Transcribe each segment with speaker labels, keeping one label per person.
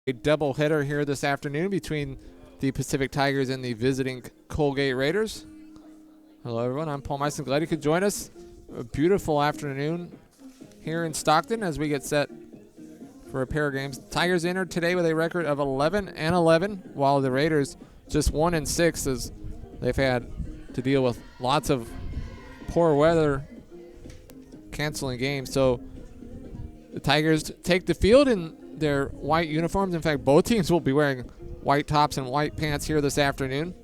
Speaker 1: A doubleheader here this afternoon between the Pacific Tigers and the visiting Colgate Raiders. Hello, everyone. I'm Paul Meissen. Glad you could join us. A beautiful afternoon here in Stockton as we get set for a pair of games. Tigers entered today with a record of 11-11, while the Raiders just 1-6 as they've had to deal with lots of poor weather canceling games. So the Tigers take the field in their white uniforms. In fact, both teams will be wearing white tops and white pants here this afternoon.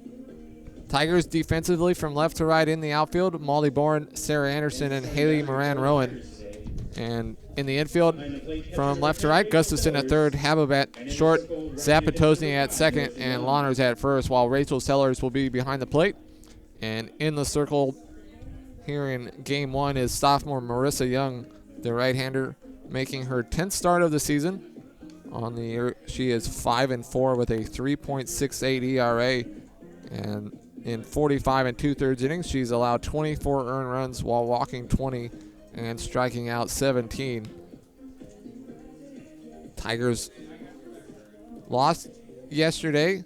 Speaker 1: Tigers defensively from left to right in the outfield, Molly Bourne, Sarah Anderson, and Haley Moran-Rowan. And in the infield from left to right, Gustafson at third, Habib at short, Zapatosny at second, and Lawners at first, while Rachel Sellers will be behind the plate. And in the circle here in game one is sophomore Marissa Young, the right-hander, making her 10th start of the season. On the year, she is 5-4 with a 3.68 ERA, and in 45 2/3 innings, she's allowed 24 earned runs while walking 20 and striking out 17. Tigers lost yesterday,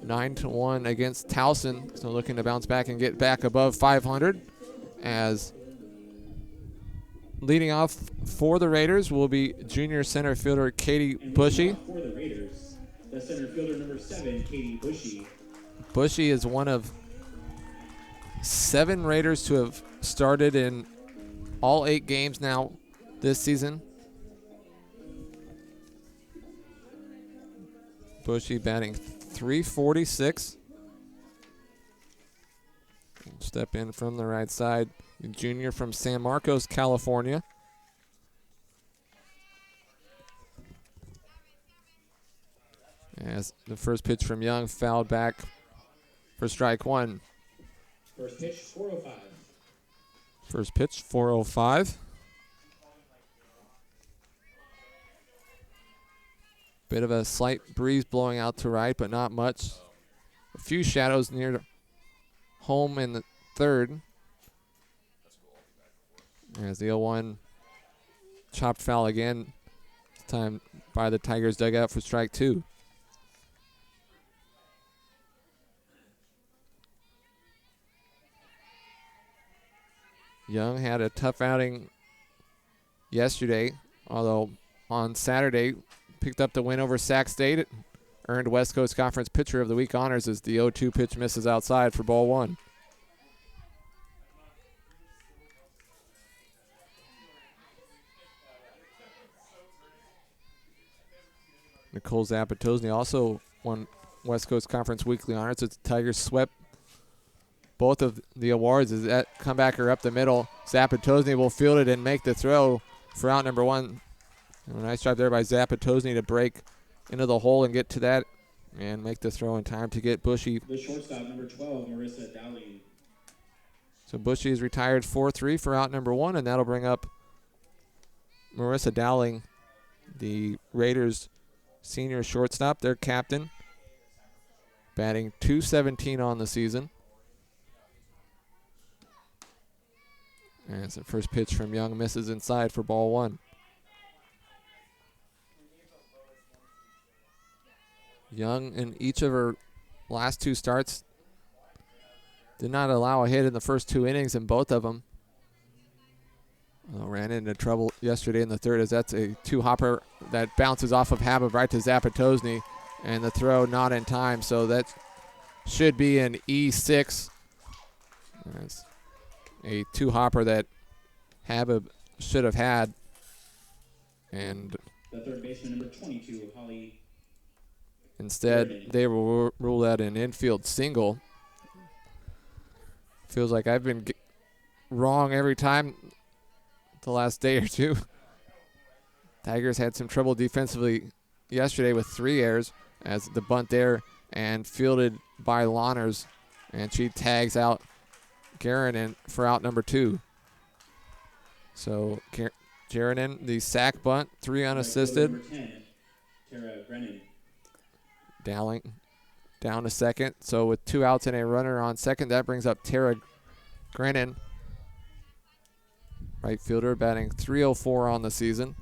Speaker 1: 9-1 against Towson, so looking to bounce back and get back above 500 as leading off for the Raiders will be junior center fielder Katie Bushy.
Speaker 2: For the Raiders, the center fielder number 7, Katie Bushy.
Speaker 1: Bushy is one of 7 Raiders to have started in all 8 games now this season. Bushy batting .346. Step in from the right side. Junior from San Marcos, California. As the first pitch from Young fouled back for strike one.
Speaker 2: First pitch, 405.
Speaker 1: First pitch, 405. Bit of a slight breeze blowing out to right, but not much. A few shadows near home in the third. As the 0-1 chopped foul again, this time by the Tigers dugout for strike two. Young had a tough outing yesterday, although on Saturday picked up the win over Sac State. Earned West Coast Conference Pitcher of the Week honors as the 0-2 pitch misses outside for ball one. Nicole Zapatosny also won West Coast Conference Weekly honors. The Tigers swept both of the awards as that comebacker up the middle. Zapatosny will field it and make the throw for out number one. A nice job there by Zapatosny to break into the hole and get to that and make the throw in time to get Bushy.
Speaker 2: The shortstop, number 12, Marissa Dowling.
Speaker 1: So Bushy is retired 4-3 for out number one, and that'll bring up Marissa Dowling, the Raiders' senior shortstop, their captain, batting .217 on the season. As the first pitch from Young misses inside for ball one. Young, in each of her last 2 starts, did not allow a hit in the first 2 innings in both of them. Ran into trouble yesterday in the third as that's a 2-hopper that bounces off of Habib right to Zapatosny, and the throw not in time, so that should be an E6. That's a 2-hopper that Habib should have had. And
Speaker 2: the third baseman, number 22, Holly.
Speaker 1: Instead, they will rule that an infield single. Feels like I've been wrong every time the last day or two. Tigers had some trouble defensively yesterday with 3 errors as the bunt there and fielded by Lawners, and she tags out Garanin for out number 2. So Garanin, the sack bunt, 3 unassisted.
Speaker 2: Number 10, Tara Brennan.
Speaker 1: Dowling down to second. So with 2 outs and a runner on second, that brings up Tara Grennan, right fielder, batting .304 on the season.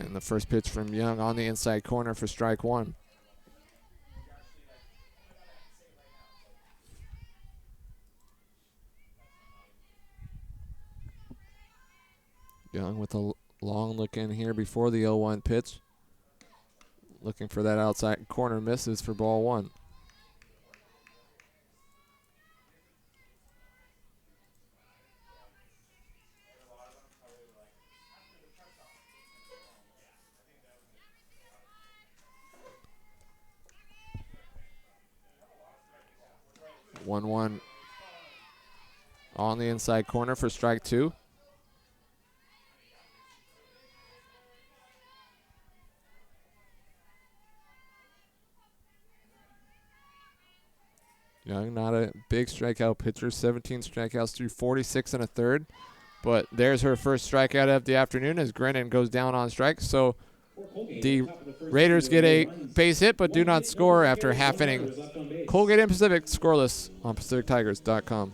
Speaker 1: And the first pitch from Young on the inside corner for strike one. Young with a long look in here before the 0-1 pitch. Looking for that outside corner, misses for ball one. One on the inside corner for strike two. Young, not a big strikeout pitcher, 17 strikeouts through 46 and a third. But there's her first strikeout of the afternoon as Grennan goes down on strike. So the Raiders get a base hit but do not score after half inning. Colgate and Pacific scoreless on PacificTigers.com.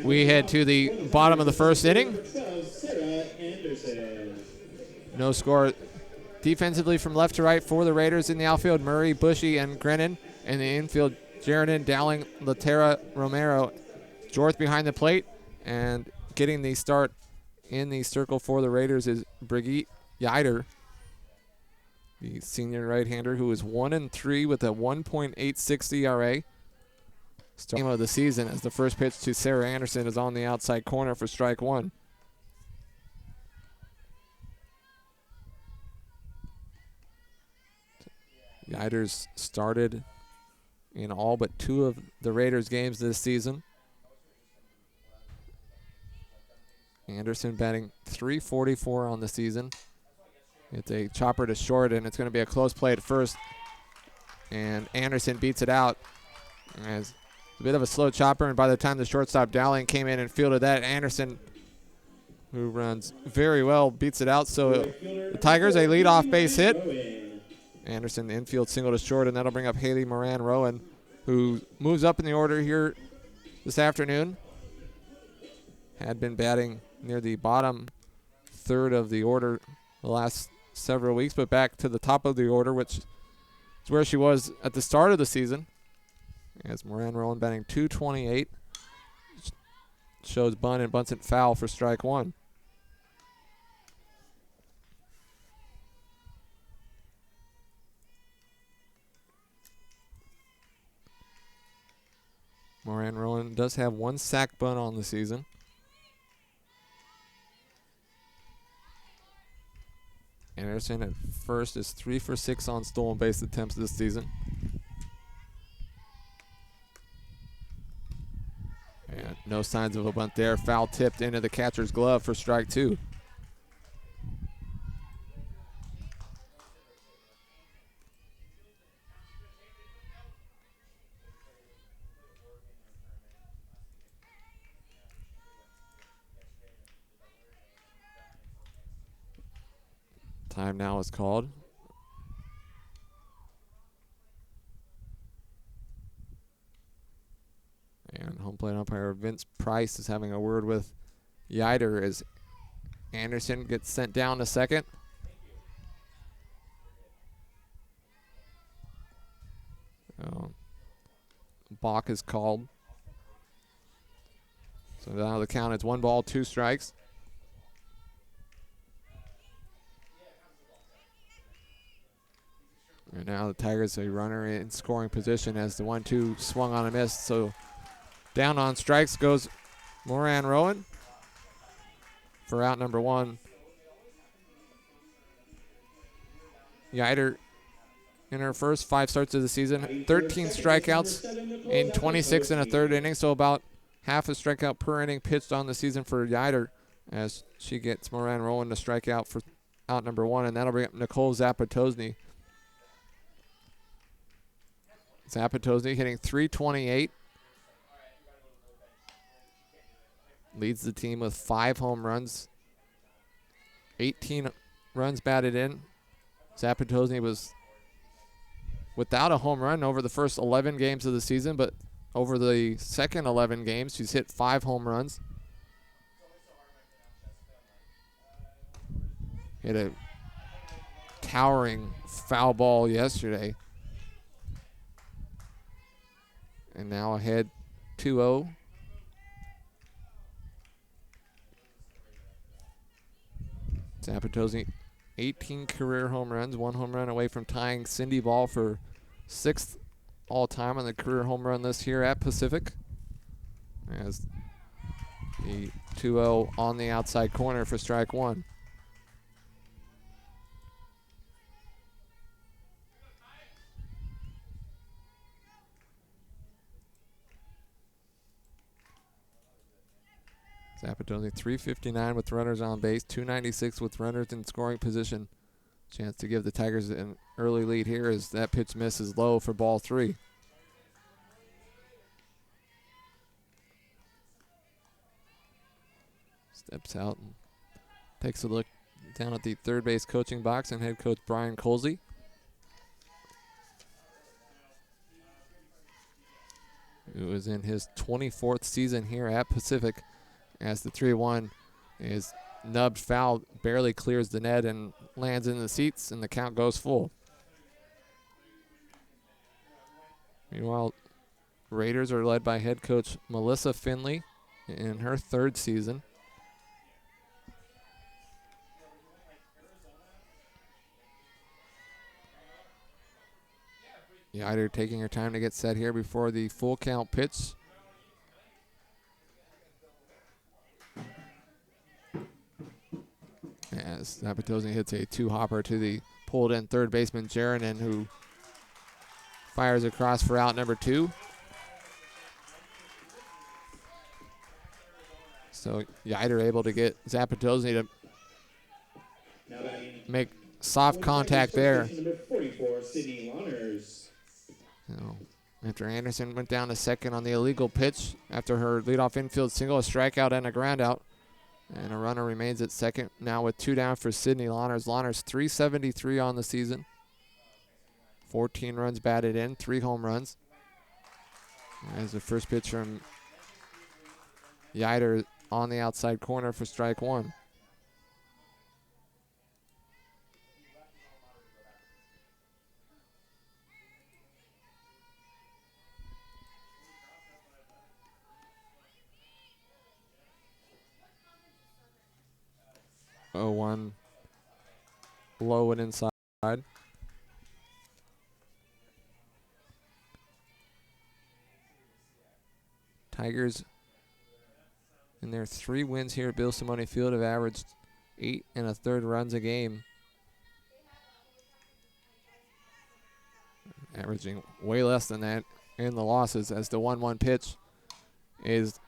Speaker 1: We head to the bottom of the first inning. No score defensively from left to right for the Raiders. In the outfield, Murray, Bushy, and Grennan. In the infield, Jerinin, Dowling, Laterra, Romero. Jorth behind the plate. And getting the start in the circle for the Raiders is Brigitte Yider, the senior right-hander, who is 1-3 with a 1.86 ERA. Game of the season as the first pitch to Sarah Anderson is on the outside corner for strike one. Yider's started in all but two of the Raiders games this season. Anderson batting .344 on the season. It's a chopper to short, and it's going to be a close play at first. And Anderson beats it out as a bit of a slow chopper, and by the time the shortstop Dowling came in and fielded that, Anderson, who runs very well, beats it out. So the Tigers, a leadoff base hit. Anderson, the infield single to short, and that'll bring up Haley Moran-Rowan, who moves up in the order here this afternoon. Had been batting near the bottom third of the order the last several weeks, but back to the top of the order, which is where she was at the start of the season. As Moran-Rowan batting .228. Shows bunt and bunts it foul for strike one. Moran-Rowan does have one sack bunt on the season. Anderson at first is 3 for 6 on stolen base attempts this season. And No signs of a bunt there. Foul tipped into the catcher's glove for strike 2. Time now is called. And home plate umpire Vince Price is having a word with Yider as Anderson gets sent down to second. Balk is called. So now the count is 1 ball, 2 strikes. And now the Tigers a runner in scoring position as the 1-2 swung on a miss. So down on strikes goes Moran Rowan for out number 1. Yider in her first 5 starts of the season, 13 strikeouts in 26 and a third innings, so about half a strikeout per inning pitched on the season for Yider as she gets Moran Rowan to strike out for out number 1, and that'll bring up Nicole Zapatosny. Zapatosny hitting .328. Leads the team with 5 home runs, 18 runs batted in. Zapatosny was without a home run over the first 11 games of the season, but over the second 11 games, she's hit 5 home runs. Hit a towering foul ball yesterday. And now ahead 2-0. Zapatosny, 18 career home runs, 1 home run away from tying Cindy Ball for 6th all-time on the career home run list here at Pacific. As the 2-0 on the outside corner for strike 1. Zapatosny, 359 with runners on base, 296 with runners in scoring position. Chance to give the Tigers an early lead here as that pitch misses low for ball 3. Steps out and takes a look down at the third base coaching box and head coach Brian Colsey. Who is in his 24th season here at Pacific, as the 3-1 is nubbed foul, barely clears the net and lands in the seats, and the count goes full. Meanwhile, Raiders are led by head coach Melissa Finley in her 3rd season. Yider taking her time to get set here before the full count pitch. As Zapatosny hits a 2-hopper to the pulled-in third baseman Jerinin, who fires across for out number 2. So Yider able to get Zapatosny to make soft contact there. After Anderson went down to second on the illegal pitch after her leadoff infield single, a strikeout and a groundout. And a runner remains at second now with 2 down for Sydney Lawners. Lawners 373 on the season. 14 runs batted in, 3 home runs. As the first pitch from Yider on the outside corner for strike 1. Oh, 1 low and inside. Tigers in their 3 wins here at Bill Simone Field have averaged 8 1/3 runs a game. Averaging way less than that in the losses, as the 1-1 pitch is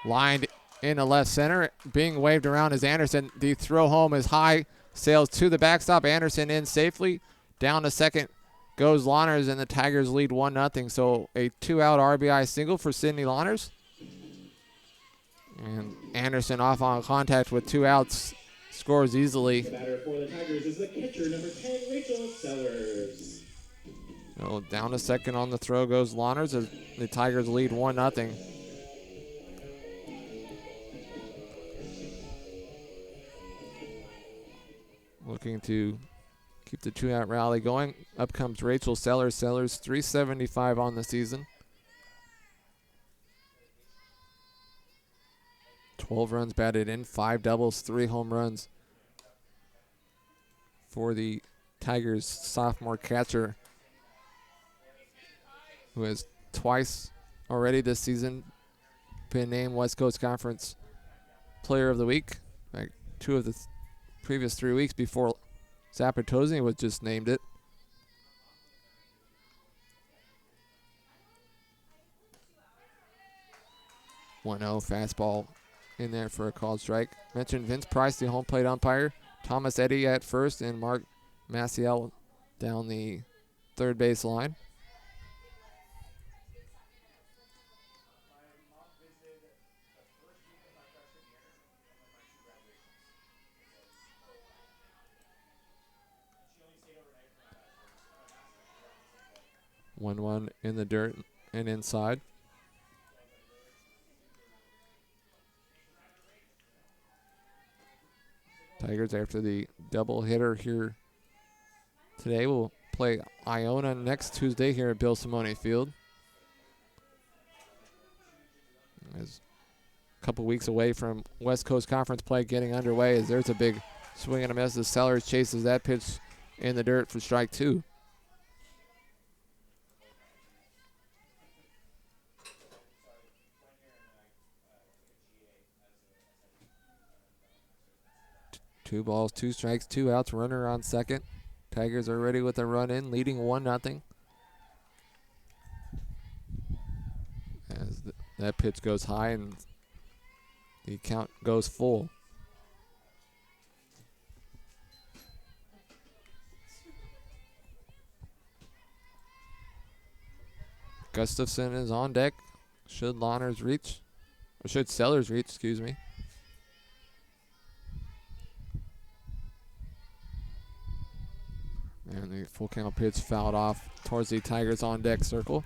Speaker 1: Lined into left center. Being waved around is Anderson. The throw home is high. Sails to the backstop. Anderson in safely. Down to second goes Lawners, and the Tigers lead 1-0. So a 2-out RBI single for Sidney Lawners. And Anderson off on contact with 2 outs. Scores easily.
Speaker 2: The batter for the Tigers is the catcher, number 10, Rachel Sellers.
Speaker 1: So down to second on the throw goes Lawners as the Tigers lead 1-0. Looking to keep the 2-out rally going. Up comes Rachel Sellers. Sellers 375 on the season. 12 runs batted in, 5 doubles, 3 home runs for the Tigers sophomore catcher, who has twice already this season been named West Coast Conference Player of the Week. Like 2 of the previous 3 weeks before Zapatozzi was just named it. .0 fastball in there for a called strike. Mentioned Vince Price, the home plate umpire. Thomas Eddy at first, and Mark Maciel down the third base line. One in the dirt and inside. Tigers, after the doubleheader here today, will play Iona next Tuesday here at Bill Simone Field. As a couple weeks away from West Coast Conference play getting underway, as there's a big swing and a miss as Sellers chases that pitch in the dirt for strike 2. Two balls, 2 strikes, 2 outs, runner on second. Tigers are ready with a run in, leading 1-0. As that pitch goes high and the count goes full. Gustafson is on deck. Should Sellers reach, excuse me. And the full count pitch fouled off towards the Tigers on deck circle.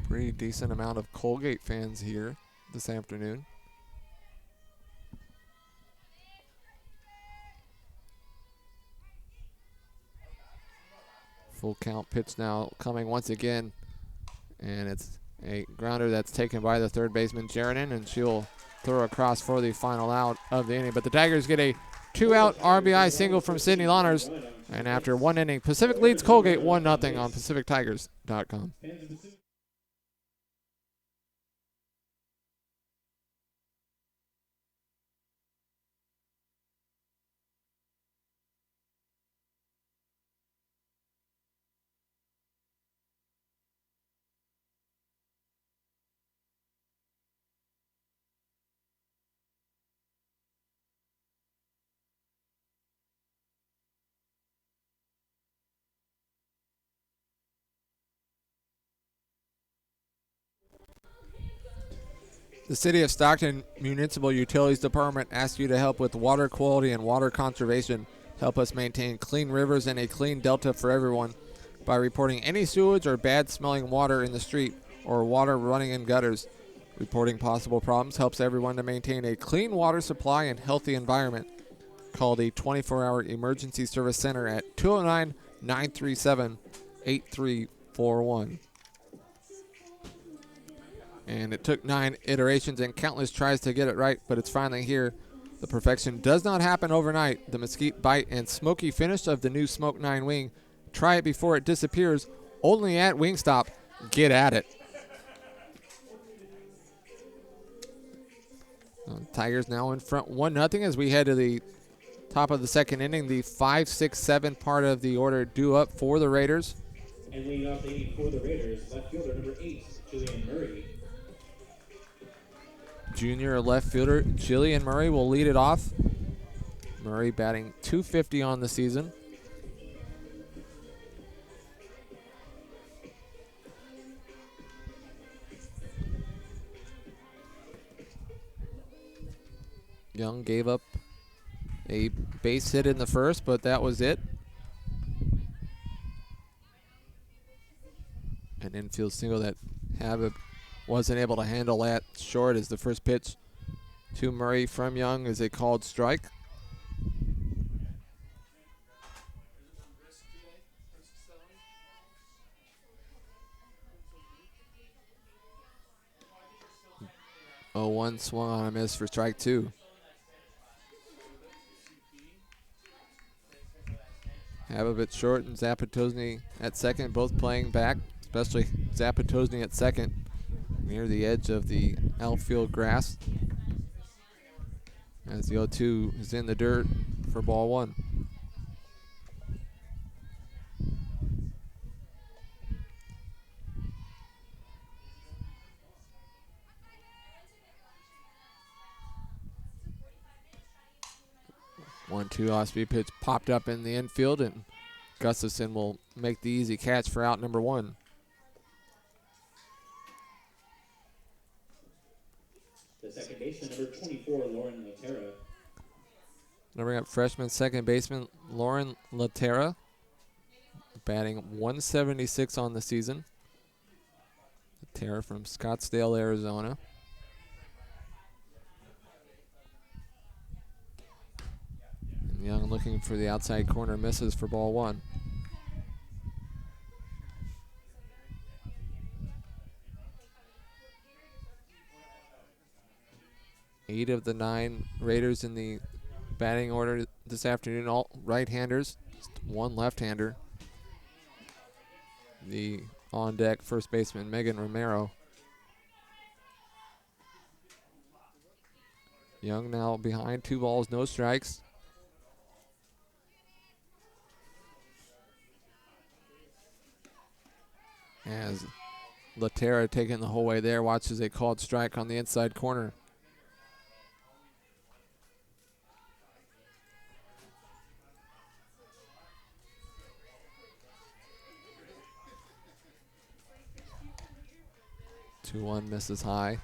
Speaker 1: Pretty decent amount of Colgate fans here this afternoon. Full count pitch now coming once again. And it's a grounder that's taken by the third baseman, Jerinin, and she'll throw across for the final out of the inning. But the Tigers get a 2-out RBI single from Sidney Lawners. And after 1 inning, Pacific leads Colgate 1-0 on PacificTigers.com. The City of Stockton Municipal Utilities Department asks you to help with water quality and water conservation. Help us maintain clean rivers and a clean delta for everyone by reporting any sewage or bad-smelling water in the street or water running in gutters. Reporting possible problems helps everyone to maintain a clean water supply and healthy environment. Call the 24-hour emergency service center at 209-937-8341. And it took 9 iterations and countless tries to get it right, but it's finally here. The perfection does not happen overnight. The mesquite bite and smoky finish of the new Smoke 9 wing. Try it before it disappears. Only at Wingstop. Get at it. Tigers now in front 1-0 as we head to the top of the second inning. The 5, 6, 7 part of the order due up for the Raiders.
Speaker 2: And leading off the inning for the Raiders, left fielder number 8, Julian Murray.
Speaker 1: Junior left fielder Jillian Murray will lead it off. Murray batting .250 on the season. Young gave up a base hit in the first, but that was it. An infield single that Habib wasn't able to handle that short as the first pitch to Murray from Young is a called strike. Oh, 1 swung on a miss for strike 2. Habib at short and Zapatosny at second, both playing back, especially Zapatosny at second, near the edge of the outfield grass. As the 0-2 is in the dirt for ball 1. One-two off-speed pitch popped up in the infield, and Gustafson will make the easy catch for out number 1.
Speaker 2: The second baseman, number 24, Lauren Laterra.
Speaker 1: Gonna bring up freshman second baseman Lauren Laterra, batting .176 on the season. Laterra from Scottsdale, Arizona. And Young looking for the outside corner, misses for ball 1. Eight of the 9 Raiders in the batting order this afternoon, all right-handers, just 1 left-hander. The on-deck first baseman, Megan Romero. Young now behind, 2 balls, no strikes. As Laterra taking the whole way there, watches a called strike on the inside corner. Two-one misses high.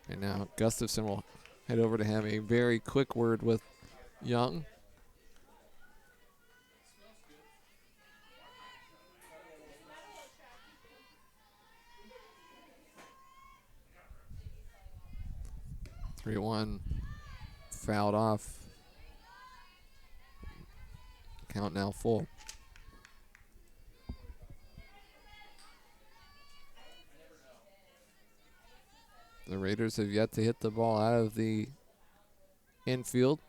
Speaker 1: And now Gustafson will head over to have a very quick word with Young. Three-one fouled off. Count now full. The Raiders have yet to hit the ball out of the infield.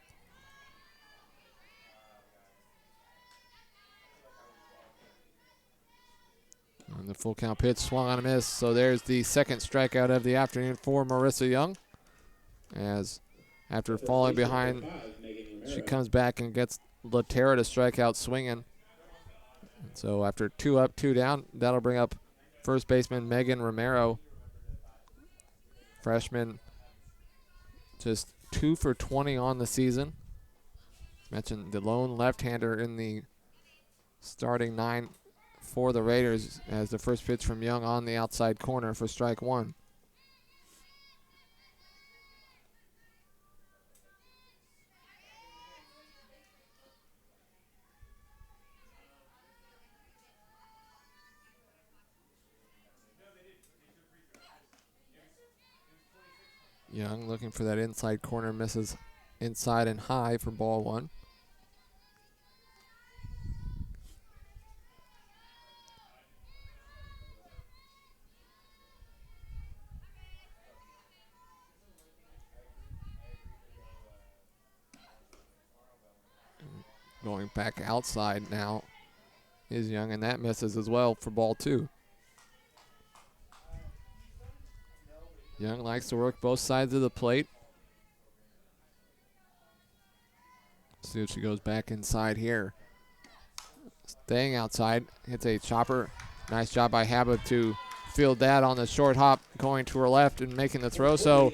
Speaker 1: And the full count pitch swung on a miss. So there's the second strikeout of the afternoon for Marissa Young. As after falling behind, she comes back and gets Laterra to strike out swinging. So after 2 up, 2 down, that'll bring up first baseman Megan Romero. Freshman, just 2 for 20 on the season. Mentioned the lone left-hander in the starting 9 for the Raiders as the first pitch from Young on the outside corner for strike 1. Young looking for that inside corner, misses inside and high for ball 1. Going back outside now is Young, and that misses as well for ball 2. Young likes to work both sides of the plate. See if she goes back inside here. Staying outside, hits a chopper. Nice job by Habib to field that on the short hop, going to her left and making the throw. So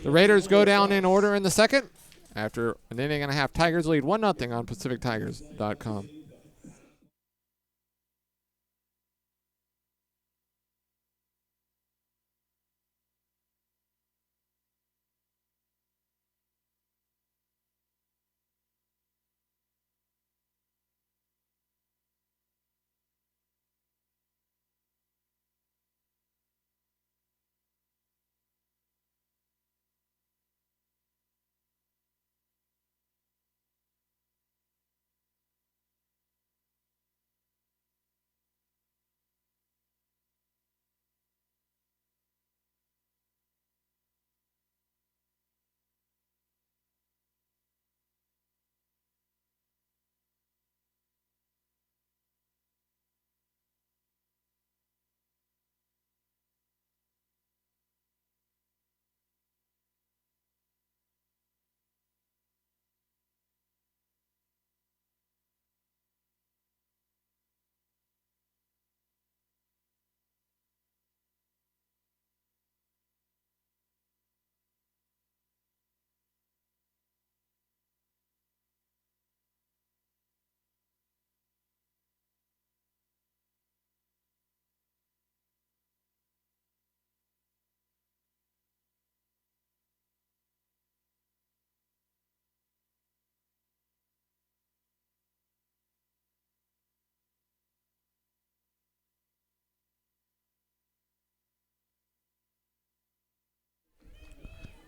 Speaker 1: the Raiders go down in order in the second. After an inning and a half, Tigers lead 1-0 on PacificTigers.com.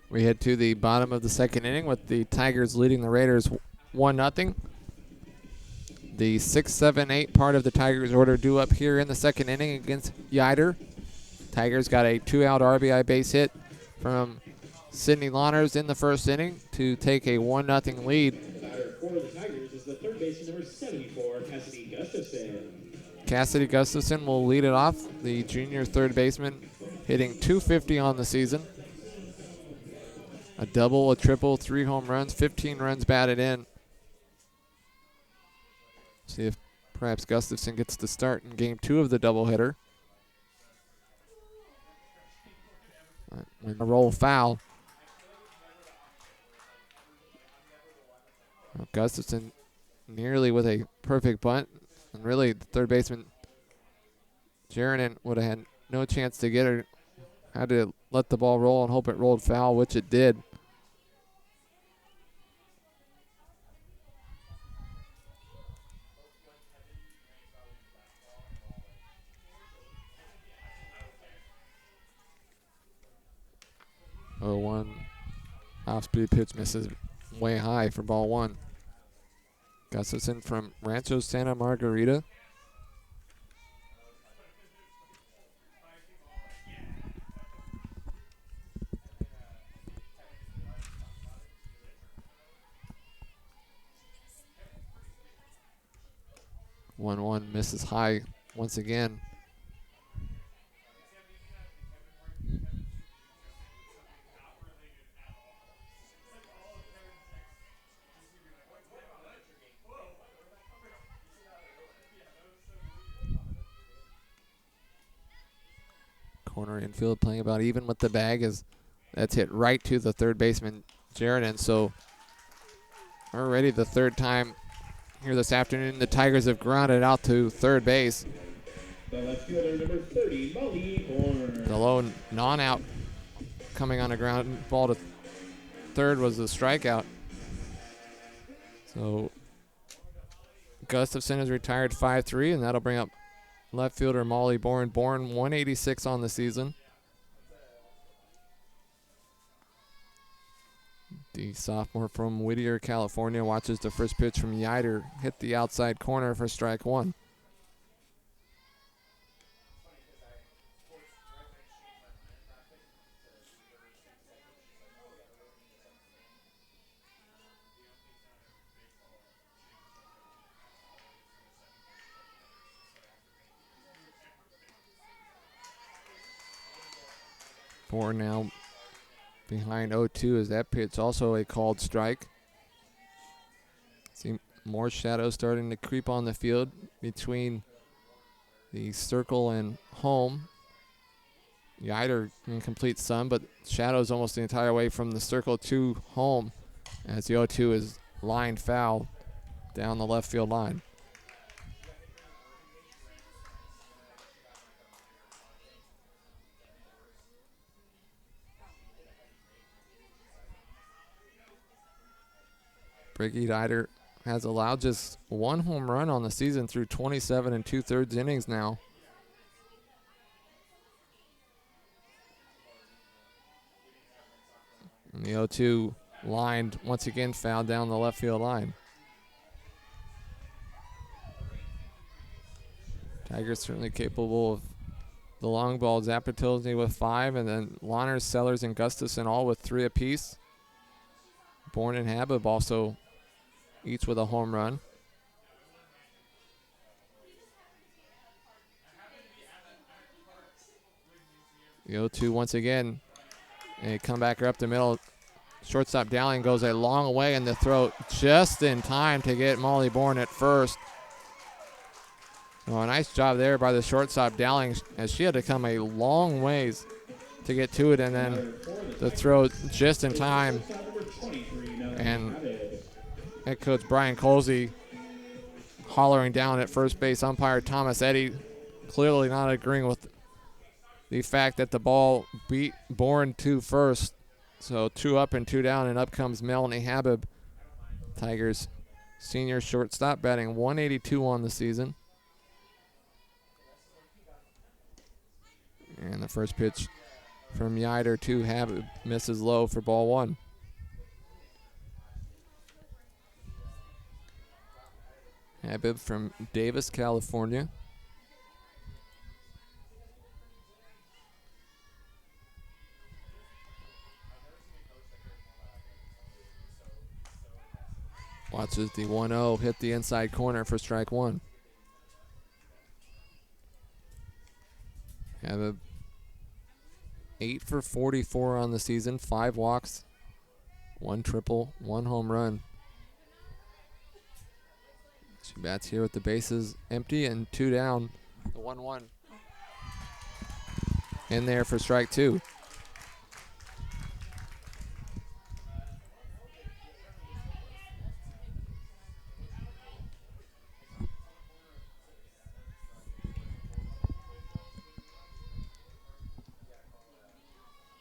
Speaker 1: We head to the bottom of the second inning with the Tigers leading the Raiders 1-0. The 6, 7, 8 part of the Tigers order due up here in the second inning against Yider. Tigers got a 2-out RBI base hit from Sydney Lawners in the first inning to take a 1-0 lead.
Speaker 2: The batter for the Tigers is the third baseman number 74, Cassidy Gustafson.
Speaker 1: Cassidy Gustafson will lead it off, the junior third baseman, hitting .250 on the season. A double, a triple, 3 home runs, 15 runs batted in. See if perhaps Gustafson gets the start in game 2 of the doubleheader. When the roll foul. Well, Gustafson nearly with a perfect bunt. And really, the third baseman, Jeranen, would have had no chance to get her. Had to let the ball roll and hope it rolled foul, which it did. Oh, 1 off-speed pitch misses way high for ball 1. Gustafson from Rancho Santa Margarita. One misses high once again. Corner infield playing about even with the bag as that's hit right to the third baseman, Jeranen. So already the third time here this afternoon, the Tigers have grounded out to third base.
Speaker 2: The left fielder number 30, Molly Bourne.
Speaker 1: The low non-out coming on a ground ball to third was a strikeout. So Gustafson has retired 5-3, and that'll bring up left fielder Molly Bourne. Bourne 186 on the season. The sophomore from Whittier, California, watches the first pitch from Yider hit the outside corner for strike 1. Bourne now behind 0-2 as that pitch also a called strike. More shadows starting to creep on the field between the circle and home. Yider in complete sun, but shadows almost the entire way from the circle to home as the 0-2 is lined foul down the left field line. Briggy Yider has allowed just one home run on the season through 27 2/3 innings now. And the 0-2 lined once again foul down the left field line. Tigers certainly capable of the long ball. Zapatilny with 5, and then Lawners, Sellers, and Gustafson all with 3 apiece. Bourne and Habib also each with a home run. The 0-2 once again. A comebacker up the middle. Shortstop Dowling goes a long way in the throw just in time to get Molly Bourne at first. Oh, a nice job there by the shortstop Dowling as she had to come a long ways to get to it, and then the throw just in time. And head coach Brian Colsey hollering down at first base umpire Thomas Eddy, clearly not agreeing with the fact that the ball beat Bourne to first. So 2 up and 2 down, and up comes Melanie Habib. Tigers senior shortstop batting .182 on the season. And the first pitch from Yider to Habib misses low for ball 1. Habib from Davis, California. Watches the 1-0 hit the inside corner for strike 1. Habib 8 for 44 on the season, 5 walks, 1 triple, 1 home run. She bats here with the bases empty and 2 down. The 1-1 in there for strike 2.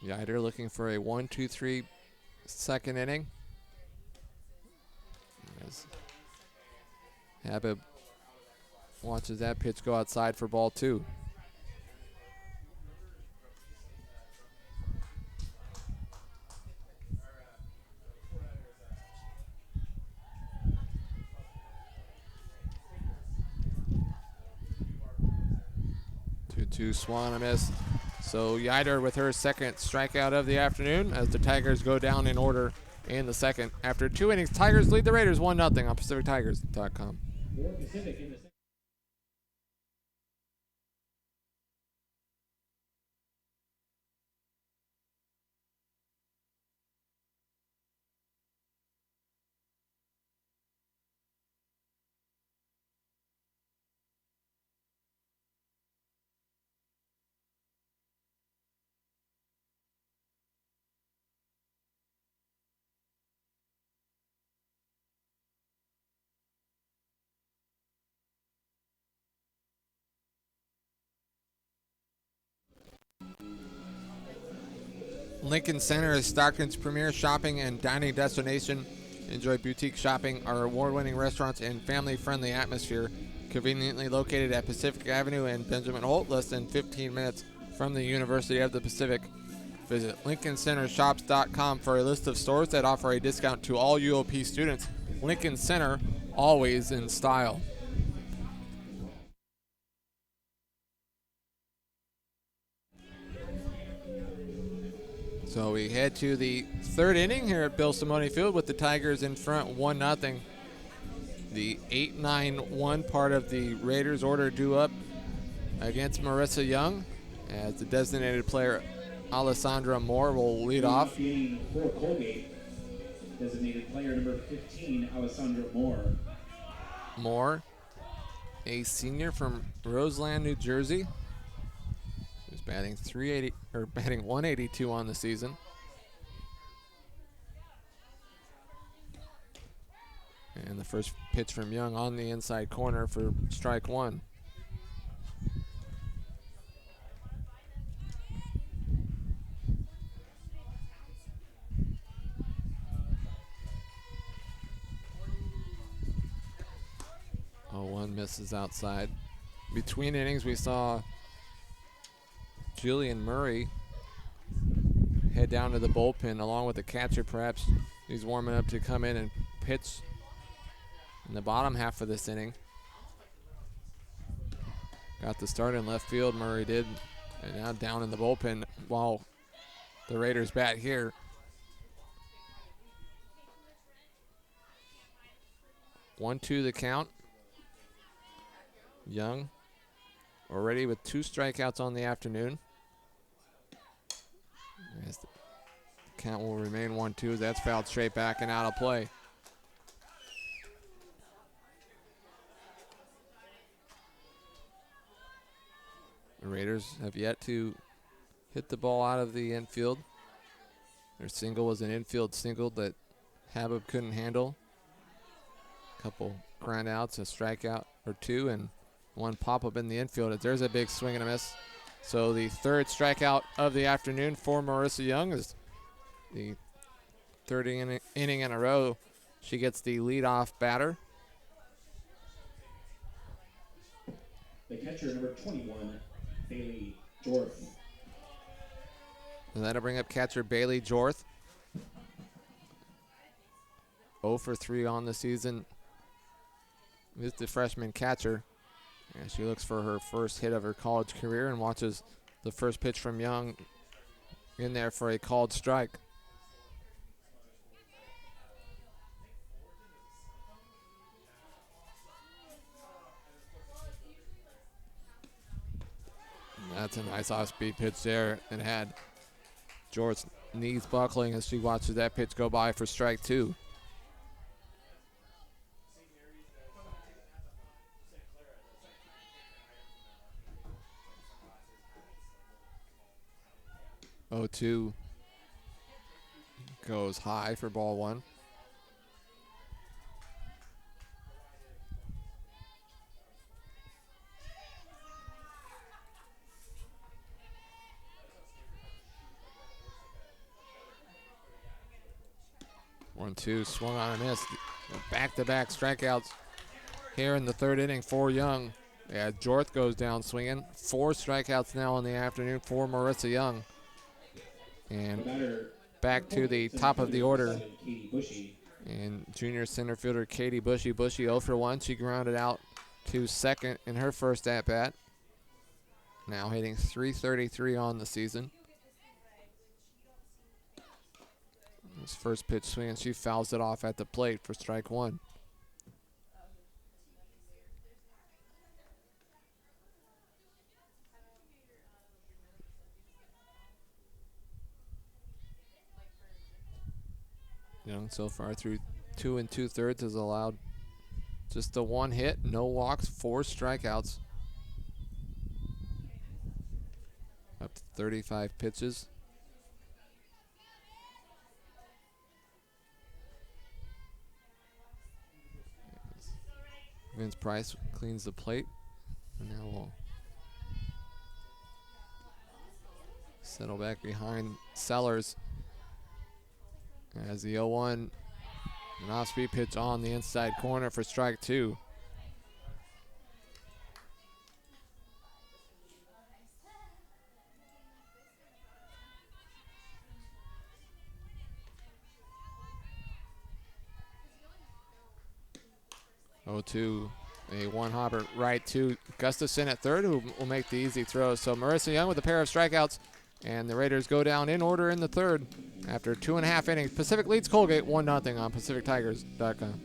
Speaker 1: Yider looking for a 1-2-3 second inning. As Habib watches that pitch go outside for ball 2. Two Swan a miss. So Yider with her second strikeout of the afternoon as the Tigers go down in order in the second. After 2 innings, Tigers lead the Raiders 1-0 on PacificTigers.com.
Speaker 2: More Pacific in the
Speaker 1: Lincoln Center is Stockton's premier shopping and dining destination. Enjoy boutique shopping, our award-winning restaurants, and family-friendly atmosphere. Conveniently located at Pacific Avenue and Benjamin Holt, less than 15 minutes from the University of the Pacific. Visit LincolnCenterShops.com for a list of stores that offer a discount to all UOP students. Lincoln Center, always in style. So we head to the third inning here at Bill Simone Field with the Tigers in front 1-0. The 8-9-1 part of the Raiders order due up against Marissa Young as the designated player Alessandra Moore will lead off.
Speaker 2: For Colgate, designated player number 15, Alessandra Moore.
Speaker 1: Moore, a senior from Roseland, New Jersey, who's batting 182 on the season. And the first pitch from Young on the inside corner for strike one. One misses outside. Between innings, we saw Julian Murray head down to the bullpen along with the catcher. Perhaps he's warming up to come in and pitch in the bottom half of this inning. Got the start in left field, Murray did, and now down in the bullpen while the Raiders bat here. One-two the count. Young already with 2 strikeouts on the afternoon. As the count will remain 1-2 as that's fouled straight back and out of play. The Raiders have yet to hit the ball out of the infield. Their single was an infield single that Habib couldn't handle. A couple ground outs, a strikeout or 2, and 1 pop-up in the infield. There's a big swing and a miss. So the 3rd strikeout of the afternoon for Marissa Young is the 3rd inning in a row. She gets the leadoff batter.
Speaker 2: The catcher, number 21, Bailey Jorth.
Speaker 1: And that'll bring up catcher Bailey Jorth. 0 for 3 on the season. This is the freshman catcher. And she looks for her first hit of her college career and watches the first pitch from Young in there for a called strike. And that's a nice off-speed pitch there. And had Jorth's knees buckling as she watches that pitch go by for strike 2. Oh, 2 goes high for ball 1. One, two, swung on and missed. Back-to-back strikeouts here in the 3rd inning for Young. Yeah, Jorth goes down swinging. 4 strikeouts now in the afternoon for Marissa Young. And back to the top of the order. And junior center fielder Katie Bushy. Bushy 0 for 1. She grounded out to second in her first at-bat. Now hitting .333 on the season. This first pitch swing, and she fouls it off at the plate for strike 1. Young so far through 2 2/3 has allowed just the 1 hit, no walks, 4 strikeouts. Up to 35 pitches. Vince Price cleans the plate. And now we'll settle back behind Sellers. As the 0-1, an off-speed pitch on the inside corner for strike 2. Oh-2, a one-hopper right to Gustafson at third, who will make the easy throw. So Marissa Young with a pair of strikeouts, and the Raiders go down in order in the 3rd after 2.5 innings. Pacific leads Colgate 1-0 on PacificTigers.com.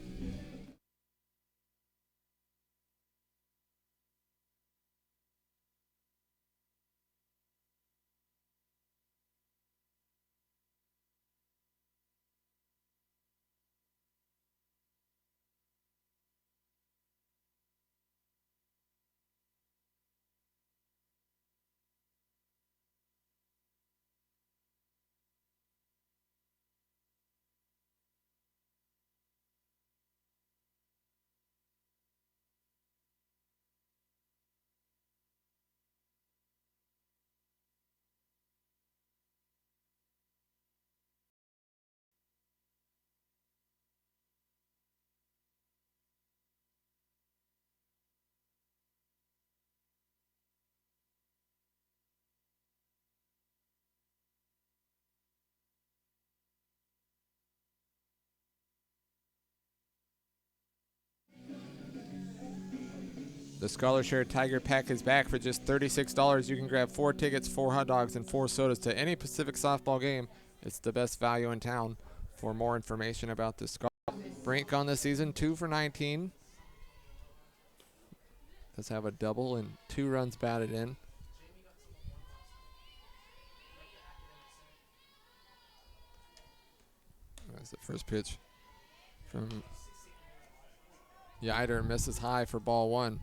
Speaker 1: The Scholar Share Tiger Pack is back for just $36. You can grab 4 tickets, 4 hot dogs, and 4 sodas to any Pacific softball game. It's the best value in town. For more information about the Scholar Brink on the season, 2 for 19. Does have a double and 2 runs batted in. That's the first pitch from Yider, misses high for ball 1.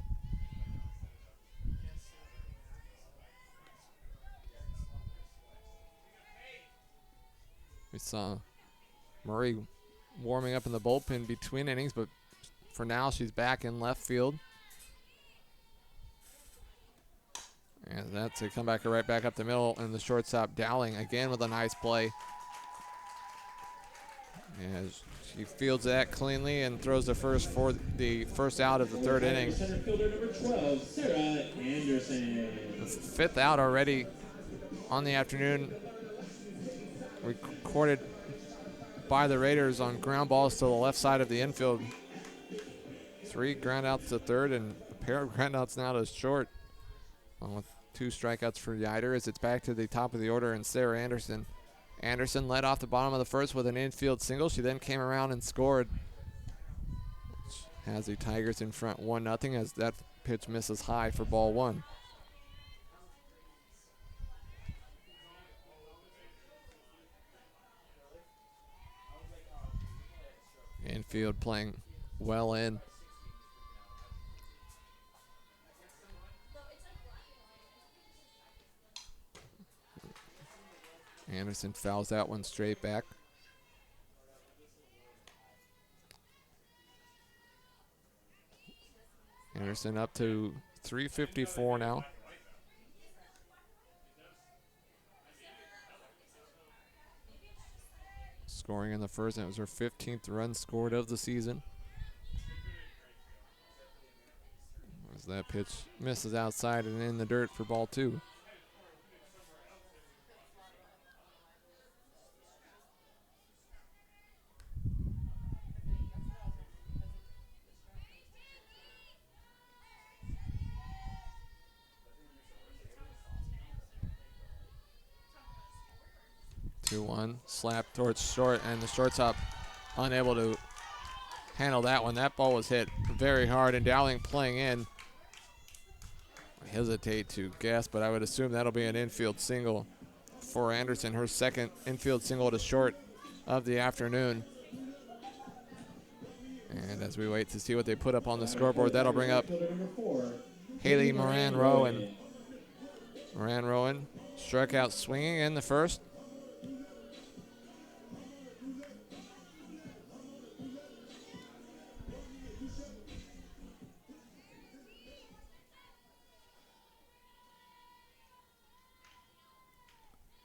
Speaker 1: We saw Murray warming up in the bullpen between innings, but for now she's back in left field. And that's a comebacker right back up the middle, and the shortstop Dowling again with a nice play. As she fields that cleanly and throws the first for the first out of the 3rd inning.
Speaker 2: Center fielder number 12, Sarah Anderson.
Speaker 1: The 5th out already on the afternoon, recorded by the Raiders on ground balls to the left side of the infield. 3 ground outs to 3rd and a pair of ground outs now to short. Along with 2 strikeouts for Yider as it's back to the top of the order, and Sarah Anderson. Anderson led off the bottom of the 1st with an infield single. She then came around and scored, which has the Tigers in front 1-0 as that pitch misses high for ball 1. Infield playing well in. Anderson fouls that one straight back. Anderson up to 354 now. Scoring in the 1st, and it was her 15th run scored of the season. As that pitch misses outside and in the dirt for ball 2. Slap towards short, and the shortstop unable to handle that one. That ball was hit very hard, and Dowling playing in. I hesitate to guess, but I would assume that'll be an infield single for Anderson, her 2nd infield single to short of the afternoon. And as we wait to see what they put up on the scoreboard, that'll bring up Haley Moran-Rowan. Moran-Rowan struck out swinging in the 1st.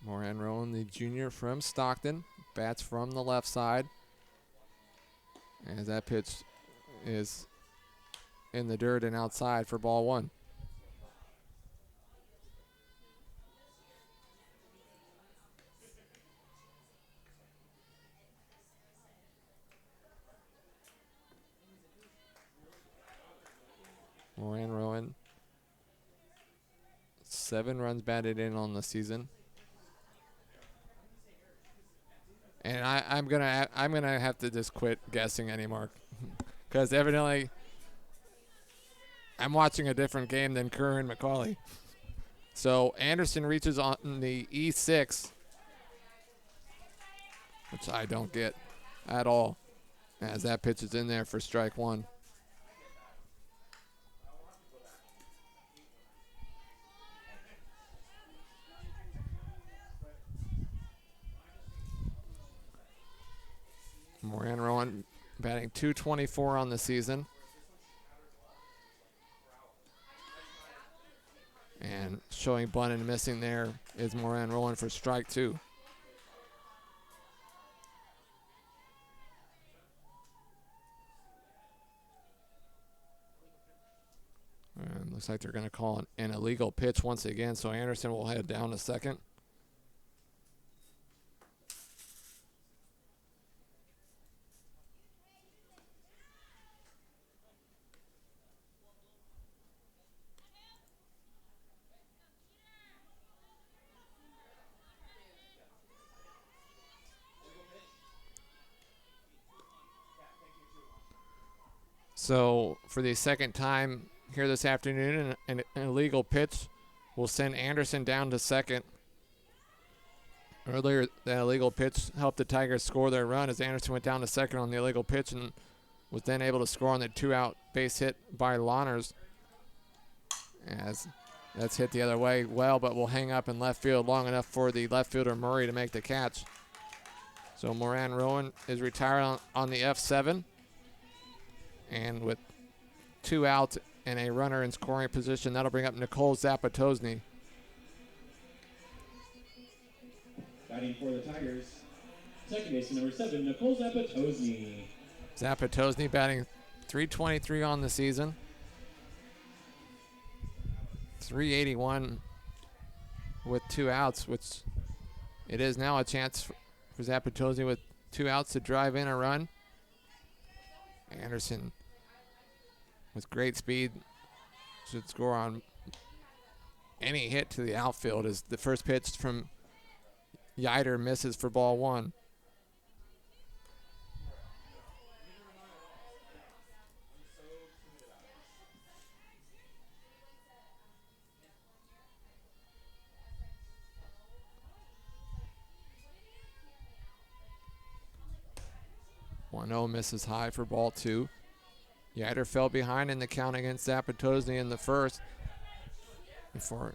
Speaker 1: Moran-Rowan, the junior from Stockton, bats from the left side. As that pitch is in the dirt and outside for ball 1. Moran-Rowan, 7 runs batted in on the season. And I'm gonna have to just quit guessing anymore, because evidently I'm watching a different game than Kerr and McCauley. So Anderson reaches on the E6, which I don't get at all, as that pitch is in there for strike 1. Moran-Rowan batting .224 on the season. And showing bunt and missing there is Moran-Rowan for strike 2. And looks like they're going to call an illegal pitch once again, so Anderson will head down to 2nd. So for the second time here this afternoon, an illegal pitch will send Anderson down to second. Earlier, that illegal pitch helped the Tigers score their run as Anderson went down to second on the illegal pitch and was then able to score on the 2-out base hit by Lawners. As that's hit the other way well, but will hang up in left field long enough for the left fielder Murray to make the catch. So Moran Rowan is retired on the F7. And with 2 outs and a runner in scoring position, that'll bring up Nicole Zapatosny.
Speaker 2: Batting for the Tigers, second baseman number 7, Nicole Zapatosny.
Speaker 1: Zapatosny batting .323 on the season. 381 with 2 outs, which it is now a chance for Zapatosny with 2 outs to drive in a run. Anderson with great speed should score on any hit to the outfield as the first pitch from Yider misses for ball 1. One-0 misses high for ball 2. Yider fell behind in the count against Zapatosny in the first before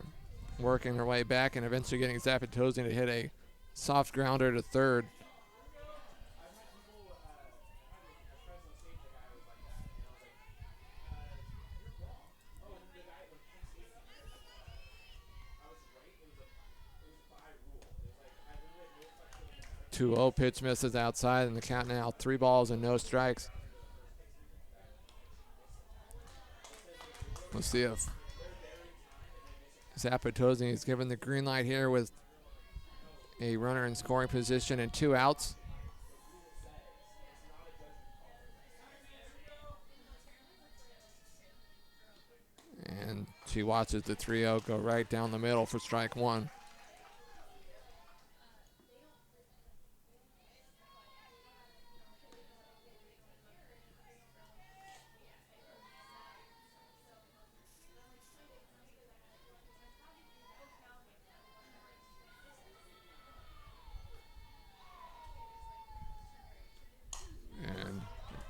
Speaker 1: working her way back and eventually getting Zapatosny to hit a soft grounder to third. Two 0 pitch misses outside, and the count now 3 balls and no strikes. Let's see if Zapatosny is given the green light here with a runner in scoring position and 2 outs. And she watches the 3-0 go right down the middle for strike 1.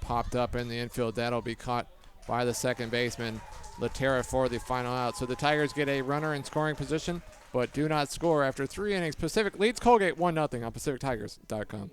Speaker 1: Popped up in the infield. That'll be caught by the second baseman, Laterra, for the final out. So the Tigers get a runner in scoring position, but do not score after 3 innings. Pacific leads Colgate 1-0 on PacificTigers.com.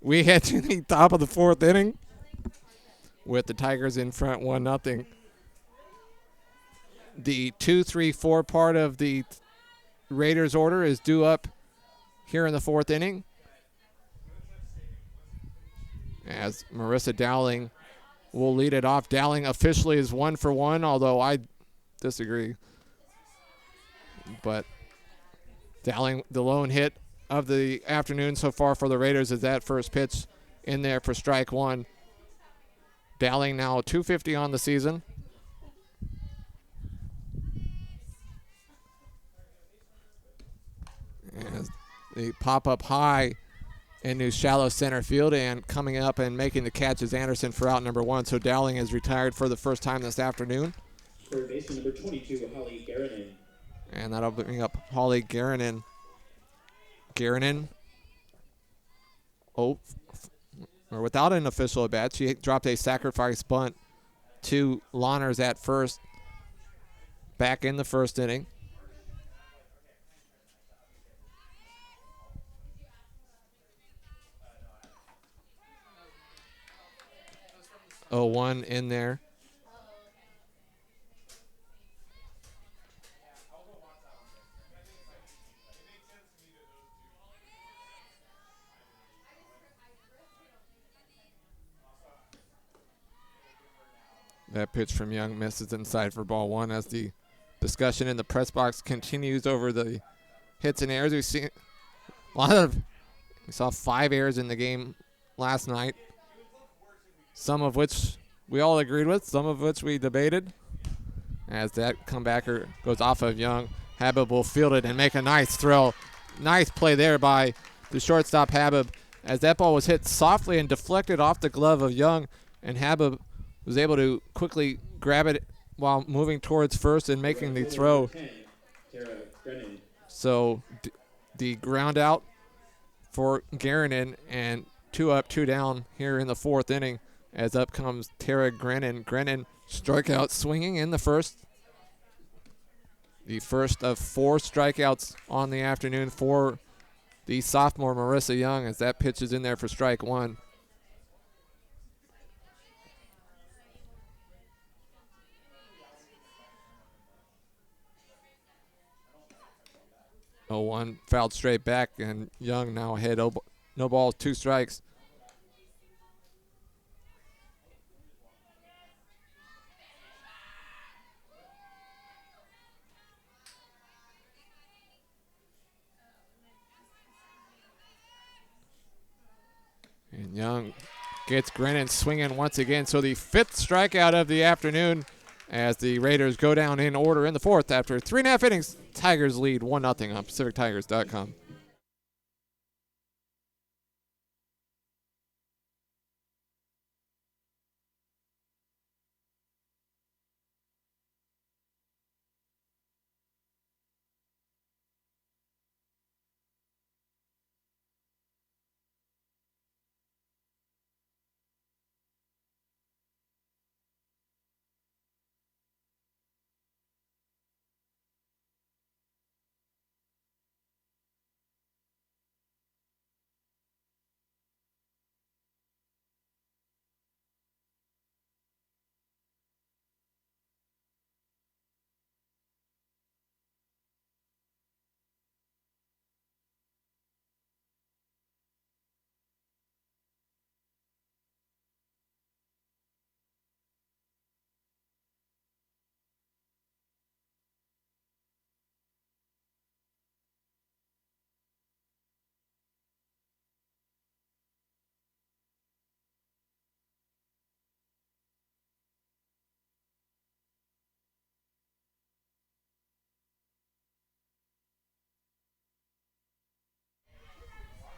Speaker 1: We head to the top of the 4th inning with the Tigers in front 1-0. The 2-3-4 part of the Raiders order is due up here in the 4th inning, as Marissa Dowling will lead it off. Dowling officially is 1 for 1, although I disagree. But Dowling, the lone hit of the afternoon so far for the Raiders, is that first pitch in there for strike one. Dowling now 250 on the season. As the pop up high into shallow center field, and coming up and making the catch is Anderson for out number one. So Dowling is retired for the first time this afternoon.
Speaker 2: Third baseman number 22, Holly Garanin.
Speaker 1: And that'll bring up Holly Garanin. Or without an official at bat, she dropped a sacrifice bunt to Lawners at first, back in the first inning. Oh, 1 in there. That pitch from Young misses inside for ball one as the discussion in the press box continues over the hits and errors. We saw 5 errors in the game last night, some of which we all agreed with, some of which we debated. As that comebacker goes off of Young, Habib will field it and make a nice throw. Nice play there by the shortstop Habib, as that ball was hit softly and deflected off the glove of Young, and Habib was able to quickly grab it while moving towards first and making the throw. So the ground out for Garanin, and 2 up, 2 down here in the 4th inning, as up comes Tara Grennan. Grennan strikeout swinging in the first. The first of 4 strikeouts on the afternoon for the sophomore Marissa Young, as that pitch is in there for strike one. Oh, 1 fouled straight back, and Young now ahead. No balls, 2 strikes. And Young gets Grennan swinging once again. So the 5th strikeout of the afternoon, as the Raiders go down in order in the 4th after 3.5 innings. Tigers lead 1-0 on PacificTigers.com.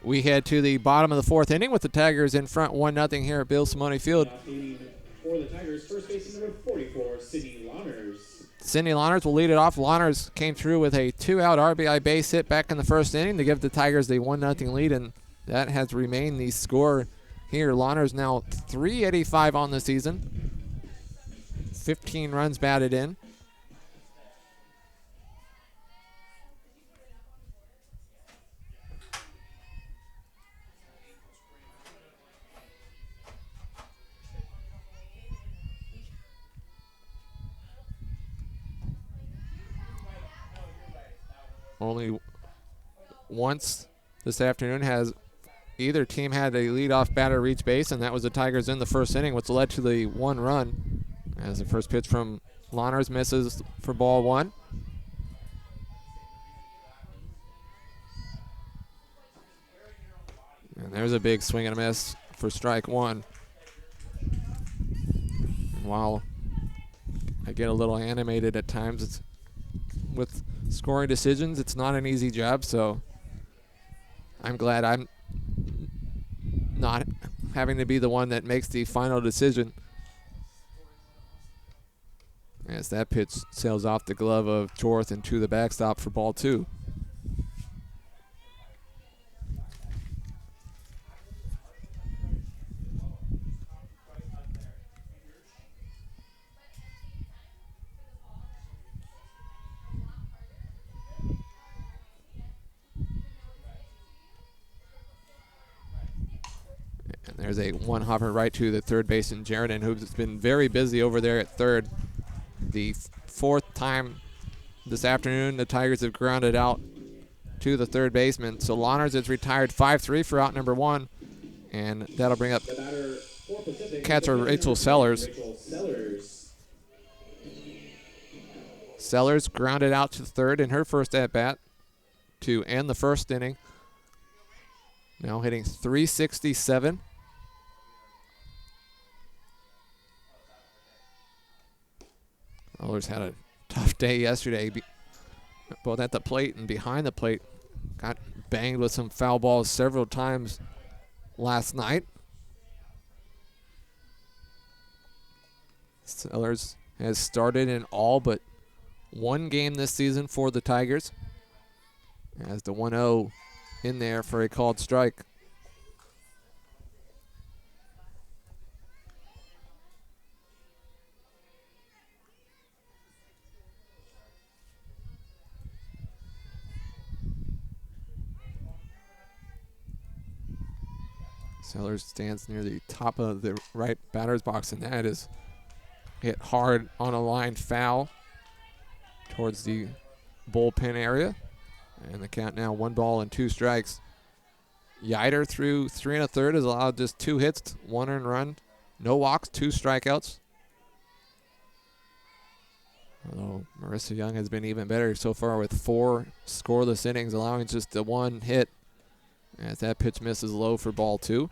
Speaker 1: We head to the bottom of the 4th inning with the Tigers in front 1-0 here at Bill Simone Field.
Speaker 2: For the Tigers, first baseman number 44, Sydney Lawners.
Speaker 1: Sydney Lawners will lead it off. Lawners came through with a 2-out RBI base hit back in the first inning to give the Tigers the 1-0 lead, and that has remained the score here. Lawners now 385 on the season, 15 runs batted in. Only once this afternoon has either team had a leadoff batter reach base, and that was the Tigers in the first inning, which led to the 1 run. As the first pitch from Lawners misses for ball 1. there's a big swing and a miss for strike one. While I get a little animated at times with scoring decisions, it's not an easy job, so I'm glad I'm not having to be the one that makes the final decision. As that pitch sails off the glove of Jorth and to the backstop for ball two. And there's a one hopper right to the third baseman, Jeriden, who's been very busy over there at third. The fourth time this afternoon the Tigers have grounded out to the third baseman. So Lawners is retired 5-3 for out number one, and that'll bring up catcher Rachel Sellers. Sellers grounded out to third in her first at-bat to end the first inning. Now hitting .367. Sellers had a tough day yesterday, both at the plate and behind the plate. Got banged with some foul balls several times last night. Sellers has started in all but one game this season for the Tigers. Has the 1-0 in there for a called strike. Sellers stands near the top of the right batter's box, and that is hit hard on a line foul towards the bullpen area. And the count now 1-2 strikes. Yider through 3 1/3 has allowed just 2 hits, 1 earned run, no walks, 2 strikeouts. Although Marissa Young has been even better so far with 4 scoreless innings, allowing just the 1 hit. As that pitch misses low for ball 2.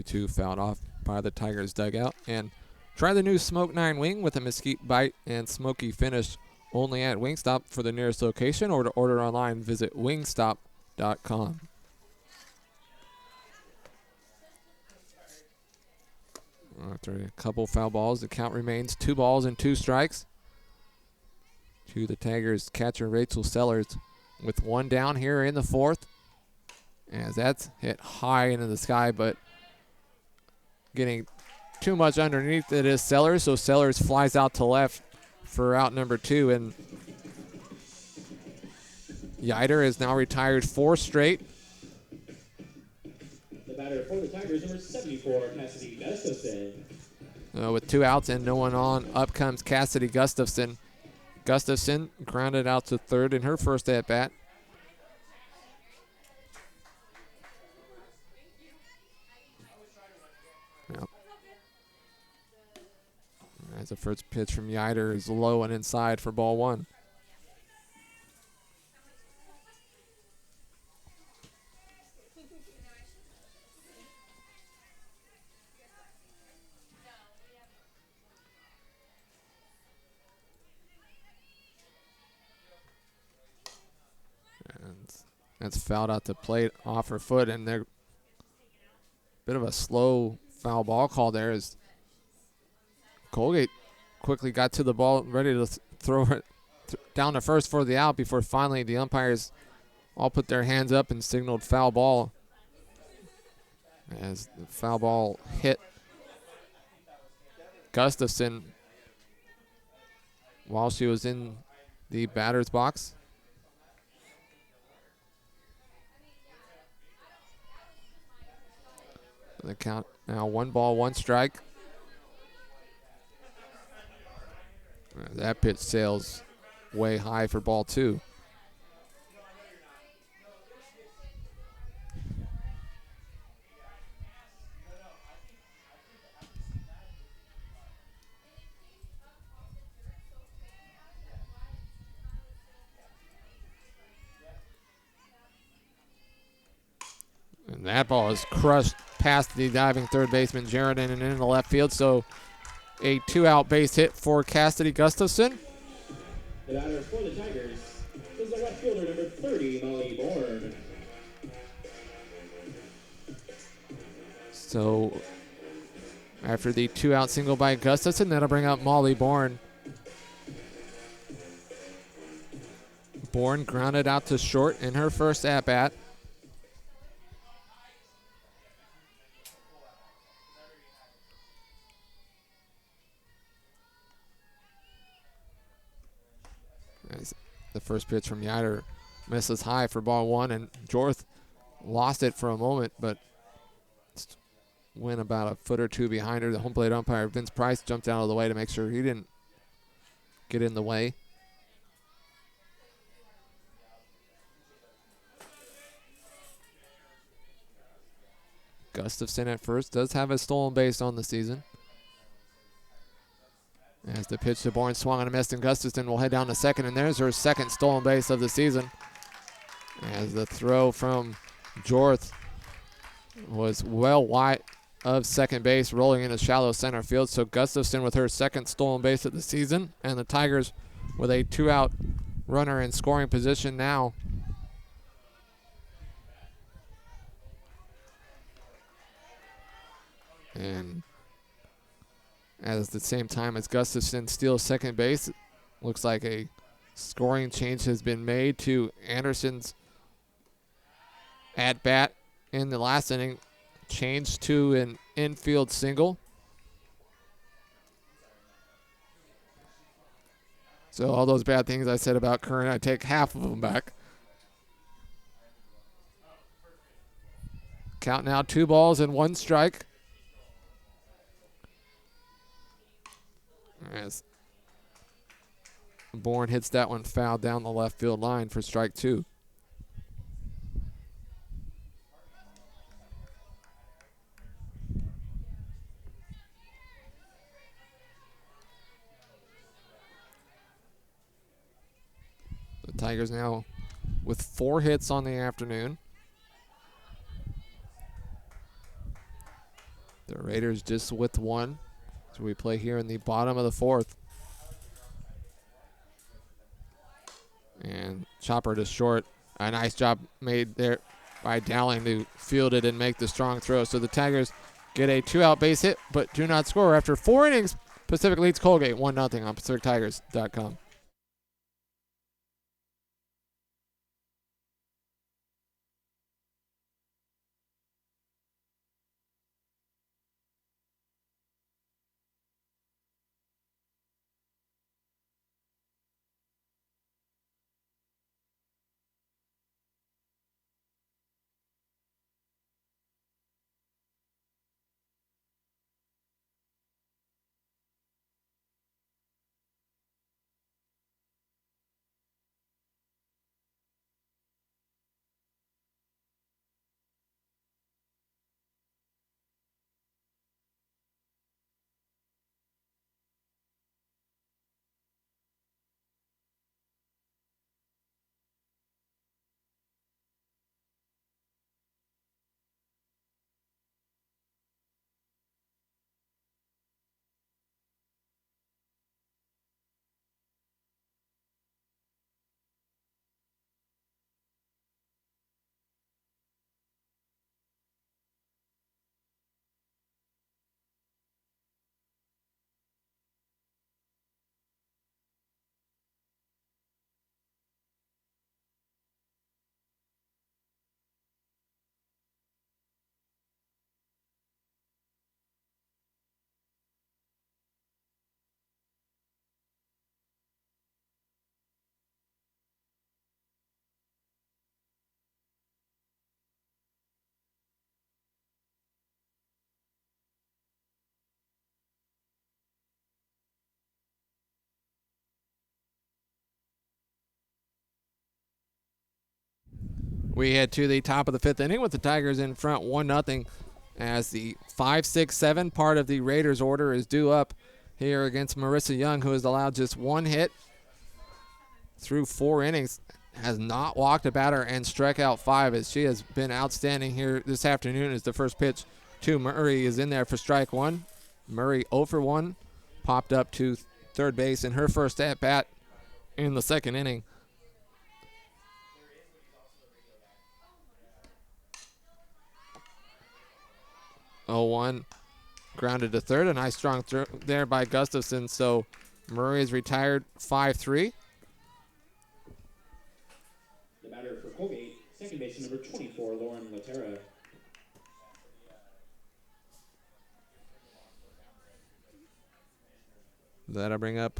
Speaker 1: Two fouled off by the Tigers dugout. And try the new Smoke 9 wing with a mesquite bite and smoky finish only at Wingstop. For the nearest location or to order online, visit wingstop.com. After a couple foul balls, the count remains 2-2 strikes to the Tigers catcher Rachel Sellers with 1 down here in the 4th. As that's hit high into the sky, but getting too much underneath it is Sellers, so Sellers flies out to left for out number 2, and Yider is now retired 4 straight.
Speaker 2: The batter for the Tigers, number 74, Cassidy Gustafson.
Speaker 1: With 2 outs and no one on, up comes Cassidy Gustafson. Gustafson grounded out to third in her first at-bat. As the first pitch from Yider is low and inside for ball 1. And that's fouled out the plate off her foot, and they're bit of a slow foul ball call there as Colgate quickly got to the ball, ready to throw it down to first for the out before finally the umpires all put their hands up and signaled foul ball. As the foul ball hit Gustafson while she was in the batter's box. The count now 1-1 strike. That pitch sails way high for ball 2. That ball is crushed past the diving third baseman Jared and into the left field. So a 2-out base hit for Cassidy Gustafson.
Speaker 2: The batter for the Tigers is the left fielder number 30, Molly Bourne.
Speaker 1: So after the 2-out single by Gustafson, that'll bring up Molly Bourne. Bourne grounded out to short in her first at-bat. As the first pitch from Yider misses high for ball one, and Jorth lost it for a moment, but went about a foot or two behind her. The home plate umpire, Vince Price, jumped out of the way to make sure he didn't get in the way. Gustafson at first does have a stolen base on the season. As the pitch to Bourne swung and missed, and Gustafson will head down to second, and there's her second stolen base of the season. As the throw from Jorth was well wide of second base, rolling into shallow center field. So Gustafson with her second stolen base of the season, and the Tigers with a 2-out runner in scoring position now. And at the same time as Gustafson steals second base, looks like a scoring change has been made to Anderson's at-bat in the last inning, changed to an infield single. So all those bad things I said about Curran, I take half of them back. Count now 2 balls and 1 strike. As Bourne hits that one foul down the left field line for strike 2. The Tigers now with 4 hits on the afternoon. The Raiders just with 1. So we play here in the bottom of the 4th. And chopper to short. A nice job made there by Dowling to field it and make the strong throw. So the Tigers get a 2-out base hit, but do not score. After 4 innings, Pacific leads Colgate 1-0 on PacificTigers.com. We head to the top of the 5th inning with the Tigers in front 1-0 as the 5-6-7 part of the Raiders order is due up here against Marissa Young, who has allowed just 1 hit through 4 innings. has not walked a batter and struck out 5, as she has been outstanding here this afternoon. As the first pitch to Murray is in there for strike 1. Murray 0 for 1, popped up to third base in her first at bat in the second inning. Oh, 1 grounded to third. A nice strong throw there by Gustafson. So Murray is retired 5-3.
Speaker 2: The batter for Colgate, second baseman number 24, Lauren Laterra.
Speaker 1: That'll bring up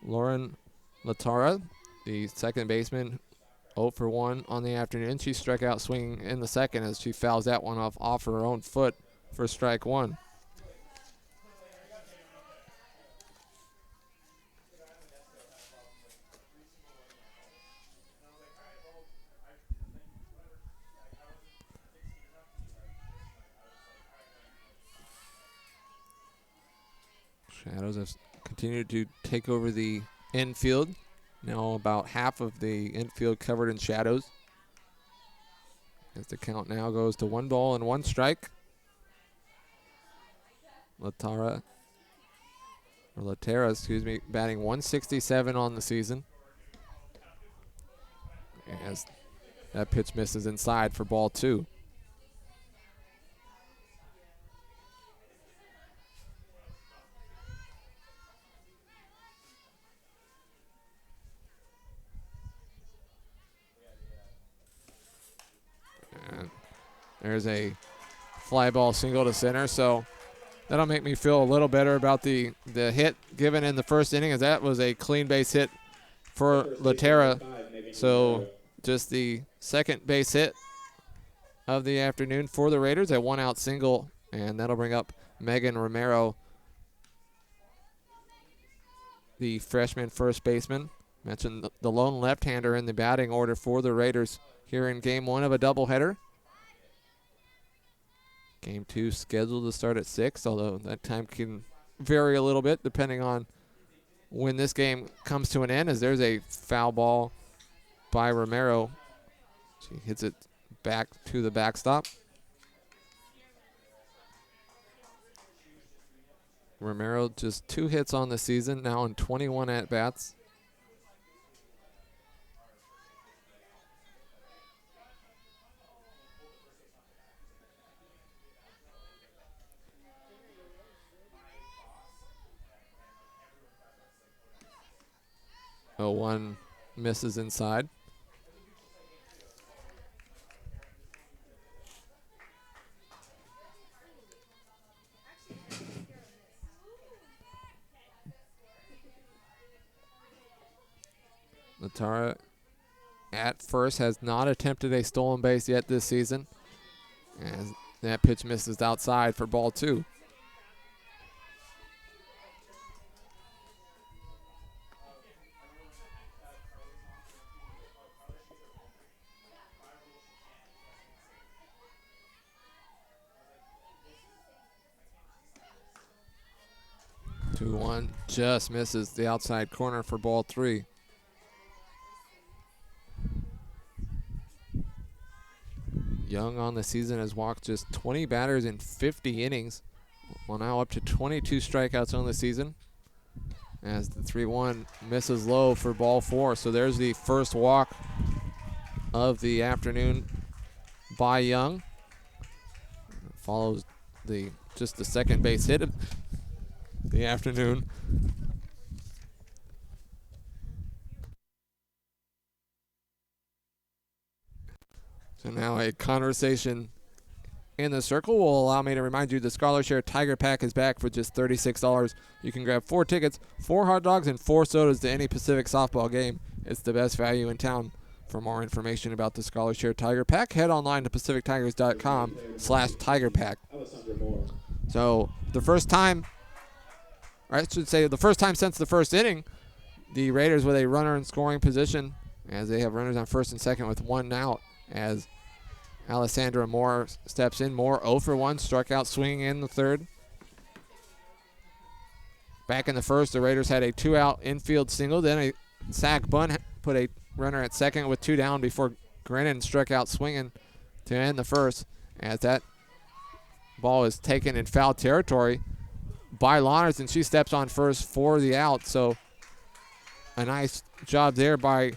Speaker 1: Lauren Latara, the second baseman, 0 for 1 on the afternoon. She struck out swinging in the second as she fouls that one off her own foot for strike 1. Shadows have continued to take over the infield. Now about half of the infield covered in shadows. As the count now goes to 1 ball and 1 strike. Laterra, batting 167 on the season. As that pitch misses inside for ball 2. And there's a fly ball single to center, so that'll make me feel a little better about the hit given in the first inning, as that was a clean base hit for Laterra. So just the second base hit of the afternoon for the Raiders, a 1-out single, and that'll bring up Megan Romero, the freshman first baseman. Mentioned the lone left-hander in the batting order for the Raiders here in Game 1 of a doubleheader. Game 2 scheduled to start at 6, although that time can vary a little bit depending on when this game comes to an end, as there's a foul ball by Romero. She hits it back to the backstop. Romero just 2 hits on the season, now in 21 at-bats. Oh, 1 misses inside. Laterra at first has not attempted a stolen base yet this season, as that pitch misses outside for ball 2. Two-one just misses the outside corner for ball 3. Young on the season has walked just 20 batters in 50 innings. Well, now up to 22 strikeouts on the season, as the 3-1 misses low for ball 4. So there's the first walk of the afternoon by Young. Follows just the second base hit of the afternoon. So now a conversation in the circle will allow me to remind you the Scholarshare Tiger Pack is back for just $36. You can grab 4 tickets, 4 hot dogs, and 4 sodas to any Pacific softball game. It's the best value in town. For more information about the Scholarshare Tiger Pack, head online to pacifictigers.com/Tiger Pack. So the first time, or I should say the first time since the first inning, the Raiders with a runner in scoring position, as they have runners on first and second with 1 out, as Alessandra Moore steps in. Moore 0 for 1, struck out swinging in the third. Back in the first, the Raiders had a 2-out infield single, then a sac bunt put a runner at second with 2 down before Grennan struck out swinging to end the first, as that ball is taken in foul territory by Lawners, and she steps on first for the out. So a nice job there by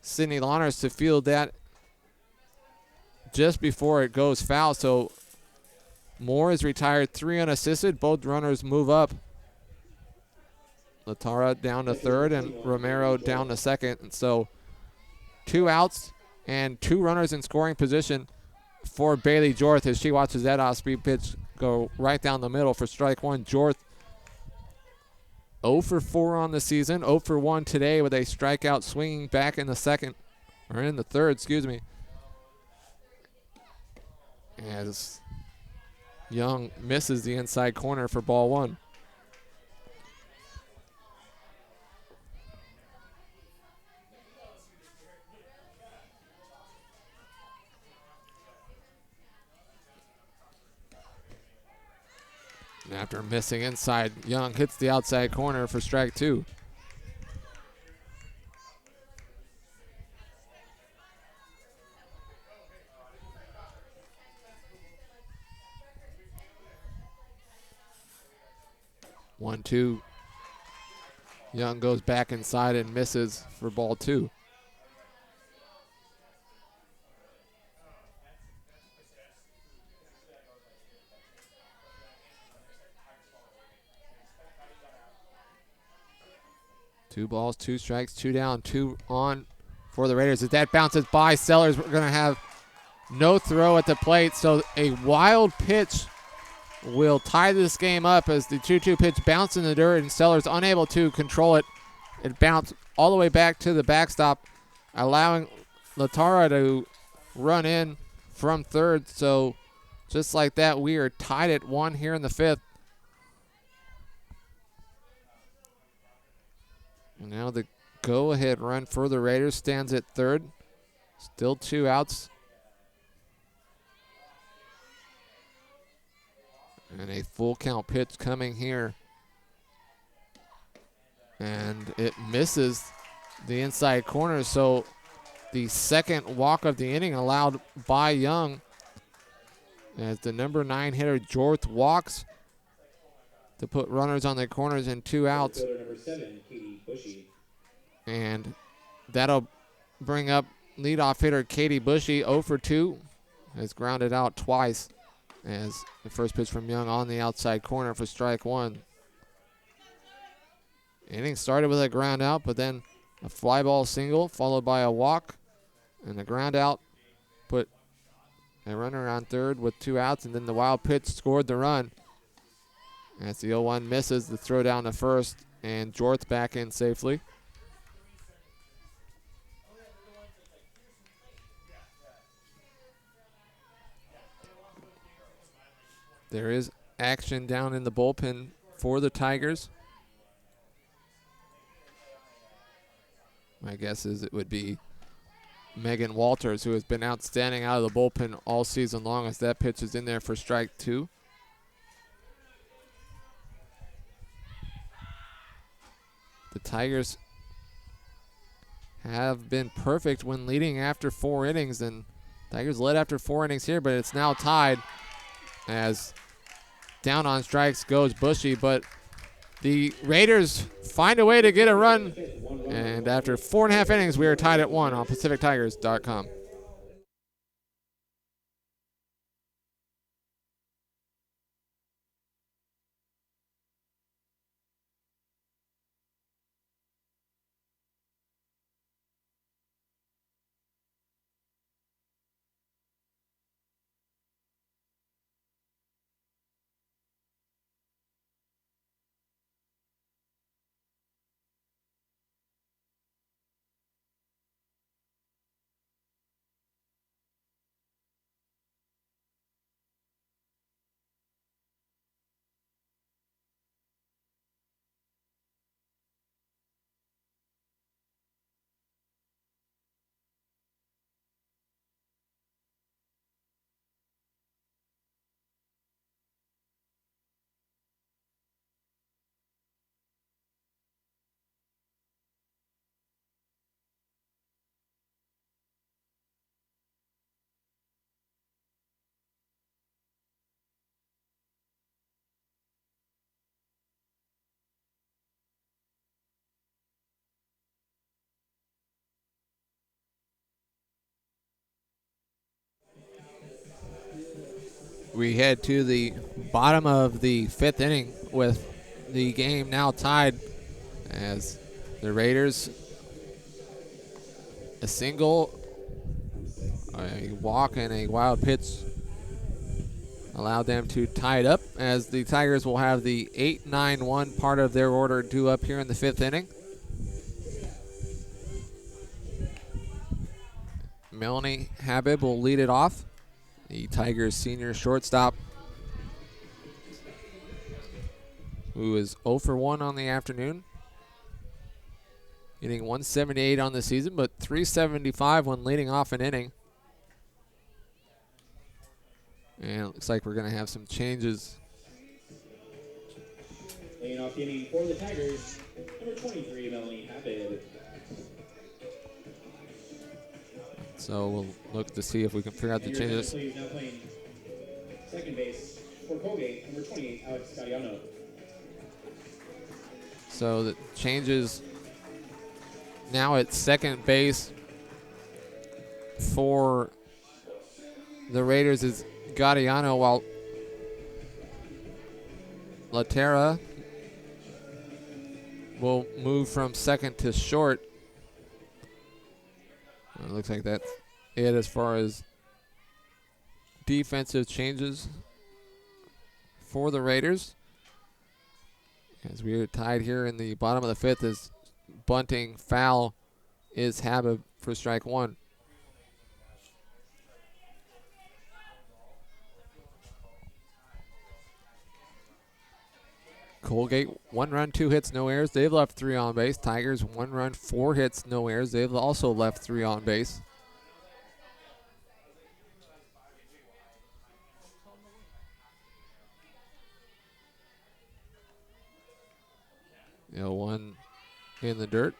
Speaker 1: Sydney Lawners to field that just before it goes foul. So Moore is retired 3 unassisted. Both runners move up. Latara down to third and Romero down to second. And so 2 outs and 2 runners in scoring position for Bailey Jorth as she watches that off-speed pitch go right down the middle for strike 1. Jorth 0 for 4 on the season, 0 for 1 today with a strikeout swinging back in the third, excuse me. As Young misses the inside corner for ball 1. And after missing inside, Young hits the outside corner for strike 2. One, two. Young goes back inside and misses for ball 2. Two balls, 2 strikes, 2 down, 2 on for the Raiders. As that bounces by Sellers, we're going to have no throw at the plate. So a wild pitch will tie this game up as the 2-2 pitch bounced in the dirt and Sellers unable to control it. It bounced all the way back to the backstop, allowing Latara to run in from third. So just like that, we are tied at 1 here in the 5th. And now the go-ahead run for the Raiders stands at third. Still 2 outs. And a full count pitch coming here. And it misses the inside corner. So the second walk of the inning allowed by Young as the number 9 hitter Jorth walks to put runners on the corners and 2 outs.
Speaker 2: Number 7, Katie Bushy.
Speaker 1: And that'll bring up leadoff hitter Katie Bushy. 0 for 2 has grounded out twice as the first pitch from Young on the outside corner for strike 1. Inning started with a ground out, but then a fly ball single followed by a walk and a ground out put a runner on third with 2 outs, and then the wild pitch scored the run. As the 0-1 misses, the throw down to first, and Jorth back in safely. There is action down in the bullpen for the Tigers. My guess is it would be Megan Walters, who has been outstanding out of the bullpen all season long, as that pitch is in there for strike 2. The Tigers have been perfect when leading after 4 innings, and Tigers led after 4 innings here, but it's now tied as down on strikes goes Bushy, but the Raiders find a way to get a run, and after 4.5 innings, we are tied at 1 on PacificTigers.com. we head to the bottom of the 5th inning with the game now tied as the Raiders, a single, a walk, and a wild pitch allowed them to tie it up, as the Tigers will have the 8-9-1 part of their order due up here in the 5th inning. Melanie Habib will lead it off, the Tigers senior shortstop, who is 0 for 1 on the afternoon, hitting 178 on the season, but 375 when leading off an inning. And it looks like we're going to have some changes.
Speaker 2: Laying off the inning for the Tigers, number 23, Melanie Habib.
Speaker 1: So we'll look to see if we can figure out the changes.
Speaker 2: Now playing second base for Colgate, number 28, Alex Scariano.
Speaker 1: So the changes now at second base for the Raiders is Gadiano, while Laterra will move from second to short. It looks like that's it as far as defensive changes for the Raiders. As we are tied here in the bottom of the 5th, as bunting foul is Habib for strike 1. Colgate, 1 run, 2 hits, no errors. They've left 3 on base. Tigers, 1 run, 4 hits, no errors. They've also left 3 on base. One in the dirt.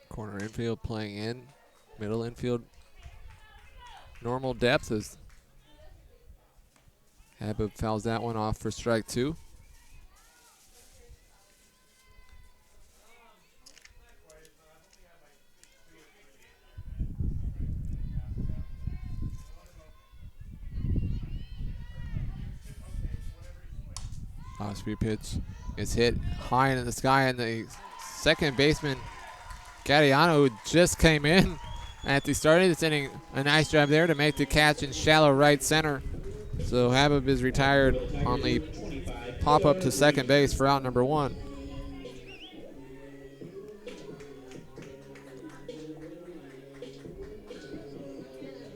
Speaker 1: Corner infield playing in. Middle infield normal depth as Habib fouls that one off for strike 2. Off-speed pitch is hit high into the sky, and the second baseman, Gadiano, who just came in at the start of this inning, a nice job there to make the catch in shallow right center. So Habib is retired on the pop-up to second base for out number 1.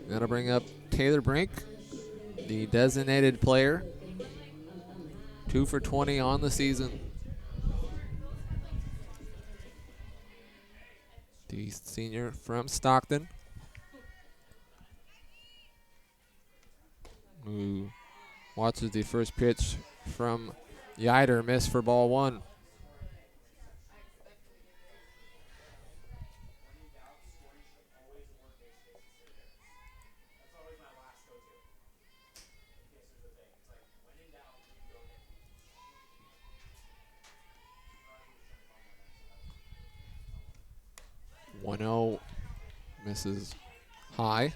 Speaker 1: That'll bring up Taylor Brink, the designated player. 2 for 20 on the season. The senior from Stockton, who watches the first pitch from Yider miss for ball 1. Misses high.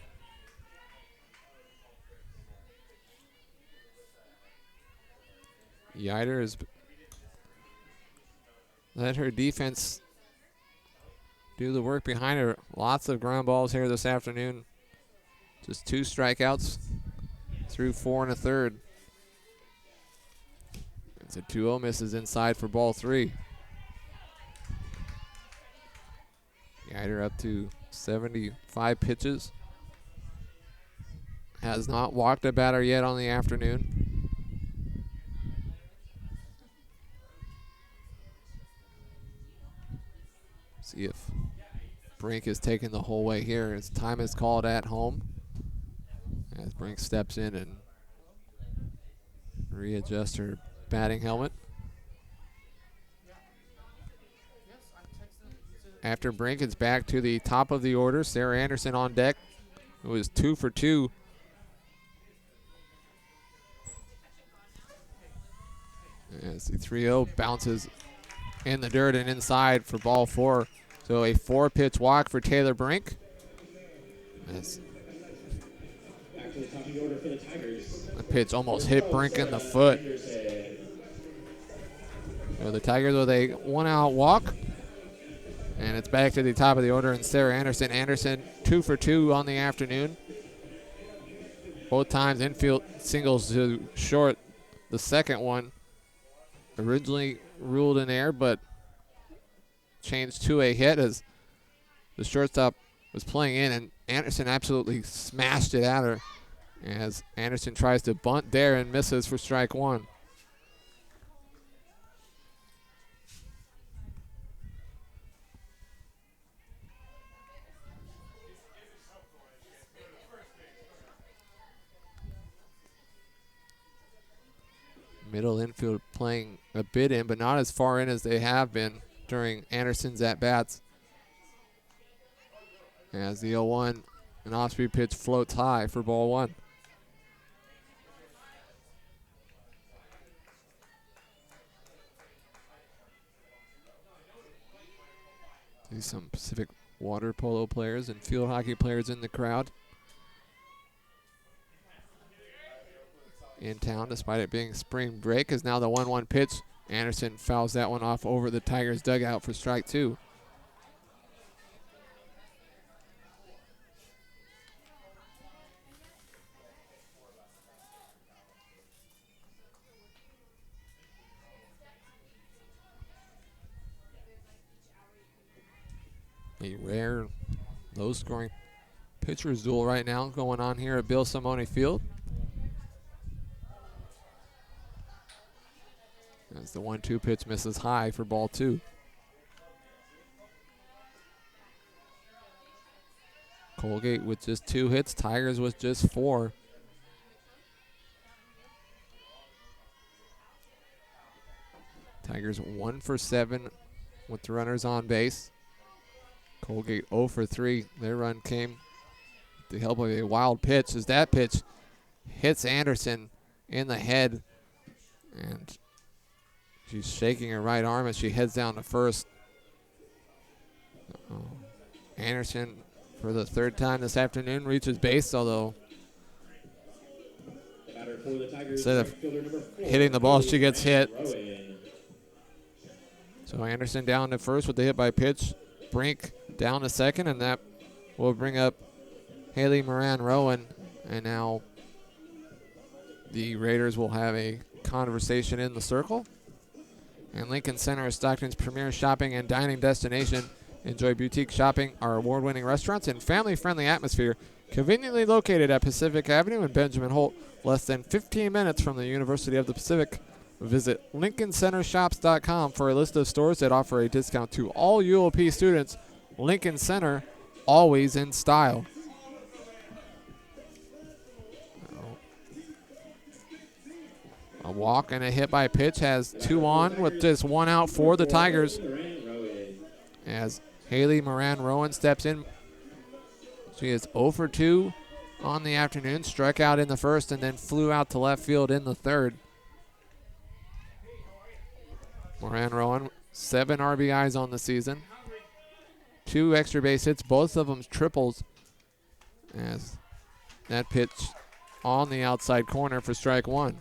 Speaker 1: Yider has let her defense do the work behind her. Lots of ground balls here this afternoon. Just 2 strikeouts through 4 1/3. It's a 2-0, misses inside for ball 3. Yider up to 75 pitches. Has not walked a batter yet on the afternoon. See if Brink is taking the whole way here. As time is called at home, as Brink steps in and readjusts her batting helmet. after Brink, it's back to the top of the order. Sarah Anderson on deck. It was 2 for 2. As the 3-0 bounces in the dirt and inside for ball 4. So a 4-pitch walk for Taylor Brink. As
Speaker 2: Back to the top of the order for the Tigers.
Speaker 1: the pitch almost hit Brink in the foot. So the Tigers with a 1-out walk. And it's back to the top of the order and Sarah Anderson. Anderson 2 for 2 on the afternoon. Both times infield singles to short. The second one originally ruled in air, but changed to a hit as the shortstop was playing in, and Anderson absolutely smashed it at her as Anderson tries to bunt there and misses for strike 1. Middle infield playing a bit in, but not as far in as they have been during Anderson's at-bats. As the 0-1, an off-speed pitch floats high for ball 1. See some Pacific water polo players and field hockey players in the crowd. In town, despite it being spring break, is now the 1-1 pitch. Anderson fouls that one off over the Tigers' dugout for strike 2. A rare low-scoring pitcher's duel right now going on here at Bill Simone Field. As the 1-2 pitch misses high for ball 2. Colgate with just 2 hits, Tigers with just 4. Tigers 1 for 7 with the runners on base. Colgate 0 for 3. Their run came with the help of a wild pitch as that pitch hits Anderson in the head, and she's shaking her right arm as she heads down to first. Anderson, for the 3rd time this afternoon, reaches base, although instead of hitting the ball, she gets hit. So Anderson down to first with the hit by pitch. Brink down to second, and that will bring up Haley Moran-Rowan. And now the Raiders will have a conversation in the circle. And Lincoln Center is Stockton's premier shopping and dining destination. Enjoy boutique shopping, our award-winning restaurants, and family-friendly atmosphere. Conveniently located at Pacific Avenue and Benjamin Holt, less than 15 minutes from the University of the Pacific. Visit LincolnCenterShops.com for a list of stores that offer a discount to all UOP students. Lincoln Center, always in style. A walk and a hit by pitch has 2 on with just 1 out for the Tigers. As Haley Moran-Rowan steps in. She is 0 for 2 on the afternoon. Struck out in the first and then flew out to left field in the 3rd. Moran-Rowan, 7 RBIs on the season. 2 extra base hits, both of them triples. As that pitch on the outside corner for strike 1.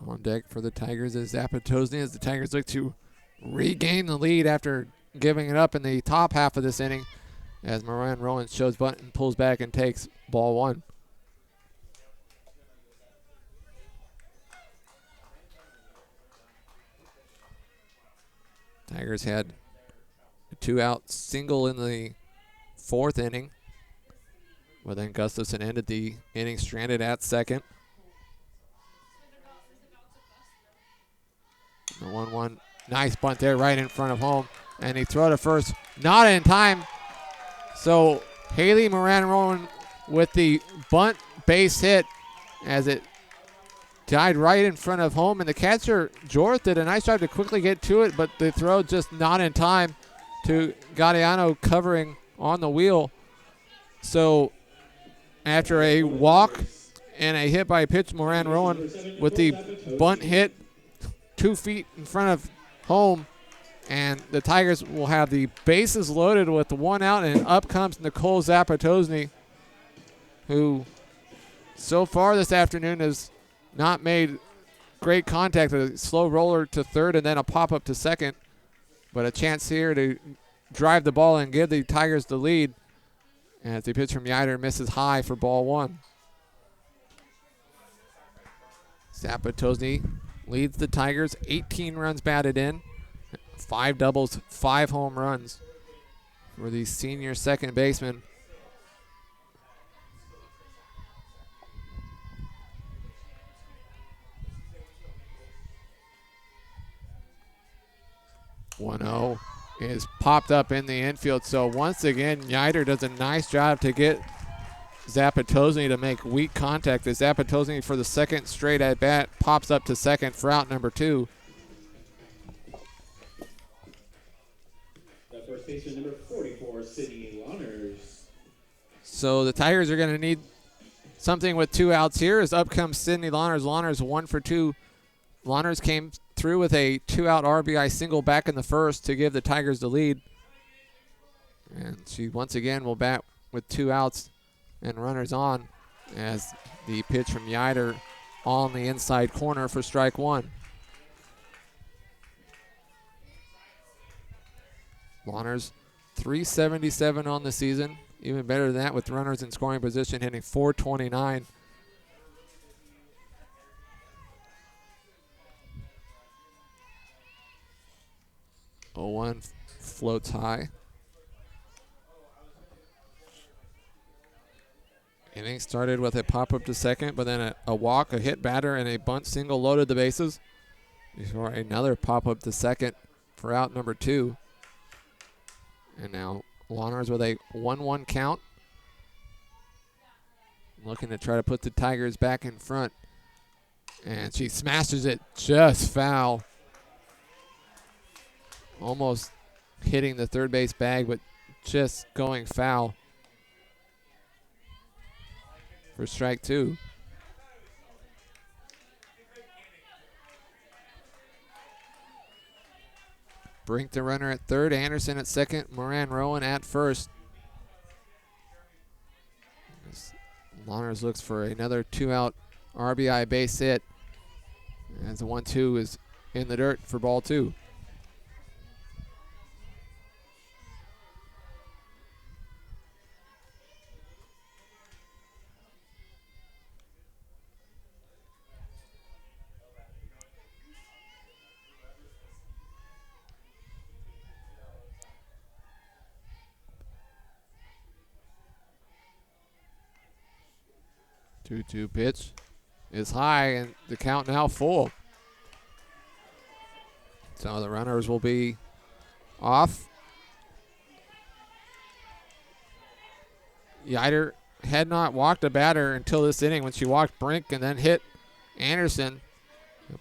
Speaker 1: On deck for the Tigers is Zapatosny as the Tigers look to regain the lead after giving it up in the top half of this inning, as Moran-Rowan shows bunt and pulls back and takes ball 1. Tigers had a 2-out single in the 4th inning, but then Gustafson ended the inning stranded at second. The 1-1, nice bunt there right in front of home, and he threw to first, not in time. So Haley Moran-Rowan with the bunt base hit as it died right in front of home. And the catcher, Jorth, did a nice job to quickly get to it, but the throw just not in time to Gadiano covering on the wheel. So after a walk and a hit by pitch, Moran Rowan with the bunt hit 2 feet in front of home. And the Tigers will have the bases loaded with 1 out, and up comes Nicole Zapatosny, who so far this afternoon has not made great contact. A slow roller to third and then a pop-up to second. But a chance here to drive the ball and give the Tigers the lead. As the pitch from Yider misses high for ball 1. Zapatosny leads the Tigers, 18 runs batted in, 5 doubles, 5 home runs for the senior second baseman. (1-0) is popped up in the infield. So once again, Yider does a nice job to get Zapatosny to make weak contact. As Zapatosny for the second straight at bat pops up to second for out number 2.
Speaker 2: The first baseman, number 44, Sydney Lawners.
Speaker 1: So the Tigers are going to need something with 2 outs here. As up comes Sydney Lawners. Lawners 1 for 2. Lawners came through with a 2-out RBI single back in the first to give the Tigers the lead. And she once again will bat with 2 outs and runners on, as the pitch from Yider on the inside corner for strike 1. Lawners 377 on the season, even better than that with runners in scoring position, hitting .429. Floats high. Inning started with a pop-up to second, but then a walk, a hit batter, and a bunt single loaded the bases before another pop-up to second for out number 2. And now Lawners with a 1-1 count, looking to try to put the Tigers back in front. And she smashes it just foul. Almost hitting the third base bag, but just going foul for strike 2. Brink the runner at third, Anderson at second, Moran Rowan at first. Lawners looks for another 2-out RBI base hit, as the 1-2 is in the dirt for ball 2. Two pitch is high, and the count now full. So the runners will be off. Yider had not walked a batter until this inning when she walked Brink and then hit Anderson,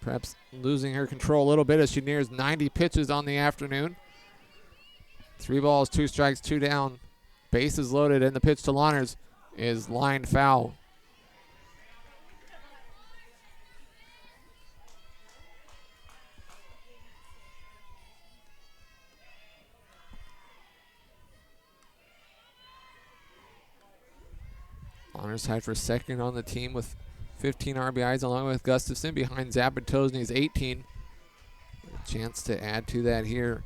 Speaker 1: perhaps losing her control a little bit as she nears 90 pitches on the afternoon. 3 balls, 2 strikes, 2 down. Bases loaded, and the pitch to Lawners is lined foul. Lawners tied for second on the team with 15 RBIs, along with Gustafson behind Zapatosny's 18. A chance to add to that here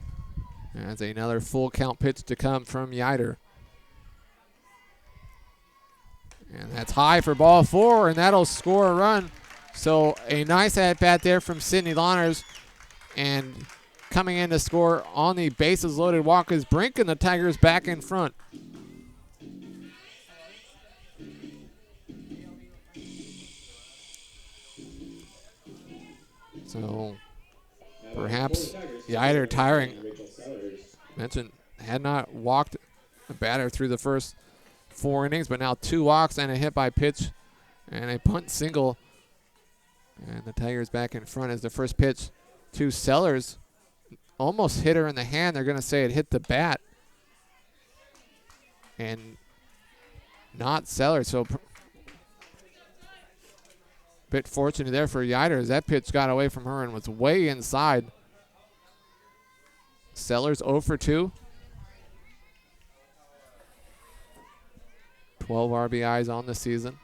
Speaker 1: as another full count pitch to come from Yider. And that's high for ball 4, and that'll score a run. So a nice at-bat there from Sydney Lawners. And coming in to score on the bases loaded walk is Brink, and the Tigers back in front. So perhaps Yider tiring. Mentioned had not walked a batter through the first 4 innings, but now 2 walks and a hit by pitch and a bunt single. And the Tigers back in front as the first pitch to Sellers. Almost hit her in the hand. They're going to say it hit the bat. And not Sellers. So bit fortunate there for Yider as that pitch got away from her and was way inside. Sellers 0 for 2. 12 RBIs on the season.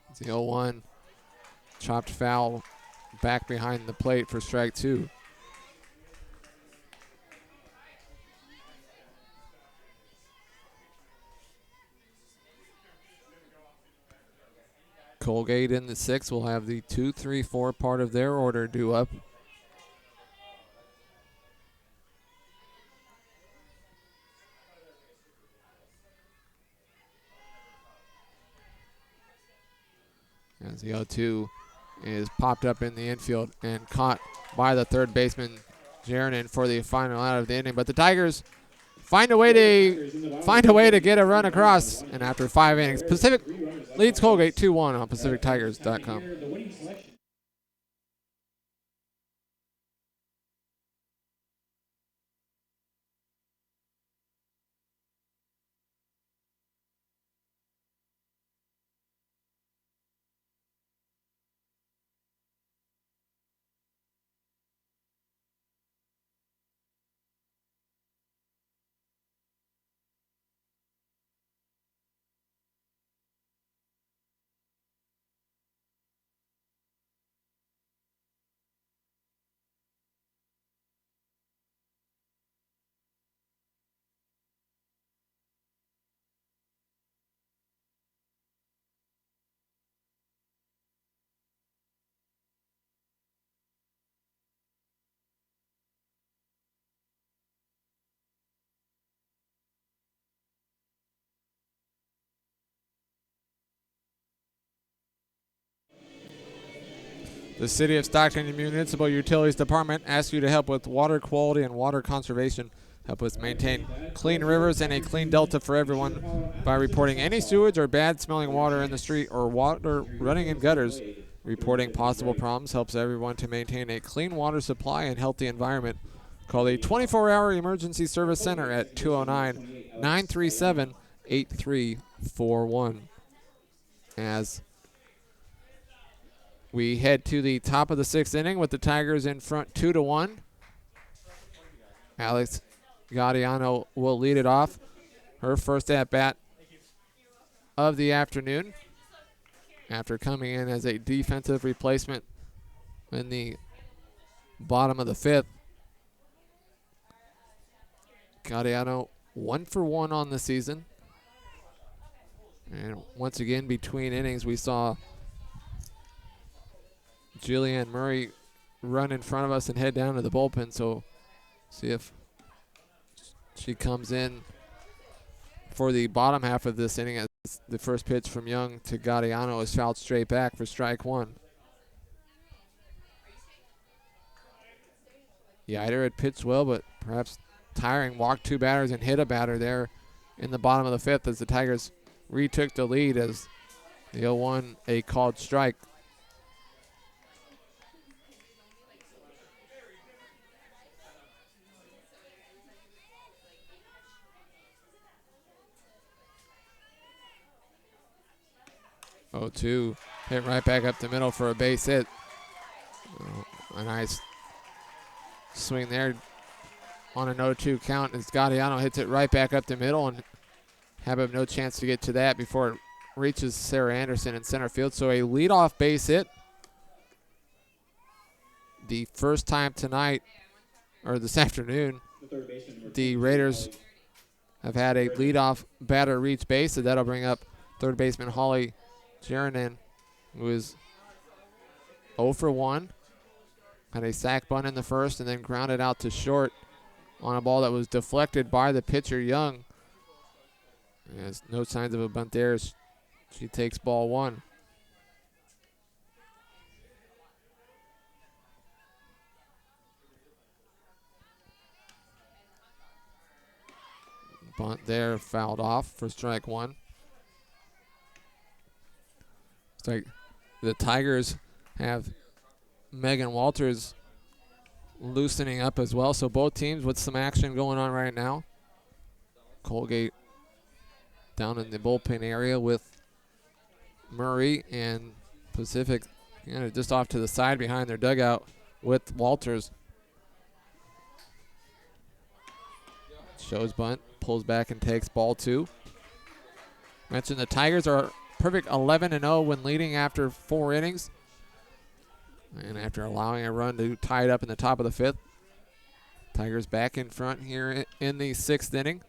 Speaker 1: It's the 0-1. Chopped foul back behind the plate for strike 2. Colgate in the 6th will have the 2, 3, 4 part of their order due up. As the 0-2 is popped up in the infield and caught by the third baseman, Jernin, for the final out of the inning. But the Tigers find a way to get a run across. And after 5 innings, Pacific leads Colgate 2-1 on PacificTigers.com. The City of Stockton Municipal Utilities Department asks you to help with water quality and water conservation. Help us maintain clean rivers and a clean delta for everyone by reporting any sewage or bad-smelling water in the street or water running in gutters. Reporting possible problems helps everyone to maintain a clean water supply and healthy environment. Call the 24-hour Emergency Service Center at 209-937-8341. As we head to the top of the 6th inning with the Tigers in front 2-1. Alex Gaudiano will lead it off. Her first at-bat of the afternoon after coming in as a defensive replacement in the bottom of the 5th. Gaudiano 1 for 1 on the season. And once again, between innings, we saw Jillian Murray run in front of us and head down to the bullpen, so see if she comes in for the bottom half of this inning as the first pitch from Young to Gaudiano is fouled straight back for strike 1. Yider had pitched well, but perhaps tiring, walked 2 batters and hit a batter there in the bottom of the 5th as the Tigers retook the lead as the 0-1, a called strike. Oh, 2 hit right back up the middle for a base hit. A nice swing there on a 0-2 count as Gaudiano hits it right back up the middle and have no chance to get to that before it reaches Sarah Anderson in center field. So a leadoff base hit. The first time tonight, or this afternoon, the Raiders have had a leadoff batter reach base, so that'll bring up third baseman Holly Jernin, who is 0 for 1. Had a sac bunt in the first and then grounded out to short on a ball that was deflected by the pitcher Young. There's no signs of a bunt there. She takes ball 1. Bunt there, fouled off for strike one. It's like the Tigers have Megan Walters loosening up as well. So both teams with some action going on right now. Colgate down in the bullpen area with Murray, and Pacific just off to the side behind their dugout with Walters. Shows bunt, pulls back and takes ball two. Mentioned the Tigers are perfect 11-0 when leading after 4 innings. And after allowing a run to tie it up in the top of the 5th. Tigers back in front here in the 6th inning.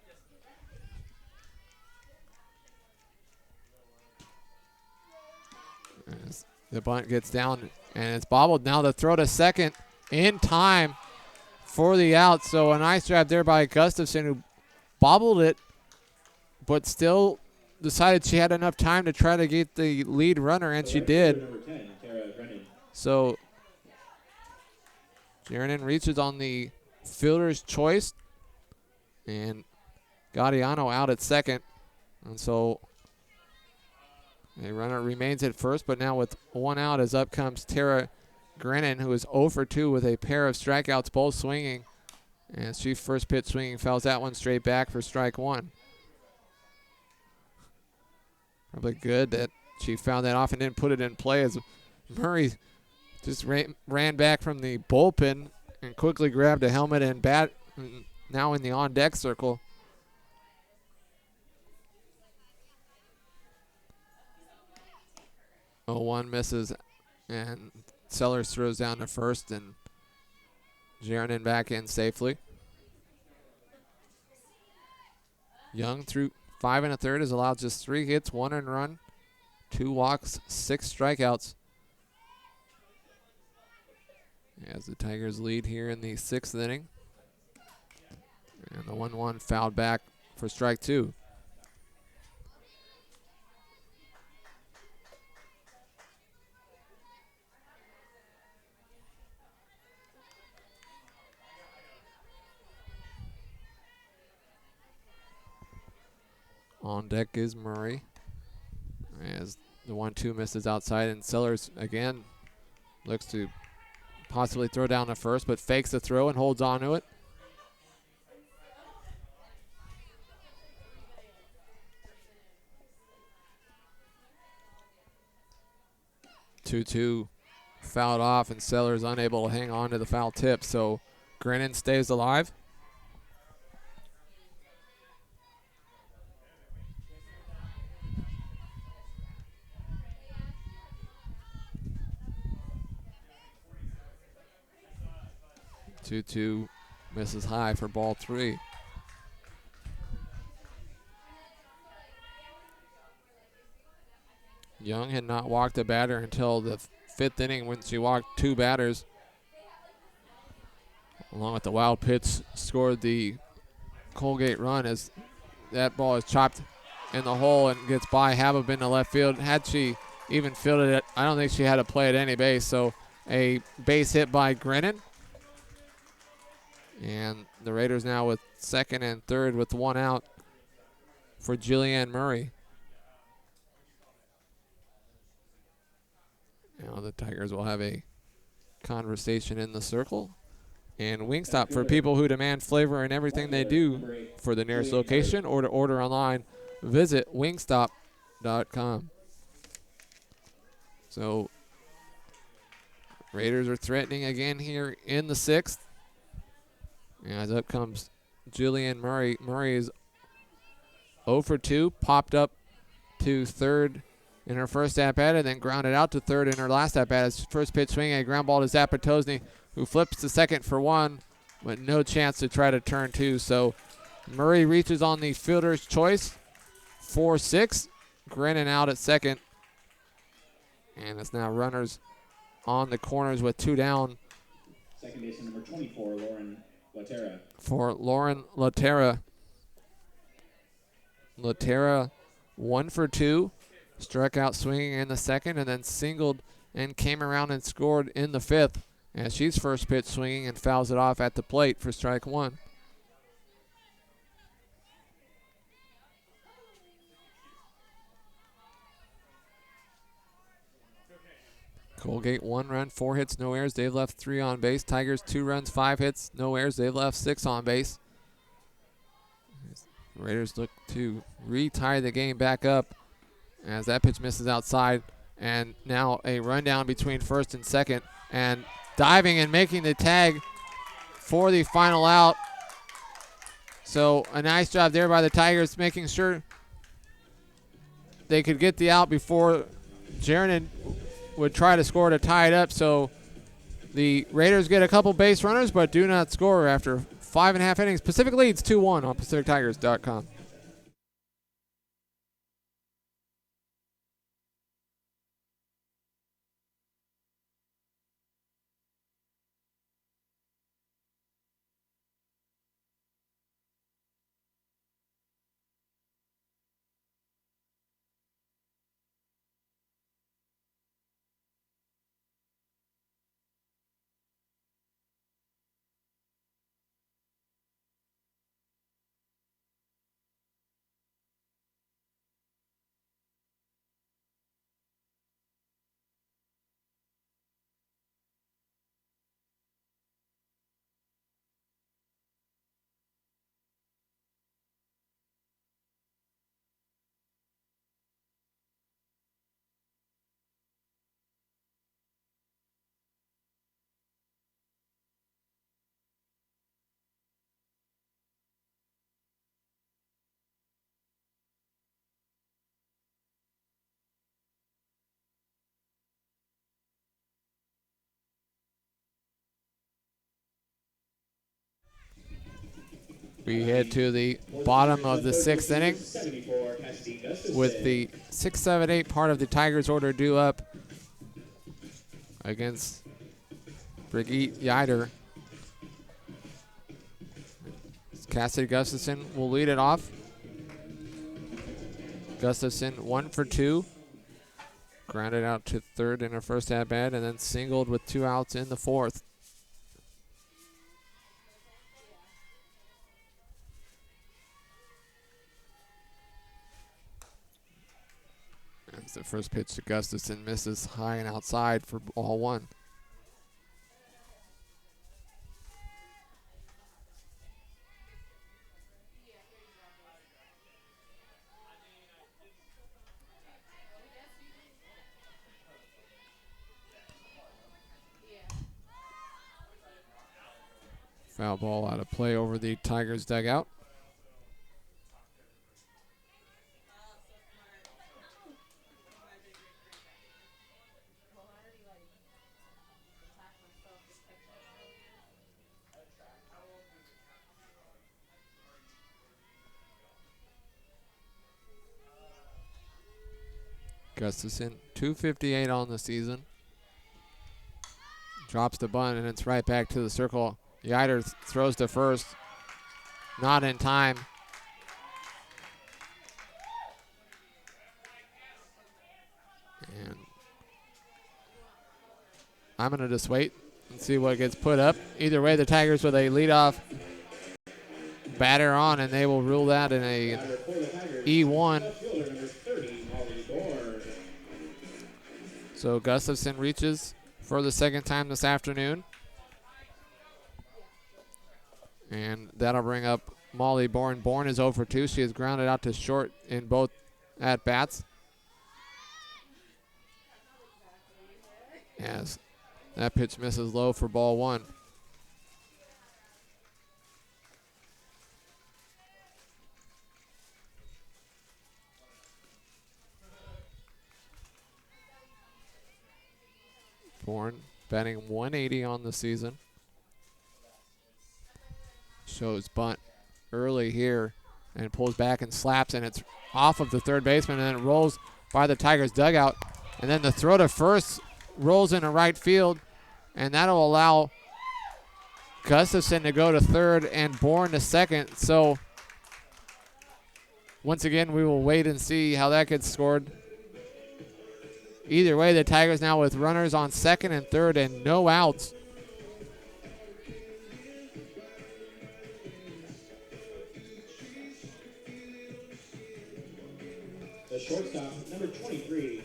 Speaker 1: As the bunt gets down and it's bobbled. Now the throw to second in time for the out. So a nice job there by Gustafson, who bobbled it, but still decided she had enough time to try to get the lead runner, and she did. So Jernan reaches on the fielder's choice, and Gaudiano out at second. And so a runner remains at first, but now with 1 out, as up comes Tara Grennan, who is 0 for 2 with a pair of strikeouts, both swinging. And she first pitch swinging, fouls that one straight back for strike one. Probably good that she found that off and didn't put it in play, as Murray just ran back from the bullpen and quickly grabbed a helmet and bat, now in the on-deck circle. One misses, and Sellers throws down to first, and Jernan back in safely. Young through 5 1/3 has allowed just 3 hits, 1 earned run, 2 walks, 6 strikeouts. As the Tigers lead here in the 6th inning. And the 1-1 fouled back for strike 2. On deck is Murray, as the 1-2 misses outside, and Sellers again looks to possibly throw down the first, but fakes the throw and holds on to it. Two fouled off, and Sellers unable to hang on to the foul tip, so Grennan stays alive. Two misses high for ball 3. Young had not walked a batter until the 5th inning, when she walked 2 batters. Along with the wild pitch, scored the Colgate run, as that ball is chopped in the hole and gets by Habib in the left field. Had she even fielded it, I don't think she had to play at any base. So a base hit by Grennan. And the Raiders now with 2nd and 3rd with 1 out for Jillian Murray. Now the Tigers will have a conversation in the circle. And Wingstop, for people who demand flavor in everything they do. For the nearest location or to order online, visit wingstop.com. So Raiders are threatening again here in the 6th. As up comes Jillian Murray. Murray is 0 for 2, popped up to 3rd in her first at-bat, and then grounded out to 3rd in her last at-bat. As first pitch swing, a ground ball to Zapatosny, who flips to 2nd for 1, but no chance to try to turn 2. So Murray reaches on the fielder's choice, 4-6. Grennan out at 2nd. And it's now runners on the corners with 2 down.
Speaker 2: Second baseman number 24, Lauren Laterra.
Speaker 1: For Lauren Laterra. Laterra 1 for 2. Struck out swinging in the 2nd, and then singled and came around and scored in the 5th. As she's first pitch swinging and fouls it off at the plate for strike 1. Colgate 1 run, 4 hits, no errors. They've left 3 on base. Tigers 2 runs, 5 hits, no errors. They've left 6 on base. Raiders look to retie the game back up as that pitch misses outside. And now a rundown between first and second. And diving and making the tag for the final out. So a nice job there by the Tigers, making sure they could get the out before Jernan would try to score to tie it up. So the Raiders get a couple base runners but do not score after 5.5 innings. Pacific leads 2-1 on PacificTigers.com. We head to the bottom of the 6th inning with the 6, 7, 8 part of the Tigers order due up against Brigitte Yider. Cassidy Gustafson will lead it off. Gustafson 1 for 2. Grounded out to third in her first at bat and then singled with 2 outs in the 4th. As the first pitch to Gustafson misses high and outside for ball 1. Foul ball out of play over the Tigers dugout. Gustafson, 258 on the season. Drops the bunt, and it's right back to the circle. Yider throws to first. Not in time. And I'm going to just wait and see what gets put up. Either way, the Tigers with a leadoff batter on, and they will rule that in a E1. So Gustafson reaches for the second time this afternoon. And that'll bring up Molly Bourne. Bourne is 0 for 2. She is grounded out to short in both at-bats. As that pitch misses low for ball 1. Bourne batting 180 on the season. Shows bunt early here and pulls back and slaps, and it's off of the third baseman, and then it rolls by the Tigers dugout. And then the throw to first rolls into right field, and that'll allow Gustafson to go to third and Bourne to second. So once again, we will wait and see how that gets scored. Either way, the Tigers now with runners on second and third and no outs.
Speaker 2: The shortstop, number 23,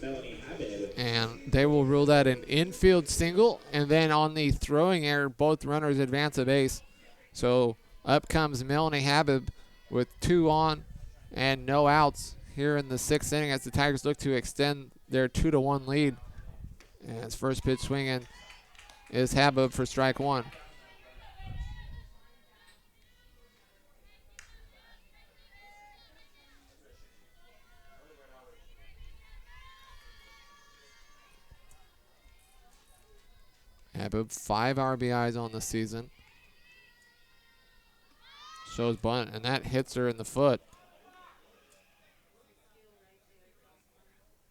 Speaker 2: Melanie Abed.
Speaker 1: And they will rule that an infield single. And then on the throwing error, both runners advance a base. So up comes Melanie Habib with 2 on and no outs here in the 6th inning as the Tigers look to extend their 2-1 lead. As first pitch swinging is Habib for strike 1. Habib, 5 RBIs on the season. Shows bunt, and that hits her in the foot.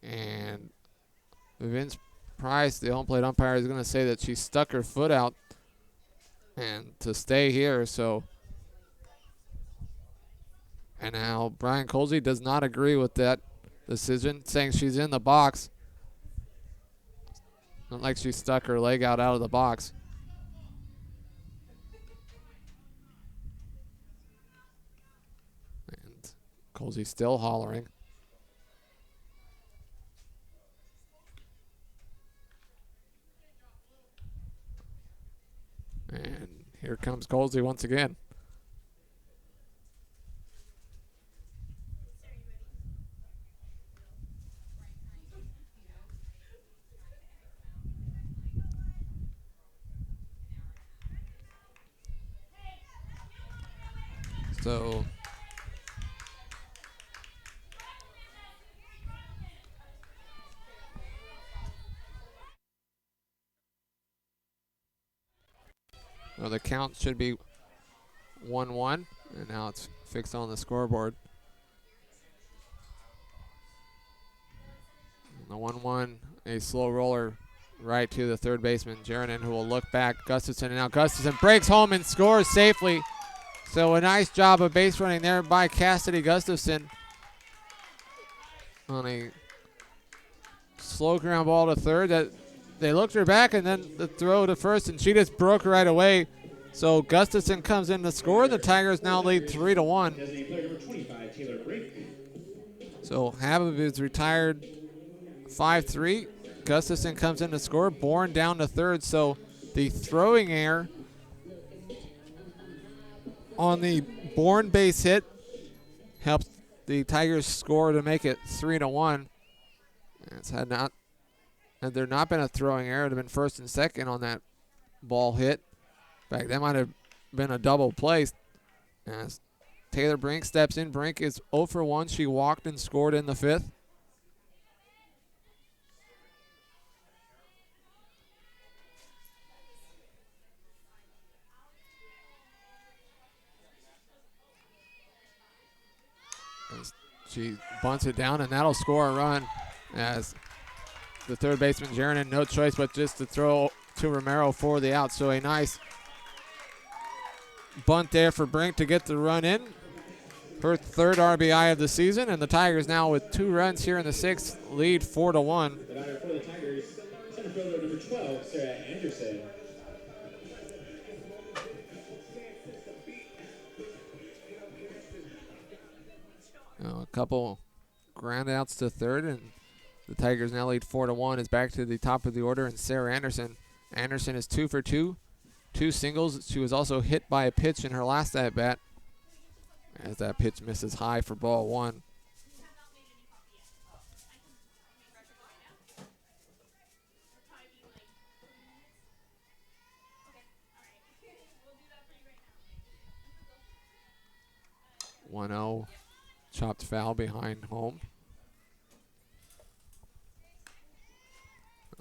Speaker 1: And Vince Price, the home plate umpire, is going to say that she stuck her foot out and to stay here. So, and now Brian Colsey does not agree with that decision, saying she's in the box. Not like she stuck her leg out of the box. And Colsey still hollering. And here comes Colsey once again. So well, the count should be 1-1, and now it's fixed on the scoreboard. And the 1-1, a slow roller right to the third baseman, Jerinin, who will look back. Gustafson, and now Gustafson breaks home and scores safely. So a nice job of base running there by Cassidy Gustafson on a slow ground ball to third. That they looked her back, and then the throw to first, and she just broke right away. So Gustafson comes in to score. The Tigers now lead 3-1. So Habib is retired 5-3. Gustafson comes in to score. Bourne down to third. So the throwing error on the Bourne base hit helps the Tigers score to make it 3-1. Had there not been a throwing error, it would have been first and second on that ball hit. In fact, that might have been a double play. As Taylor Brink steps in. Brink is 0 for 1. She walked and scored in the 5th. As she bunts it down, and that'll score a run as the third baseman, Jerinin, no choice but just to throw to Romero for the out. So a nice bunt there for Brink to get the run in. Her 3rd RBI of the season, and the Tigers now with 2 runs here in the 6th lead 4-1.
Speaker 2: The batter for the Tigers, center fielder number 12, Sarah Anderson.
Speaker 1: A couple ground outs to third, and the Tigers now lead 4-1. Is back to the top of the order, and Sarah Anderson. Anderson is 2 for 2, 2 singles. She was also hit by a pitch in her last at bat, as that pitch misses high for ball 1. (1-0) chopped foul behind home.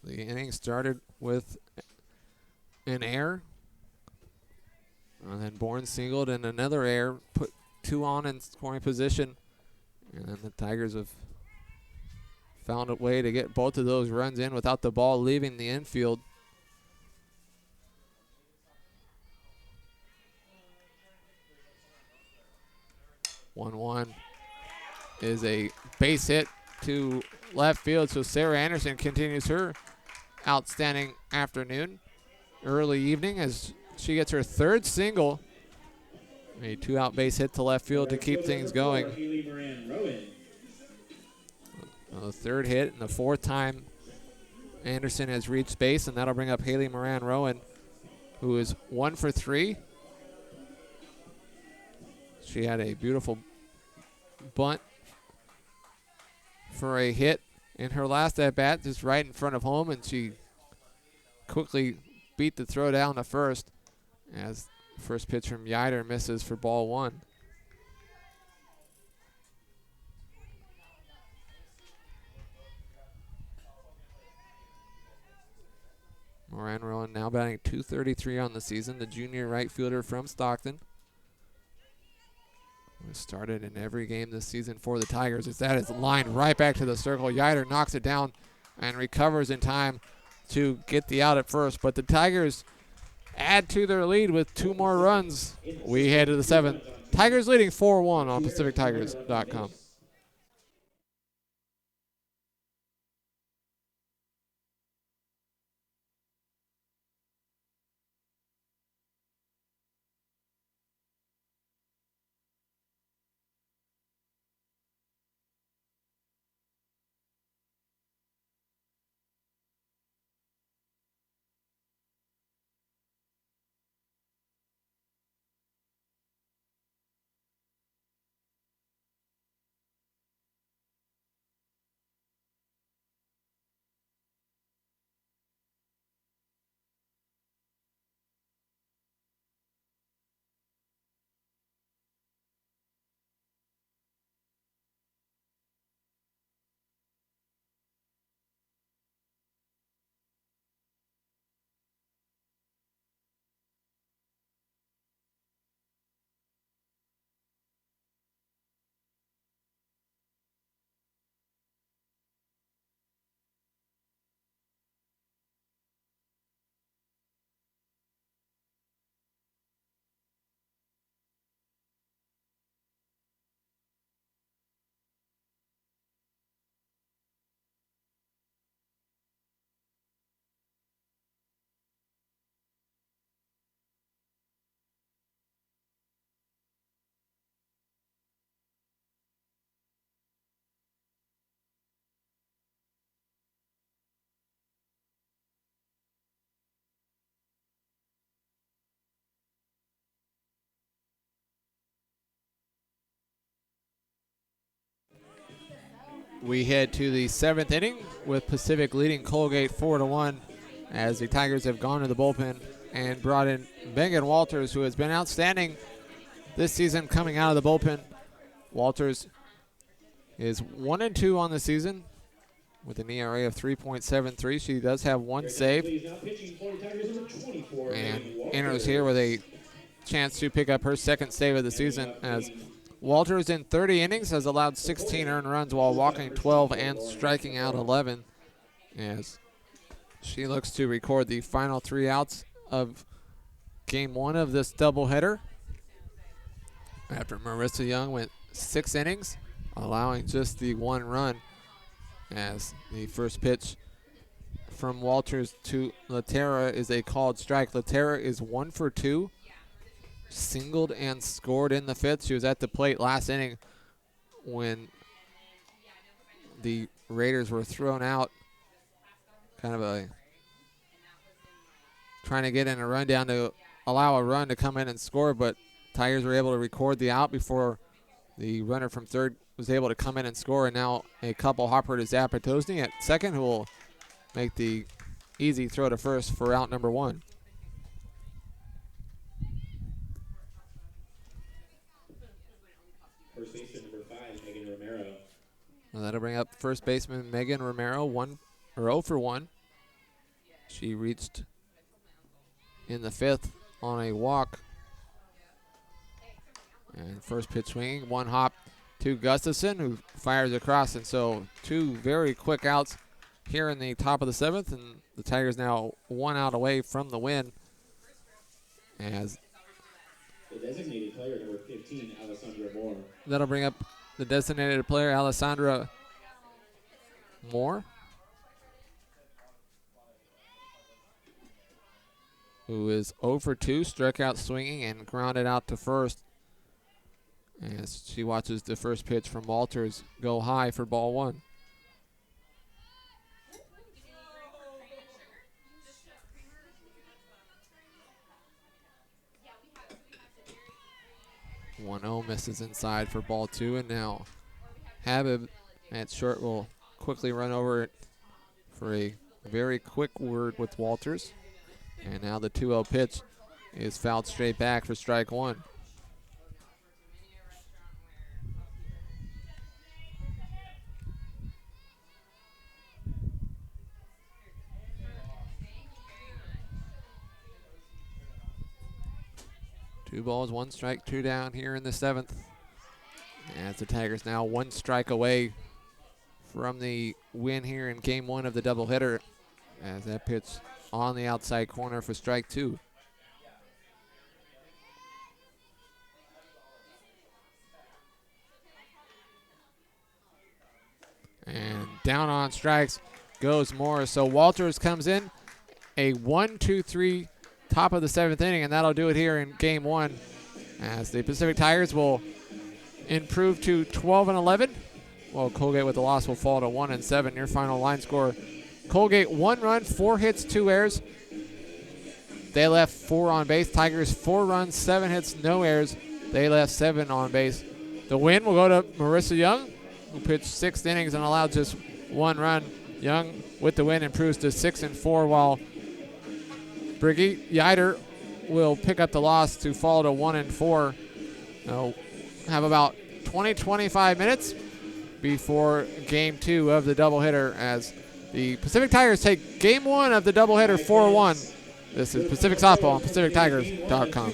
Speaker 1: The inning started with an error, and then Bourne singled, and another error put 2 on in scoring position, and then the Tigers have found a way to get both of those runs in without the ball leaving the infield. (1-1) is a base hit to left field, so Sarah Anderson continues her outstanding afternoon, early evening, as she gets her 3rd single. A 2-out base hit to left field to keep things going. The 3rd hit and the 4th time Anderson has reached base, and that'll bring up Haley Moran Rowan, who is 1 for 3. She had a beautiful bunt for a hit in her last at-bat, just right in front of home, and she quickly beat the throw down to first as first pitch from Yider misses for ball 1. Moran Rowan now batting .233 on the season, the junior right fielder from Stockton. We started in every game this season for the Tigers as that is lined right back to the circle. Yider knocks it down and recovers in time to get the out at first. But the Tigers add to their lead with 2 more runs. We head to the 7th. Tigers leading 4-1 on PacificTigers.com. We head to the 7th inning with Pacific leading Colgate 4-1 as the Tigers have gone to the bullpen and brought in Megan Walters, who has been outstanding this season coming out of the bullpen. Walters is 1-2 on the season with an ERA of 3.73. She does have 1 save and enters here with a chance to pick up her 2nd save of the season, as Walters in 30 innings has allowed 16 earned runs while walking 12 and striking out 11, as she looks to record the final 3 outs of game 1 of this doubleheader after Marissa Young went 6 innings, allowing just the 1 run, as the first pitch from Walters to Laterra is a called strike. Laterra is 1 for 2. Singled and scored in the 5th. She was at the plate last inning when the Raiders were thrown out. Kind of trying to get in a rundown to allow a run to come in and score, but Tigers were able to record the out before the runner from third was able to come in and score, and now a couple hopper to Zapatosny at second, who will make the easy throw to first for out number 1.
Speaker 2: First baseman number 5, Megan Romero.
Speaker 1: Well, that'll bring up first baseman Megan Romero, 0 for 1. She reached in the 5th on a walk. And first pitch swinging, 1 hop to Gustafson, who fires across. And so 2 very quick outs here in the top of the 7th, and the Tigers now 1 out away from the win. As
Speaker 2: the designated player number 15, Alessandra Moore.
Speaker 1: That'll bring up the designated player, Alessandra Moore, who is 0 for 2, struck out swinging and grounded out to first, as she watches the first pitch from Walters go high for ball 1. 1-0 misses inside for ball 2, and now Habib at short will quickly run over it for a very quick word with Walters. And now the 2-0 pitch is fouled straight back for strike 1. Two balls, 1 strike, 2 down here in the 7th. As the Tigers now 1 strike away from the win here in game 1 of the doubleheader. As that pitch on the outside corner for strike 2. And down on strikes goes Morris. So Walters comes in, a 1-2-3 top of the 7th inning, and that'll do it here in game 1. As the Pacific Tigers will improve to 12-11. Well, Colgate with the loss will fall to 1-7. Your final line score: Colgate 1 run, 4 hits, 2 errors. They left 4 on base. Tigers 4 runs, 7 hits, no errors. They left 7 on base. The win will go to Marissa Young, who pitched 6 innings and allowed just 1 run. Young with the win improves to 6-4, while Brigitte Yider will pick up the loss to fall to 1-4. They'll have about 20-25 minutes before game 2 of the doubleheader, as the Pacific Tigers take game 1 of the doubleheader 4-1. This is Pacific Softball on PacificTigers.com.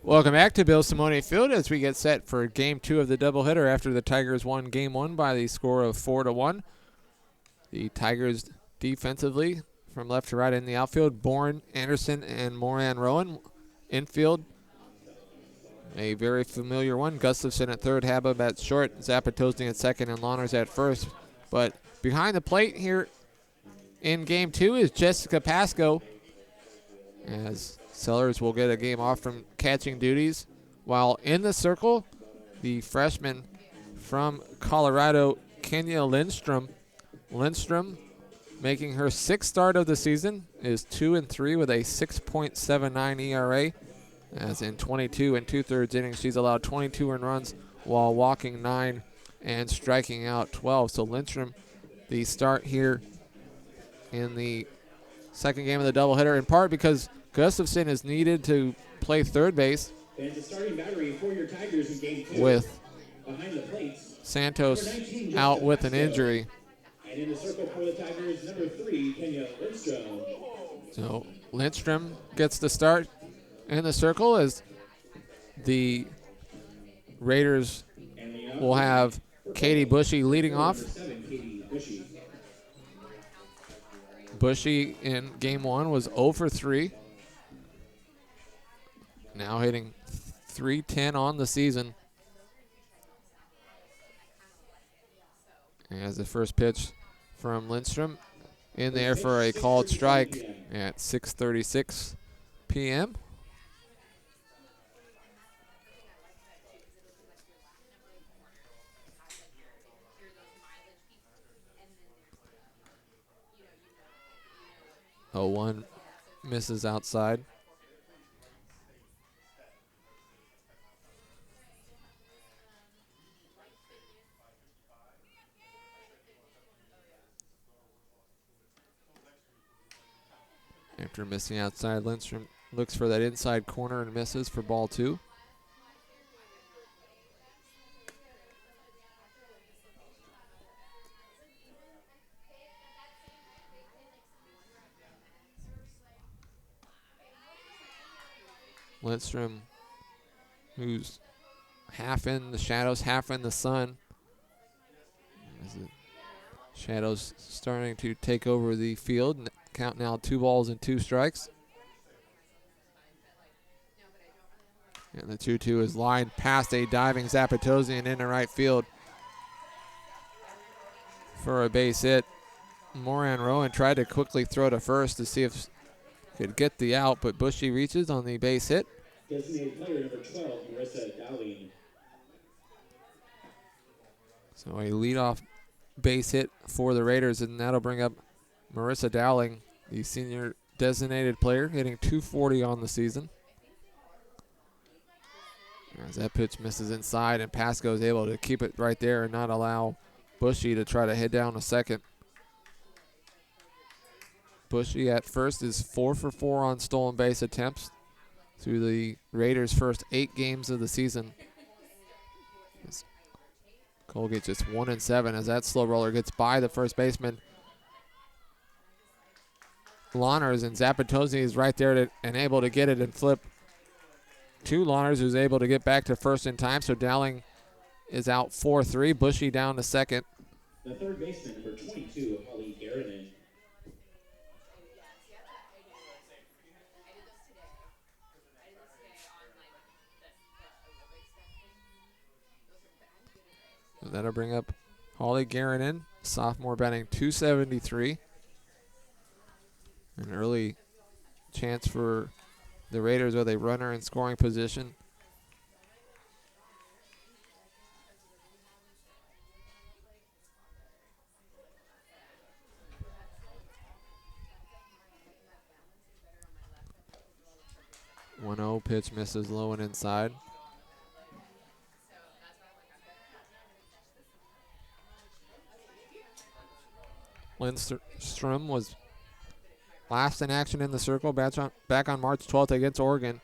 Speaker 1: Welcome back to Bill Simone Field as we get set for Game 2 of the doubleheader after the Tigers won Game 1 by the score of 4-1. The Tigers defensively from left to right in the outfield, Bourne, Anderson, and Moran Rowan. Infield, a very familiar one, Gustafson at third, Habib at short, Zapatozny at second, and Lawners at first. But behind the plate here in Game 2 is Jessica Pasco, as Sellers will get a game off from catching duties. While in the circle, the freshman from Colorado, Kenya Lindstrom. Lindstrom, making her 6th start of the season, is 2-3 with a 6.79 ERA. As in 22 2/3 innings, she's allowed 22 earned runs while walking 9 and striking out 12. So Lindstrom, the start here in the second game of the doubleheader, in part because Gustafson is needed to play third base
Speaker 2: And the starting battery for your Tigers in Game 2.
Speaker 1: with
Speaker 2: Behind the plates,
Speaker 1: Santos
Speaker 2: number 19,
Speaker 1: out
Speaker 2: Jessica
Speaker 1: with an
Speaker 2: Pasco.
Speaker 1: injury.
Speaker 2: And in the circle for the Tigers, number 3, Kenya Lindstrom.
Speaker 1: So Lindstrom gets the start in the circle as the Raiders
Speaker 2: And leading off
Speaker 1: will have Katie Bushy leading off.
Speaker 2: number 7, Katie Bushy.
Speaker 1: Bushy in Game 1 was 0 for 3. Now hitting .310 on the season. As the first pitch from Lindstrom in there for a called strike at 6:36 p.m. Oh, one misses outside. After missing outside, Lindstrom looks for that inside corner and misses for ball 2. Lindstrom, who's half in the shadows, half in the sun. As the shadows starting to take over the field. Count now 2 balls and 2 strikes. And the 2-2 is lined past a diving Zapatozzi into right field for a base hit. Moran Rowan tried to quickly throw to first to see if he could get the out, but Bushy reaches on the base hit.
Speaker 2: Designated player number 12, Marissa Dowling.
Speaker 1: So a leadoff base hit for the Raiders, and that'll bring up Marissa Dowling, the senior designated player, hitting .240 on the season. As that pitch misses inside, and Pasco is able to keep it right there and not allow Bushy to try to head down to second. Bushy at first is 4 for 4 on stolen base attempts through the Raiders' first 8 games of the season. Colgate just 1-7 as that slow roller gets by the first baseman. Lawners, and Zapatozzi is right there and able to get it and flip to Lawners, who's able to get back to first in time. So Dowling is out 4-3. Bushy down to second.
Speaker 2: The third baseman, number 22, Holly Garrison.
Speaker 1: And that'll bring up Holly Garrison, sophomore, batting .273. An early chance for the Raiders with a runner in scoring position. One-0 pitch misses low and inside. Lindstrom was last in action in the circle back on March 12th against Oregon.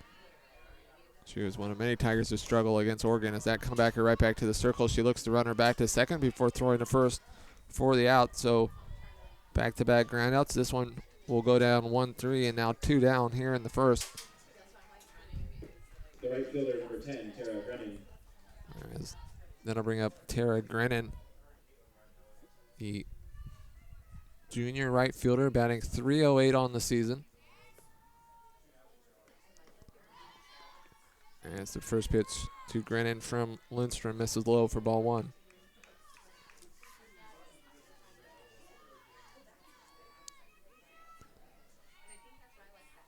Speaker 1: She was one of many Tigers to struggle against Oregon. As that comebacker right back to the circle, she looks to run her back to second before throwing to first for the out. So back-to-back groundouts. This one will go down 1-3 and now 2 down here in the first.
Speaker 2: The right fielder, number 10, Tara Brennan.
Speaker 1: Then I'll bring up Tara Grennan, the junior right fielder, batting .308 on the season. And it's the first pitch to Grennan from Lindstrom, misses low for ball one.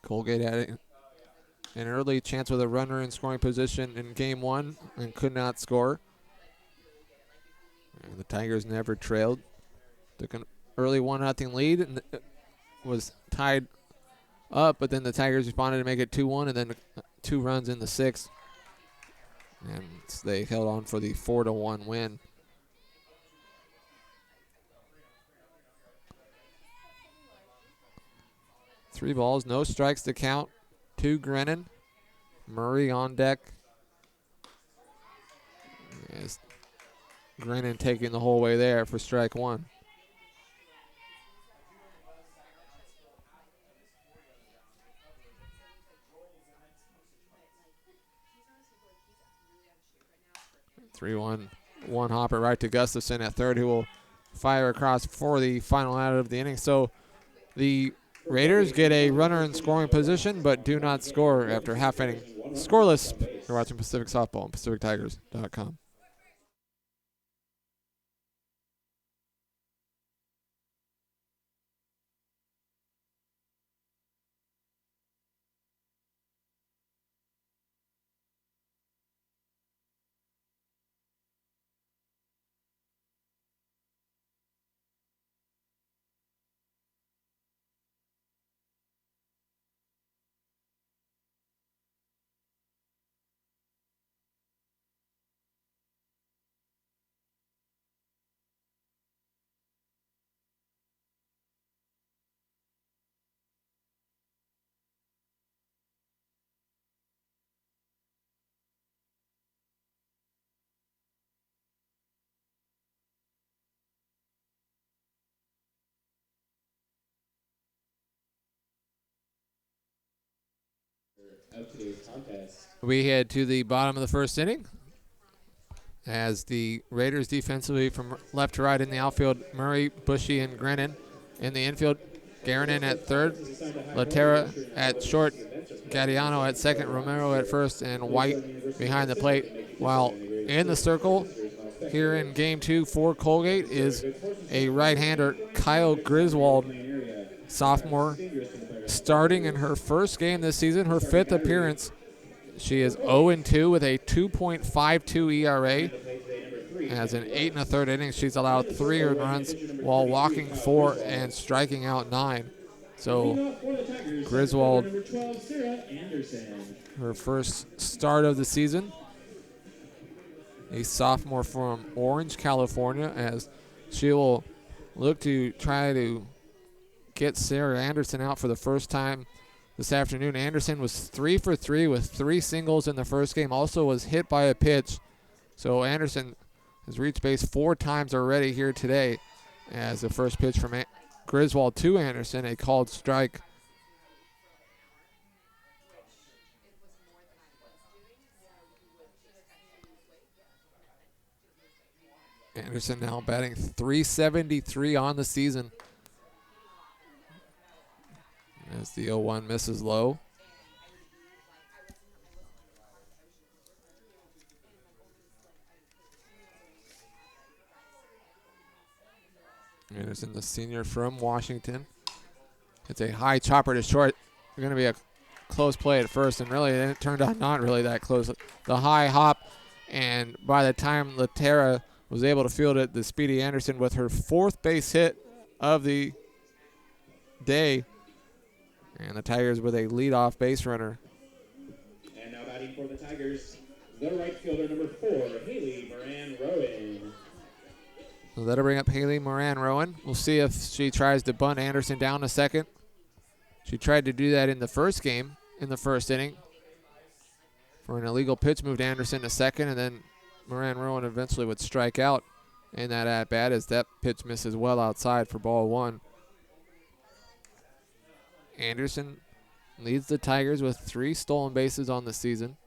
Speaker 1: Colgate had an early chance with a runner in scoring position in game one and could not score. And the Tigers never trailed. Took an early 1-0 lead and was tied up, but then the Tigers responded to make it 2-1 and then 2 runs in the 6th. And they held on for the 4-1 win. Three balls, no strikes to count. To Grennan. Murray on deck. Yes. Grennan taking the whole way there for strike one. One hopper right to Gustafson at third, who will fire across for the final out of the inning. So the Raiders get a runner in scoring position, but do not score after half inning. Scoreless. You're watching Pacific Softball on PacificTigers.com. We head to the bottom of the first inning as the Raiders defensively from left to right in the outfield, Murray, Bushy, and Grennan. In the infield, Garanin at third, Laterra at short, Gadiano at second, Romero at first, and White behind the plate. While in the circle here in game two for Colgate is a right-hander, Kyle Griswold, sophomore, starting in her first game this season, her 5th appearance. She is 0-2 with a 2.52 ERA. Has an 8 1/3 innings. She's allowed 3 earned runs while walking 4 and striking out 9. So Griswold, her first start of the season. A sophomore from Orange, California, as she will look to try to get Sarah Anderson out for the first time this afternoon. Anderson was 3 for 3 with 3 singles in the first game. Also was hit by a pitch. So Anderson has reached base 4 times already here today as the first pitch from Griswold to Anderson, a called strike. Anderson now batting .373 on the season. As the 0-1 misses low. Anderson, the senior from Washington. It's a high chopper to short. Going to be a close play at first, and really it turned out not really that close. The high hop, and by the time Laterra was able to field it, the speedy Anderson with her 4th base hit of the day. And the Tigers with a leadoff base runner.
Speaker 2: And now batting for the Tigers, the right fielder, number 4, Haley Moran-Rowan.
Speaker 1: So that'll bring up Haley Moran-Rowan. We'll see if she tries to bunt Anderson down a second. She tried to do that in the first game, in the first inning. For an illegal pitch, moved Anderson to second, and then Moran-Rowan eventually would strike out in that at-bat as that pitch misses well outside for ball 1. Anderson leads the Tigers with 3 stolen bases on the season.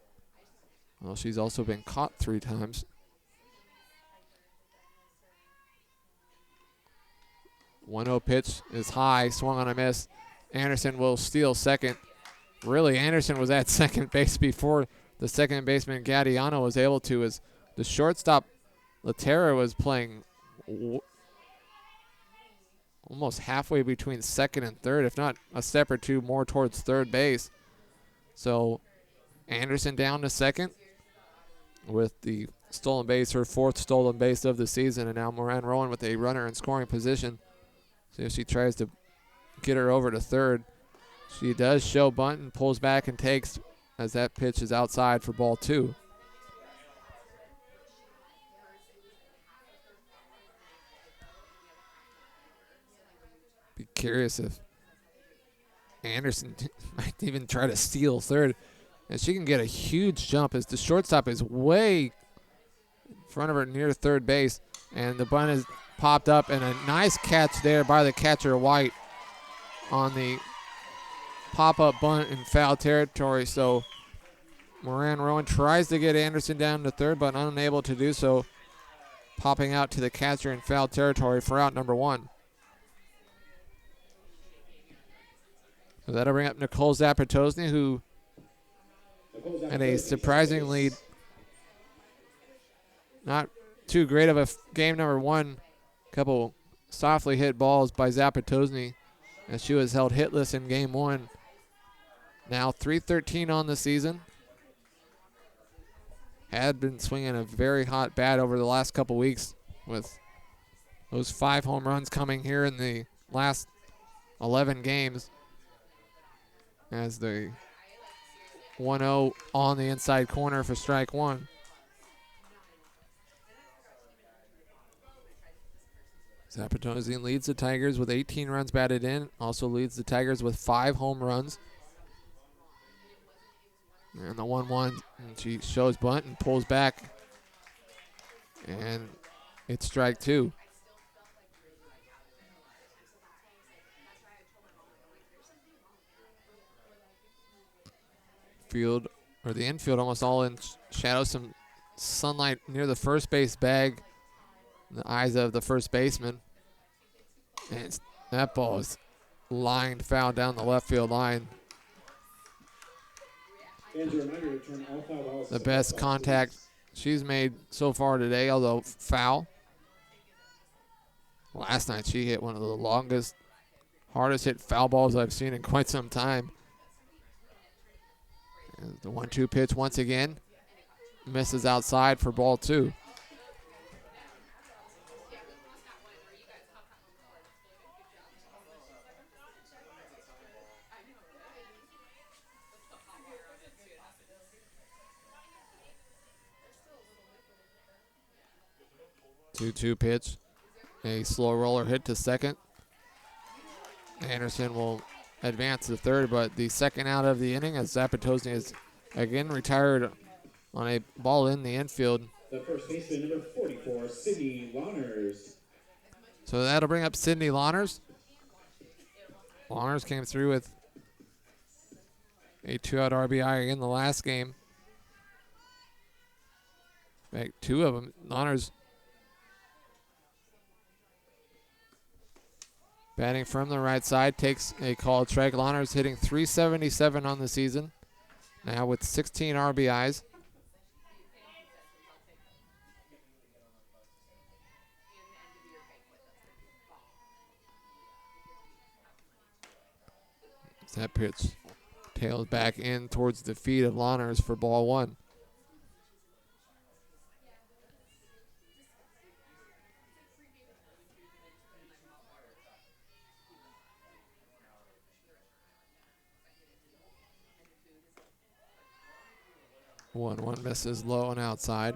Speaker 1: Well, she's also been caught 3 times. 1-0 pitch is high, swung on a miss. Anderson will steal second. Really, Anderson was at second base before the second baseman Gadiano was able to, as the shortstop Laterra was playing almost halfway between second and third, if not a step or two more towards third base. So Anderson down to second with the stolen base, her 4th stolen base of the season, and now Moran Rowan with a runner in scoring position. See if she tries to get her over to third. She does show bunt and pulls back and takes, as that pitch is outside for ball 2. Be curious if Anderson might even try to steal third, and she can get a huge jump as the shortstop is way in front of her near third base, and the bunt is popped up, and a nice catch there by the catcher White on the pop-up bunt in foul territory. So Moran Rowan tries to get Anderson down to third, but unable to do so, popping out to the catcher in foul territory for out number 1. So that'll bring up Nicole Zapatosny, who had a surprising lead. Not too great of a game number 1. Couple softly hit balls by Zapatosny as she was held hitless in game 1. Now 313 on the season. Had been swinging a very hot bat over the last couple weeks with those 5 home runs coming here in the last 11 games. As the 1-0 on the inside corner for strike 1. Zapatosny leads the Tigers with 18 runs batted in. Also leads the Tigers with 5 home runs. And the 1-1, and she shows bunt and pulls back. And it's strike 2. Field, or the infield, almost all in shadow. Some sunlight near the first base bag. In the eyes of the first baseman. And that ball is lined foul down the left field line. The best contact she's made so far today, although foul. Last night she hit one of the longest, hardest hit foul balls I've seen in quite some time. And the 1-2 pitch once again misses outside for ball 2. Two-two pitch, a slow roller hit to second. Anderson will advance to third, but the second out of the inning as Zapatosny is again retired on a ball in the infield.
Speaker 2: The first baseman, number 44, Sydney Lawners.
Speaker 1: So that'll bring up Sydney Lawners. Lawners came through with a 2-out RBI in the last game. In fact, 2 of them. Lawners batting from the right side, takes a called strike. Lawners hitting .377 on the season, now with 16 RBIs. That pitch tails back in towards the feet of Lawners for ball 1. One misses low and outside.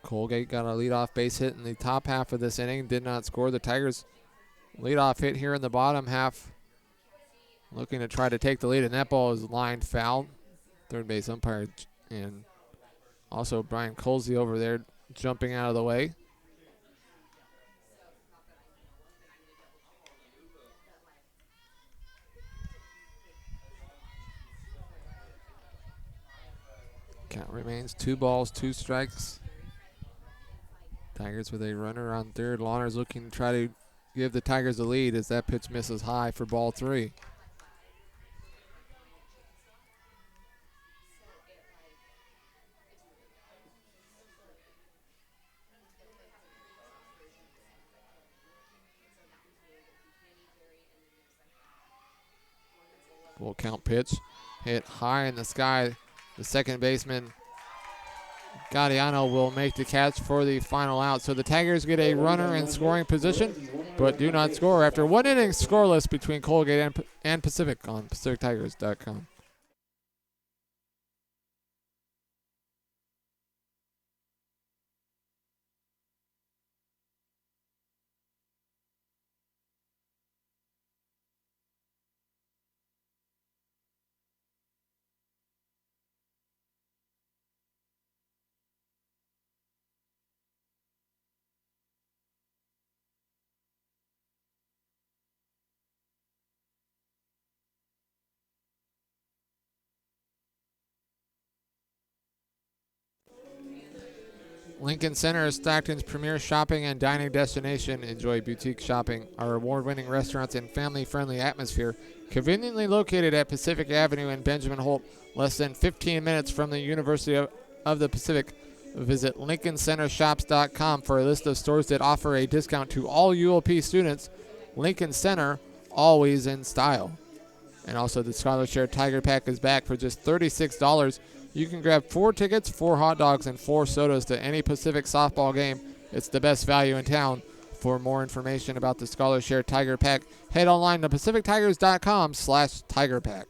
Speaker 1: Colgate got a leadoff base hit in the top half of this inning, did not score. The Tigers leadoff hit here in the bottom half, looking to try to take the lead, and that ball is lined foul. Third base umpire and also Brian Colsey over there jumping out of the way. Count remains 2 balls, 2 strikes. Tigers with a runner on third. Lawner's looking to try to give the Tigers the lead as that pitch misses high for ball 3. Full count pitch. Hit high in the sky. The second baseman, Gaudiano, will make the catch for the final out. So the Tigers get a runner in scoring position, but do not score after 1 inning scoreless between Colgate and Pacific on PacificTigers.com. Lincoln Center is Stockton's premier shopping and dining destination. Enjoy boutique shopping, our award-winning restaurants, and family-friendly atmosphere. Conveniently located at Pacific Avenue and Benjamin Holt, less than 15 minutes from the University of the Pacific. Visit LincolnCenterShops.com for a list of stores that offer a discount to all UOP students. Lincoln Center, always in style. And also the Scholar Share Tiger Pack is back for just $36. You can grab 4 tickets, 4 hot dogs, and 4 sodas to any Pacific softball game. It's the best value in town. For more information about the Scholar Share Tiger Pack, head online to PacificTigers.com/TigerPack.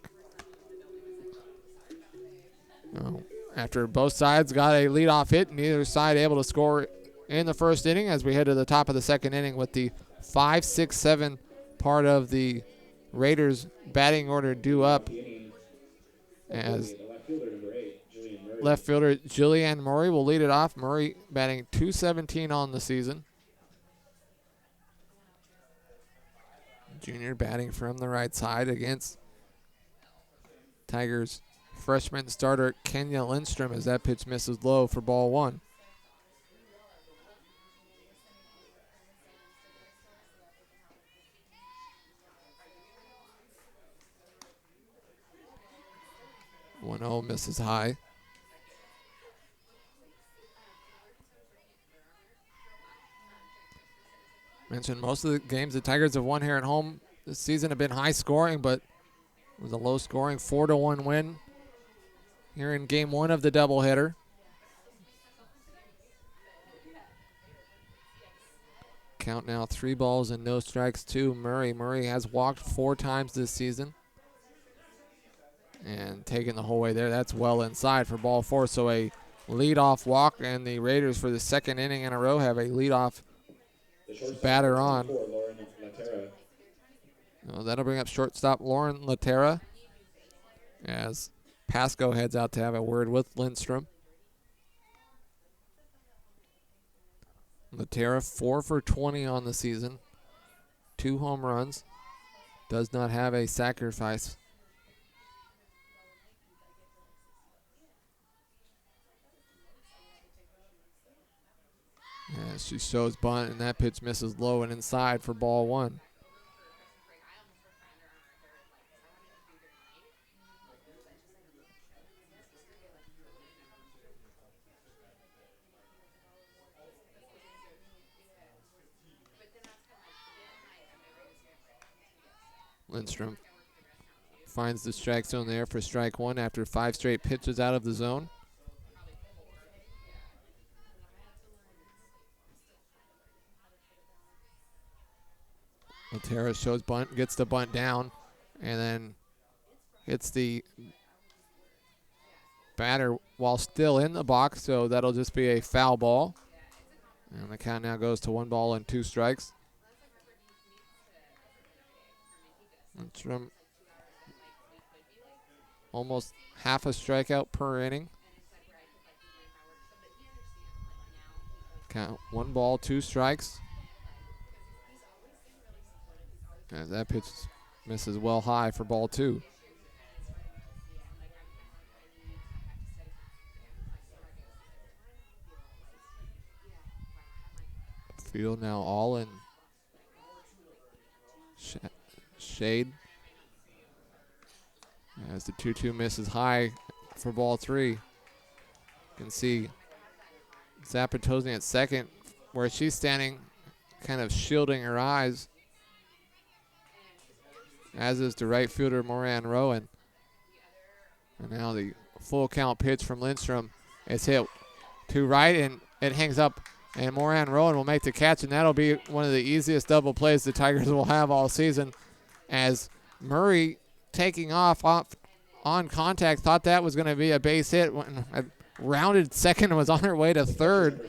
Speaker 1: After both sides got a leadoff hit, neither side able to score in the first inning as we head to the top of the second inning with the 5, 6, 7 part of the Raiders batting order due up as left fielder Julianne Murray will lead it off. Murray batting .217 on the season. Junior batting from the right side against Tigers freshman starter Kenya Lindstrom as that pitch misses low for ball 1. One-0 misses high. Mentioned most of the games the Tigers have won here at home this season have been high scoring, but it was a low scoring 4-1 win here in game 1 of the doubleheader. Count now 3 balls and no strikes to Murray. Murray has walked 4 times this season. And taking the whole way there, that's well inside for ball 4. So a leadoff walk, and the Raiders for the second inning in a row have a leadoff batter on. That'll bring up shortstop Lauren Laterra as Pasco heads out to have a word with Lindstrom. Laterra 4 for 20 on the season, 2 home runs, does not have a sacrifice. As she shows bunt, and that pitch misses low and inside for ball 1. Lindstrom finds the strike zone there for strike 1 after 5 straight pitches out of the zone. Laterra shows bunt, gets the bunt down, and then hits the batter while still in the box, so that'll just be a foul ball. And the count now goes to 1 ball and 2 strikes. Lindstrom almost half a strikeout per inning. Count 1 ball, 2 strikes. As that pitch misses well high for ball 2. Field now all in shade. As the 2-2 misses high for ball 3. You can see Zapatozny at second, where she's standing, kind of shielding her eyes, as is the right fielder Moran Rowan. And now the full count pitch from Lindstrom is hit to right, and it hangs up, and Moran Rowan will make the catch, and that'll be one of the easiest double plays the Tigers will have all season, as Murray taking off on contact thought that was going to be a base hit when a rounded second was on her way to third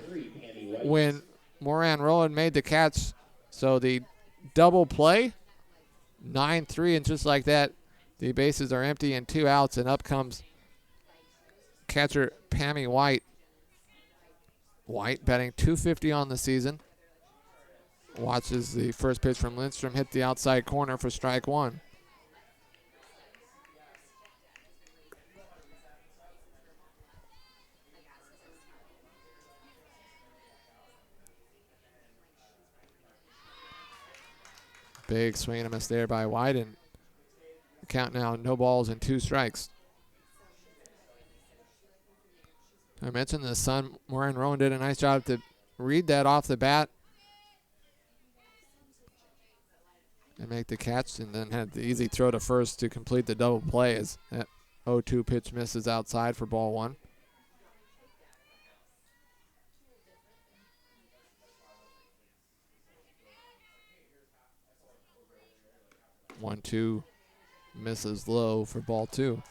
Speaker 1: when Moran Rowan made the catch. So the double play, 9-3, and just like that, the bases are empty and 2 outs, and up comes catcher Pammy White. White batting .250 on the season. Watches the first pitch from Lindstrom hit the outside corner for strike 1. Big swing and a miss there by White, and count now no balls and 2 strikes. I mentioned the sun, Moran Rowan did a nice job to read that off the bat and make the catch, and then had the easy throw to first to complete the double play as that 0-2 pitch misses outside for ball 1. One, two, misses low for ball 2.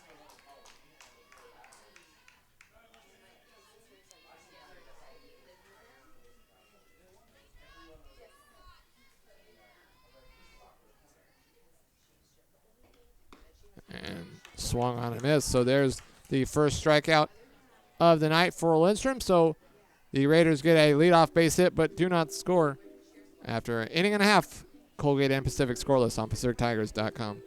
Speaker 1: And swung on a miss. So there's the first strikeout of the night for Lindstrom. So the Raiders get a leadoff base hit but do not score after an inning and a half. Colgate and Pacific scoreless on PacificTigers.com.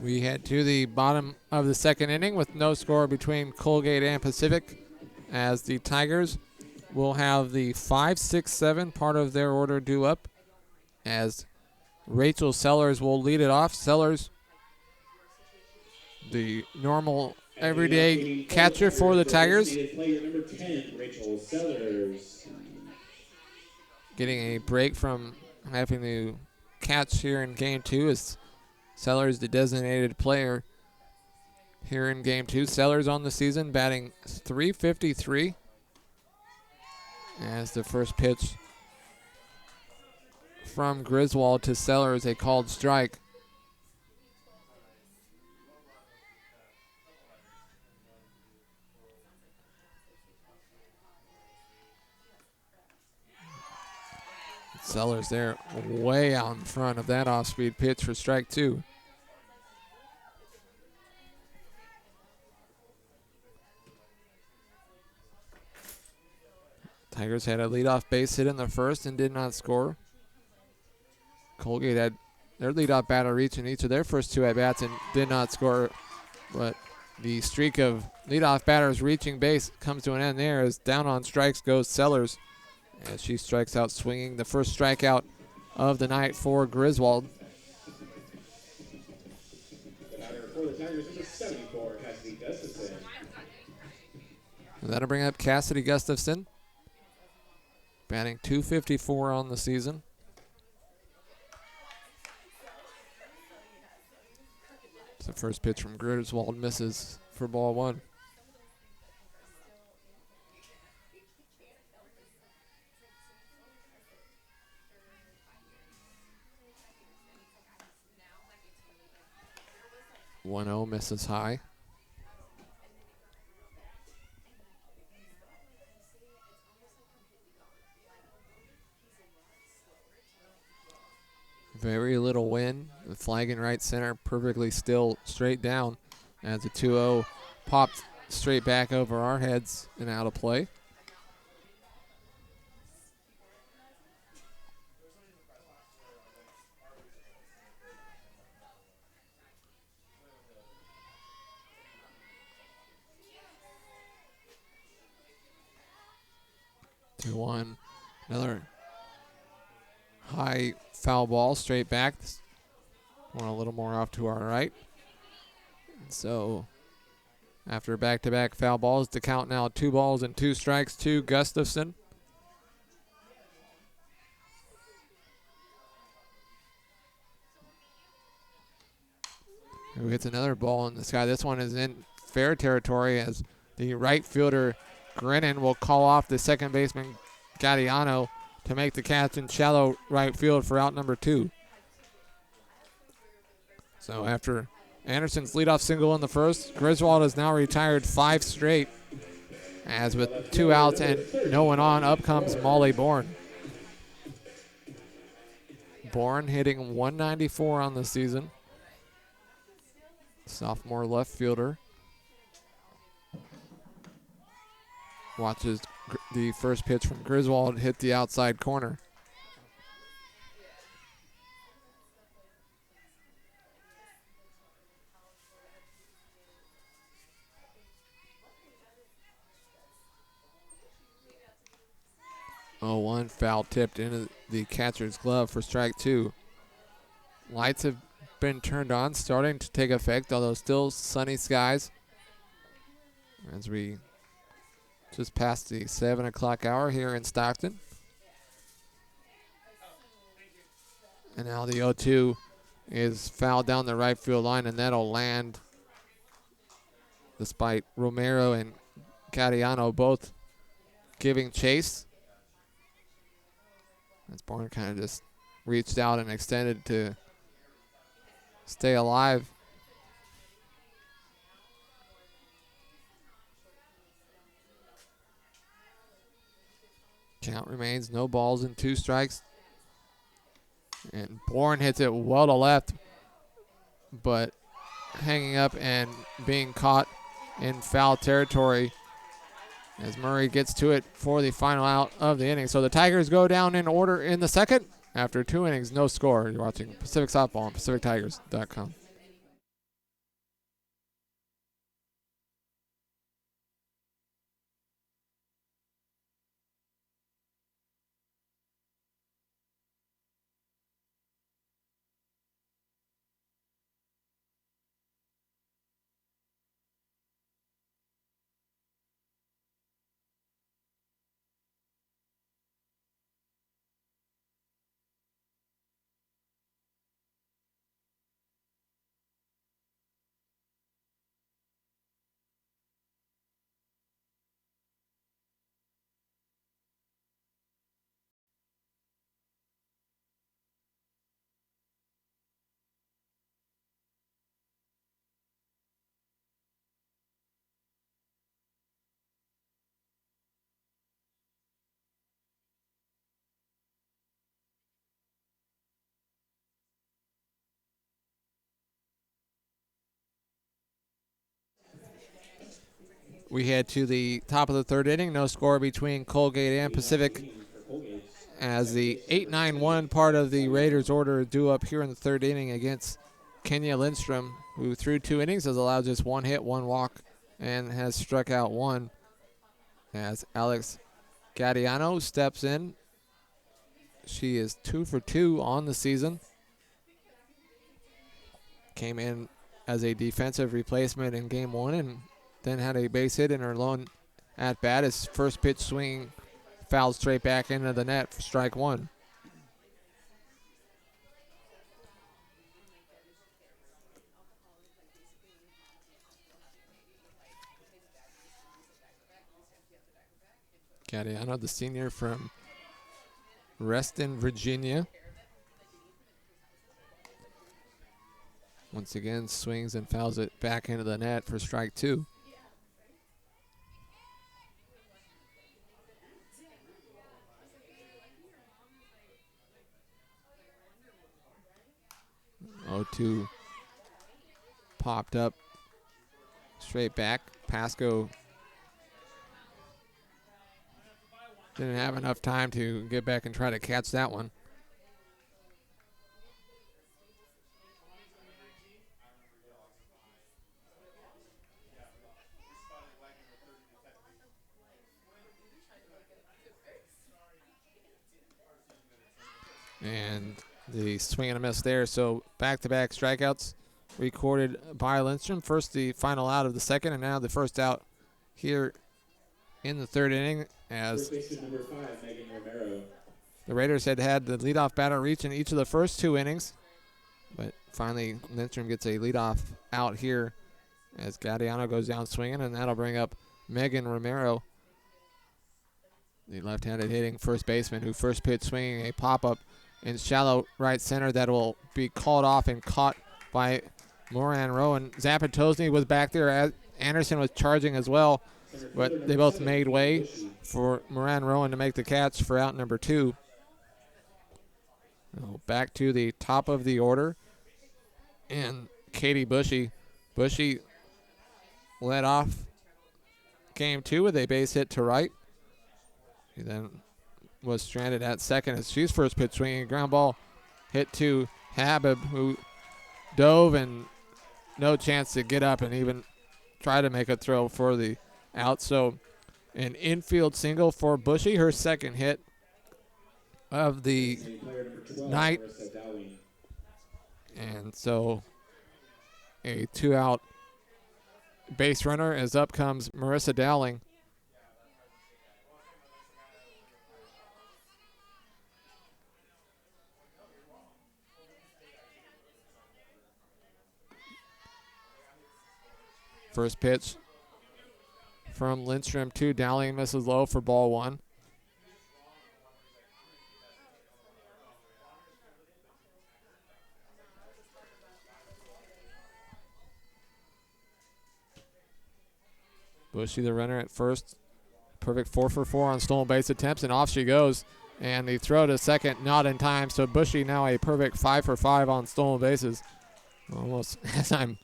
Speaker 1: We head to the bottom of the second inning with no score between Colgate and Pacific, as the Tigers will have the 5, 6, 7 part of their order due up, as Rachel Sellers will lead it off. Sellers, the normal everyday catcher for the Tigers,
Speaker 2: Player number 10, Rachel Sellers.
Speaker 1: getting a break from having to catch here in game 2 as Sellers, the designated player here in game 2. Sellers on the season batting .353 as the first pitch from Griswold to Sellers, a called strike. Sellers there way out in front of that off-speed pitch for strike 2. Tigers had a leadoff base hit in the first and did not score. Colgate had their leadoff batter reach in each of their first 2 at-bats and did not score, but the streak of leadoff batters reaching base comes to an end there as down on strikes goes Sellers as she strikes out swinging. The first strikeout of the night for Griswold.
Speaker 2: The batter for the Tigers, number 74, Cassidy Gustafson.
Speaker 1: That'll bring up Cassidy Gustafson, batting .254 on the season. The first pitch from Griswold misses for ball one. One 0 misses high. Very little wind. The flag in right center, perfectly still, straight down as the 2-0 popped straight back over our heads and out of play. Two one, another high foul ball straight back. One a little more off to our right. So after back-to-back foul balls, the count now 2 balls and 2 strikes to Gustafson. Who hits another ball in the sky. This one is in fair territory as the right fielder Grennan will call off the second baseman Gattiano to make the catch in shallow right field for out number 2. So after Anderson's leadoff single in the first, Griswold has now retired 5 straight. As with 2 outs and no one on, up comes Molly Bourne. Bourne hitting .194 on the season. Sophomore left fielder. Watches the first pitch from Griswold hit the outside corner. Oh, one foul tipped into the catcher's glove for strike 2. Lights have been turned on, starting to take effect, although still sunny skies. As we just passed the 7 o'clock hour here in Stockton. And now the 0-2 is fouled down the right field line, and that'll land despite Romero and Gattiano both giving chase. As Bourne kind of just reached out and extended to stay alive. Count remains no balls and 2 strikes. And Bourne hits it well to left, but hanging up and being caught in foul territory as Murray gets to it for the final out of the inning. So the Tigers go down in order in the second. After 2 innings, no score. You're watching Pacific Softball on PacificTigers.com. We head to the top of the 3rd inning. No score between Colgate and Pacific as the 8-9-1 part of the Raiders order due up here in the 3rd inning against Kenya Lindstrom, who threw 2 innings, has allowed just 1 hit, 1 walk, and has struck out 1. As Alex Gadiano steps in. She is 2 for 2 on the season. Came in as a defensive replacement in game 1 and then had a base hit in her lone at bat. His first pitch swing fouled straight back into the net for strike 1. Gadiano, the senior from Reston, Virginia. Once again, swings and fouls it back into the net for strike 2. Oh, 2 popped up straight back. Pasco didn't have enough time to get back and try to catch that one. And the swing and a miss there. So back-to-back strikeouts recorded by Lindstrom. First the final out of the second, and now the first out here in the 3rd inning as
Speaker 2: Number 5, Megan Romero.
Speaker 1: the Raiders had the leadoff batter reach in each of the first 2 innings. But finally Lindstrom gets a leadoff out here as Gadiano goes down swinging, and that'll bring up Megan Romero, the left-handed hitting first baseman, who first pitch swinging a pop-up in shallow right center that will be called off and caught by Moran Rowan. Zapatosny was back there as Anderson was charging as well, but they both made way for Moran Rowan to make the catch for out number 2. Back to the top of the order, and Katie Bushy. Bushy led off game 2 with a base hit to right. He then was stranded at second as she's first pitch swinging. Ground ball hit to Habib, who dove and no chance to get up and even try to make a throw for the out. So an infield single for Bushy, her second hit of the night. And so a 2-out base runner as up comes Marissa Dowling. First pitch from Lindstrom to Dowling, misses low for ball 1. Bushy, the runner at first. Perfect 4 for 4 on stolen base attempts, and off she goes. And the throw to second, not in time. So Bushy now a perfect 5 for 5 on stolen bases. Almost as I'm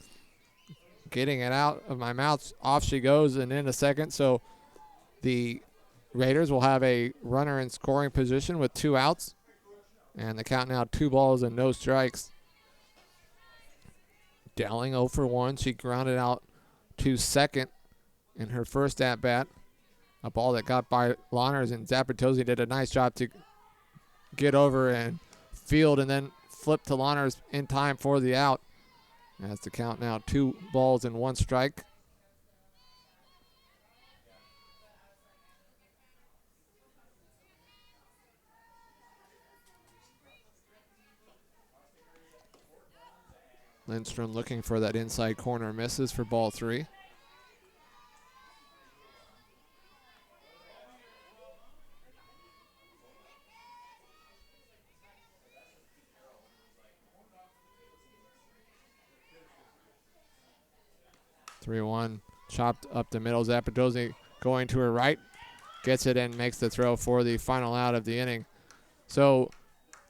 Speaker 1: getting it out of my mouth, off she goes and into second. So the Raiders will have a runner in scoring position with 2 outs. And the count now 2 balls and no strikes. Dowling 0 for 1. She grounded out to second in her first at-bat. A ball that got by Lawners, and Zapatosny did a nice job to get over and field and then flip to Lawners in time for the out. As the count now 2 balls and 1 strike. Lindstrom looking for that inside corner, misses for ball 3. Three-one, chopped up the middle. Zapatosny going to her right, gets it and makes the throw for the final out of the inning. So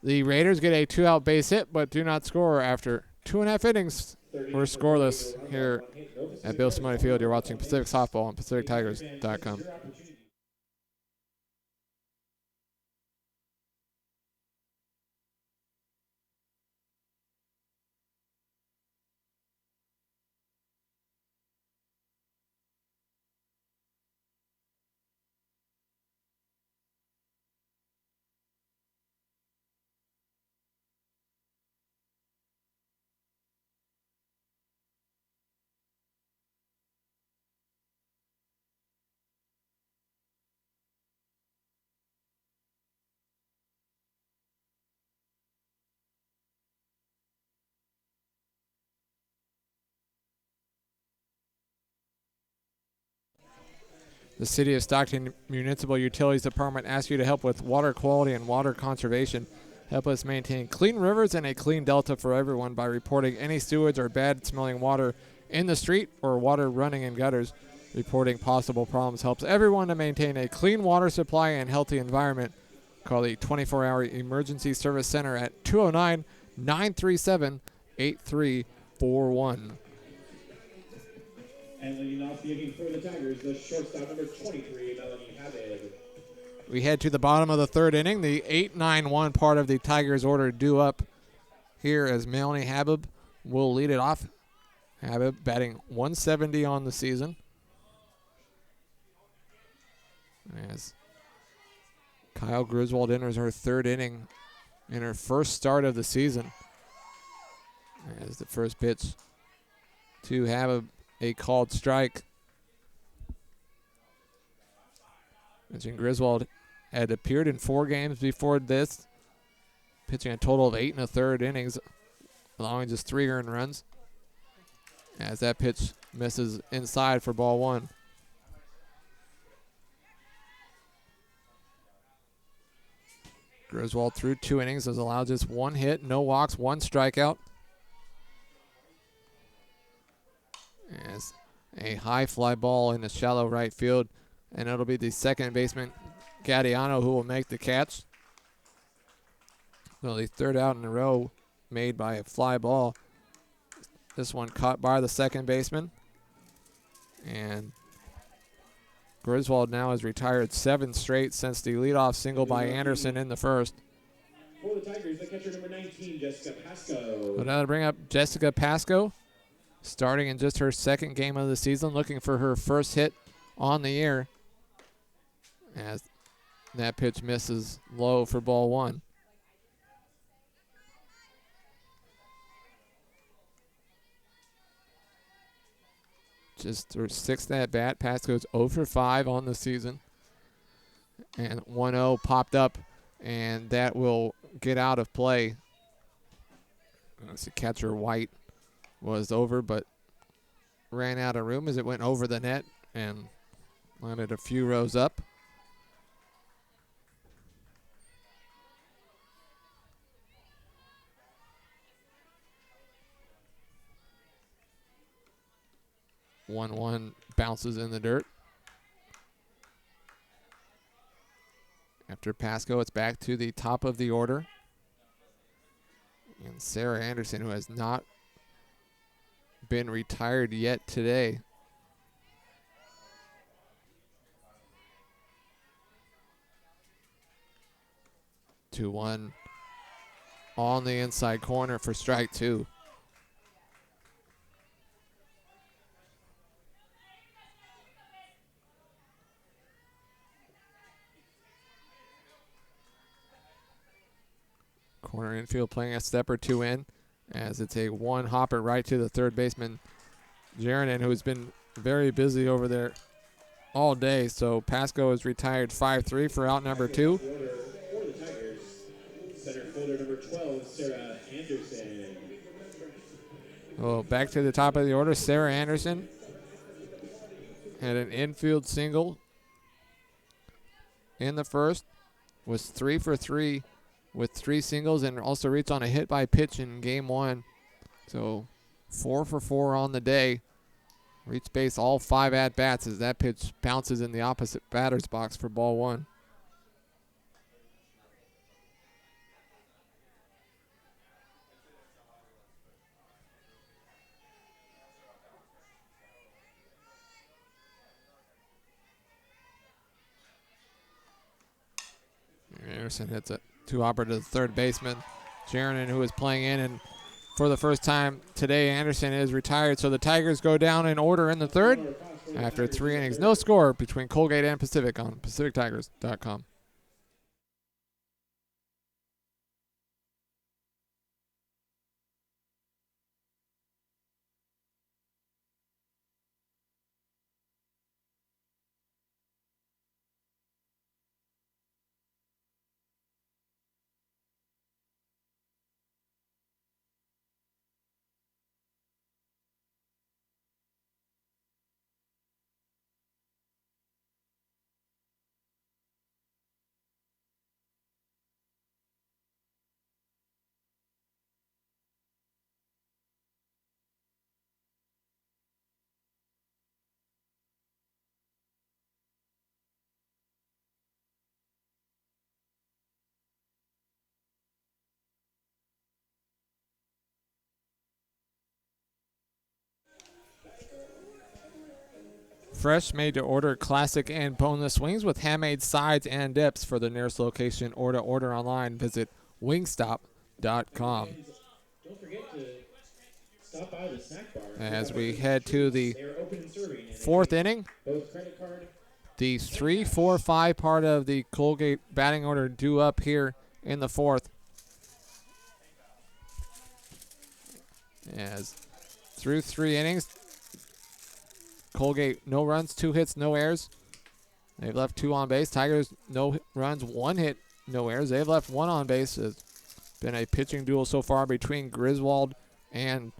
Speaker 1: the Raiders get a 2-out base hit, but do not score after 2.5 innings. We're scoreless here at Bill Simone Field. You're watching Pacific Softball on PacificTigers.com. The City of Stockton Municipal Utilities Department asks you to help with water quality and water conservation. Help us maintain clean rivers and a clean delta for everyone by reporting any sewage or bad-smelling water in the street or water running in gutters. Reporting possible problems helps everyone to maintain a clean water supply and healthy environment. Call the 24-hour Emergency Service Center at 209-937-8341.
Speaker 2: And leading off the inning for the Tigers, the shortstop number 23, Melanie Habib.
Speaker 1: We head to the bottom of the third inning. The 8-9-1 part of the Tigers order due up here as Melanie Habib will lead it off. Habib batting 170 on the season. As Kyle Griswold enters her third inning in her first start of the season. As the first pitch to Habib, a called strike. Mentioned Griswold had appeared in 4 games before this, pitching a total of 8 1/3 innings, allowing just 3 earned runs. As that pitch misses inside for ball 1. Griswold through 2 innings has allowed just 1 hit, no walks, 1 strikeout. As a high fly ball in the shallow right field, and it'll be the second baseman, Gadiano, who will make the catch. So the third out in a row made by a fly ball. This one caught by the second baseman. And Griswold now has retired 7 straight since the leadoff single by Anderson in the first.
Speaker 2: For the Tigers, the catcher number 19, Jessica Pasco.
Speaker 1: But now to bring up Jessica Pasco, starting in just her second game of the season, looking for her first hit on the year. As that pitch misses low for ball 1. Just her 6th at bat. Pasco's 0 for 5 on the season. And 1-0 popped up, and that will get out of play. The catcher White was over, but ran out of room as it went over the net and landed a few rows up. One bounces in the dirt. After Pasco, it's back to the top of the order. And Sarah Anderson, who has not been retired yet today. Two one on the inside corner for strike 2. Corner infield playing a step or 2 in, as it's a 1 hopper right to the third baseman, Jeranen, who's been very busy over there all day. So Pasco is retired 5-3 for out number 2.
Speaker 2: For the Tigers, center fielder number 12, Sarah Anderson.
Speaker 1: Well, back to the top of the order, Sarah Anderson had an infield single in the first, was 3 for 3 with 3 singles, and also reached on a hit by pitch in game 1. So 4 for 4 on the day. Reached base all 5 at-bats as that pitch bounces in the opposite batter's box for ball 1. Anderson hits a 2-hopper to the third baseman, Jeranen, who is playing in, and for the first time today, Anderson is retired. So the Tigers go down in order in the third after 3 innings. No score between Colgate and Pacific on PacificTigers.com. fresh, made-to-order, classic, and boneless wings with handmade sides and dips. For the nearest location or to order online, visit wingstop.com.
Speaker 2: And don't forget to stop by the snack bar.
Speaker 1: As we head to the
Speaker 2: They're open and serving. And they
Speaker 1: fourth
Speaker 2: take
Speaker 1: inning,
Speaker 2: both credit card.
Speaker 1: the 3, 4, 5 part of the Colgate batting order due up here in the fourth. As through 3 innings, Colgate no runs, 2 hits, no errors. They've left 2 on base. Tigers no runs, 1 hit, no errors. They've left 1 on base. It's been a pitching duel so far between Griswold and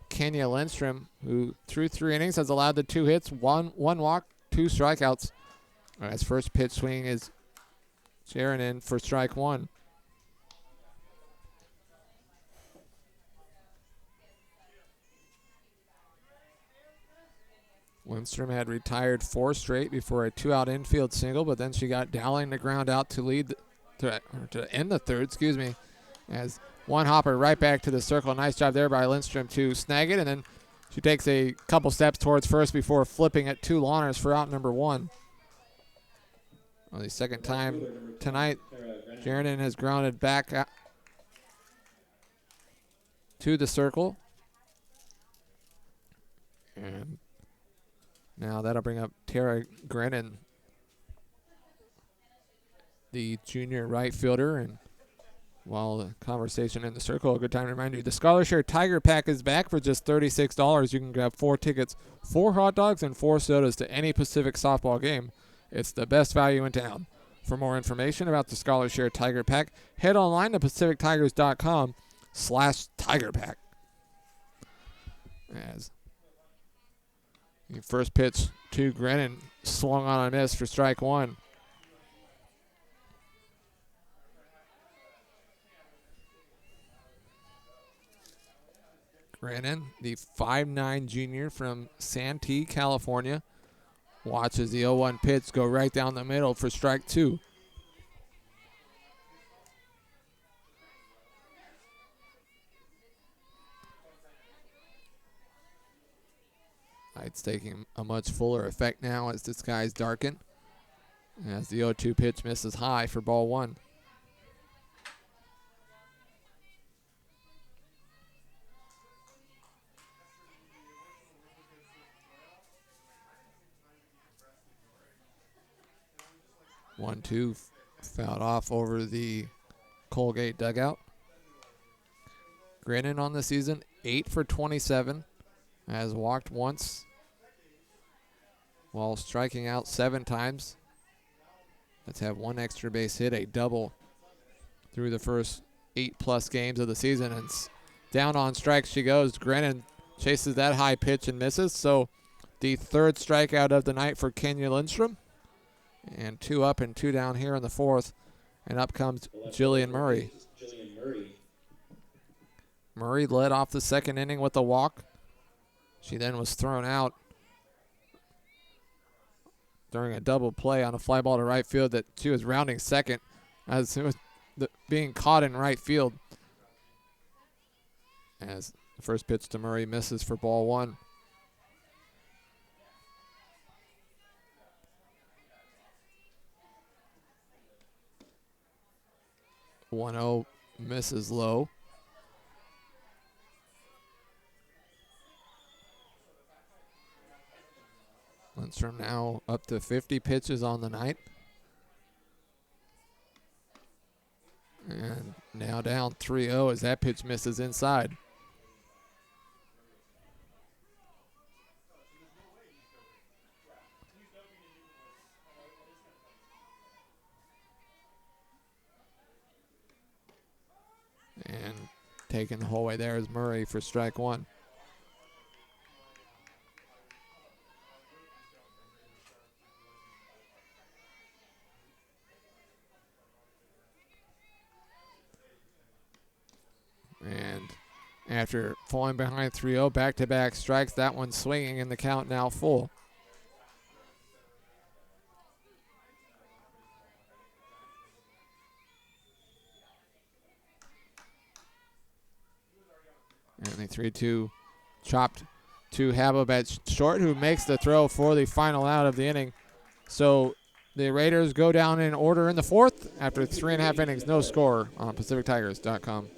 Speaker 1: Kenya Lindstrom, who through 3 innings has allowed the 2 hits, one walk, 2 strikeouts. As first pitch swing is Jaron in for strike 1. Lindstrom had retired 4 straight before a 2-out infield single, but then she got Dowling the ground out to lead to end the third, as one hopper right back to the circle. Nice job there by Lindstrom to snag it, and then she takes a couple steps towards first before flipping at 2 lawners for out number 1. Well, the second time tonight, Jaron has grounded back to the circle. And now that'll bring up Tara Grennan, the junior right fielder. And while the conversation in the circle, a good time to remind you, the Scholarshare Tiger Pack is back for just $36. You can grab 4 tickets, 4 hot dogs, and 4 sodas to any Pacific softball game. It's the best value in town. For more information about the Scholarshare Tiger Pack, head online to pacifictigers.com/Tiger Pack. As the first pitch to Grennan swung on a miss for strike 1. Grennan, the 5'9" junior from Santee, California, watches the 0-1 pitch go right down the middle for strike 2. Light's taking a much fuller effect now as the skies darken. As the 0-2 pitch misses high for ball 1. One, two, fouled off over the Colgate dugout. Grennan on the season, 8 for 27, has walked once while striking out 7 times. Let's have 1 extra base hit, a double through the first 8+ games of the season. And down on strikes she goes. Grennan chases that high pitch and misses. So the 3rd strikeout of the night for Kenya Lindstrom. And 2 up and 2 down here in the 4th. And up comes Jillian Murray. Murray led off the 2nd inning with a walk. She then was thrown out during a double play on a fly ball to right field that she was rounding second as it was being caught in right field. As the first pitch to Murray misses for ball 1. One 0 misses low. Lindstrom now up to 50 pitches on the night. And now down 3-0 as that pitch misses inside. And taking the whole way there is Murray for strike 1. And after falling behind 3-0, back-to-back strikes, that one swinging, and the count now full. And the 3-2 chopped to Habib at short, who makes the throw for the final out of the inning. So the Raiders go down in order in the fourth after 3.5 innings, no score on PacificTigers.com.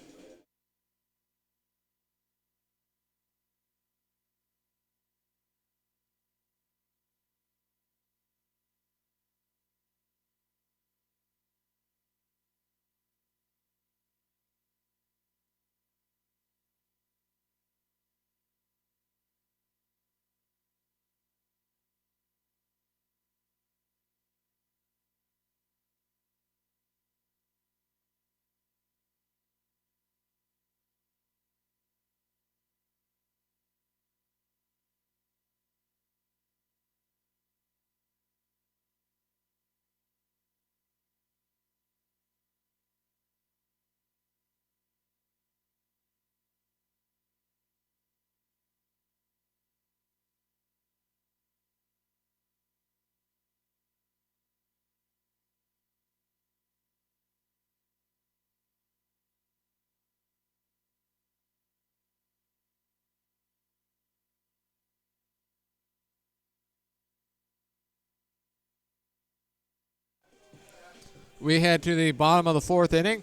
Speaker 1: We head to the bottom of the fourth inning.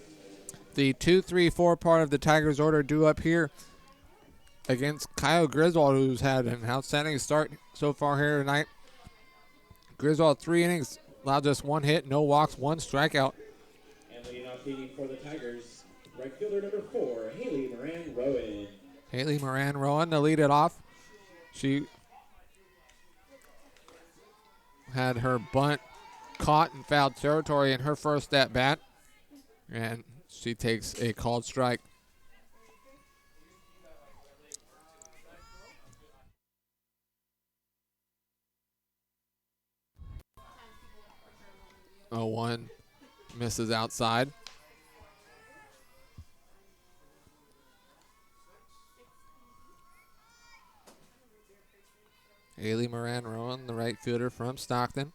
Speaker 1: The 2-3-4 part of the Tigers order due up here against Kyle Griswold, who's had an outstanding start so far here tonight. Griswold, 3 innings, allowed just 1 hit, no walks, 1 strikeout.
Speaker 2: And leading off the inning for the Tigers, right fielder number 4, Haley Moran-Rowan.
Speaker 1: Haley Moran-Rowan to lead it off. She had her bunt caught in foul territory in her first at bat, and she takes a called strike. Oh, 1 misses outside. Haley Moran-Rowan, the right fielder from Stockton.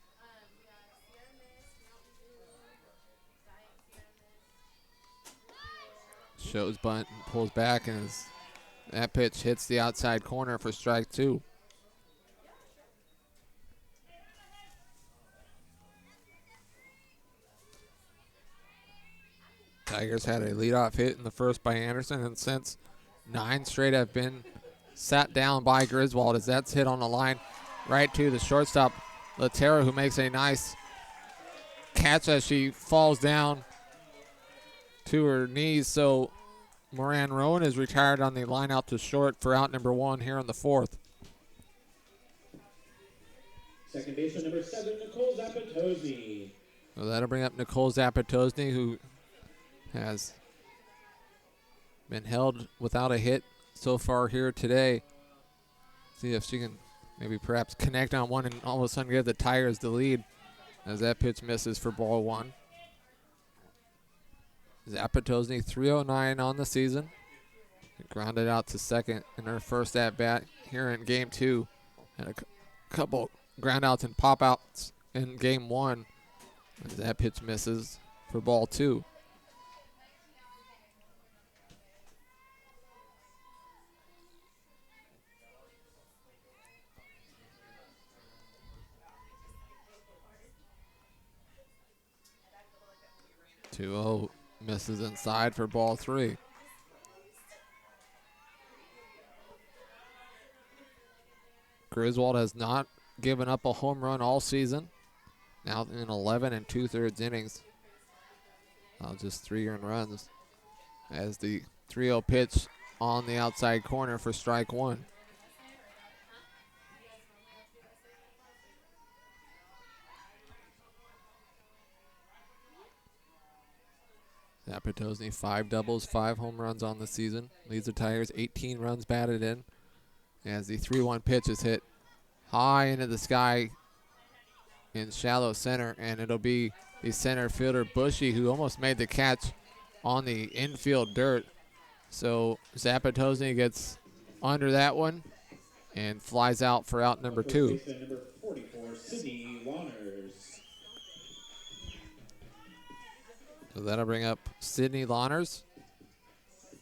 Speaker 1: Shows bunt, pulls back, and that pitch hits the outside corner for strike 2. Tigers had a leadoff hit in the first by Anderson, and since 9 straight have been sat down by Griswold, as that's hit on the line right to the shortstop, Latera, who makes a nice catch as she falls down to her knees. So Moran-Rowan is retired on the line out to short for out number 1 here in the fourth.
Speaker 2: Second baseman number 7, Nicole Zapatozny.
Speaker 1: So that'll bring up Nicole Zapatozny, who has been held without a hit so far here today. See if she can maybe perhaps connect on one and all of a sudden give the Tigers the lead as that pitch misses for ball 1. Zapatozny, 309 on the season. Grounded out to second in her first at-bat here in Game 2. Had a couple groundouts and pop-outs in Game 1. As that pitch misses for ball 2. Two-0 misses inside for ball 3. Griswold has not given up a home run all season. Now in 11 2/3 innings. Just 3 earned runs. As the 3-0 pitch on the outside corner for strike 1. Zapatozny, 5 doubles, 5 home runs on the season. Leads the Tigers, 18 runs batted in. As the 3-1 pitch is hit high into the sky in shallow center, and it'll be the center fielder Bushy who almost made the catch on the infield dirt. So Zapatozny gets under that one and flies out for out number 2.
Speaker 2: Number 44, Sydney Lawners.
Speaker 1: So that'll bring up Sydney Lawners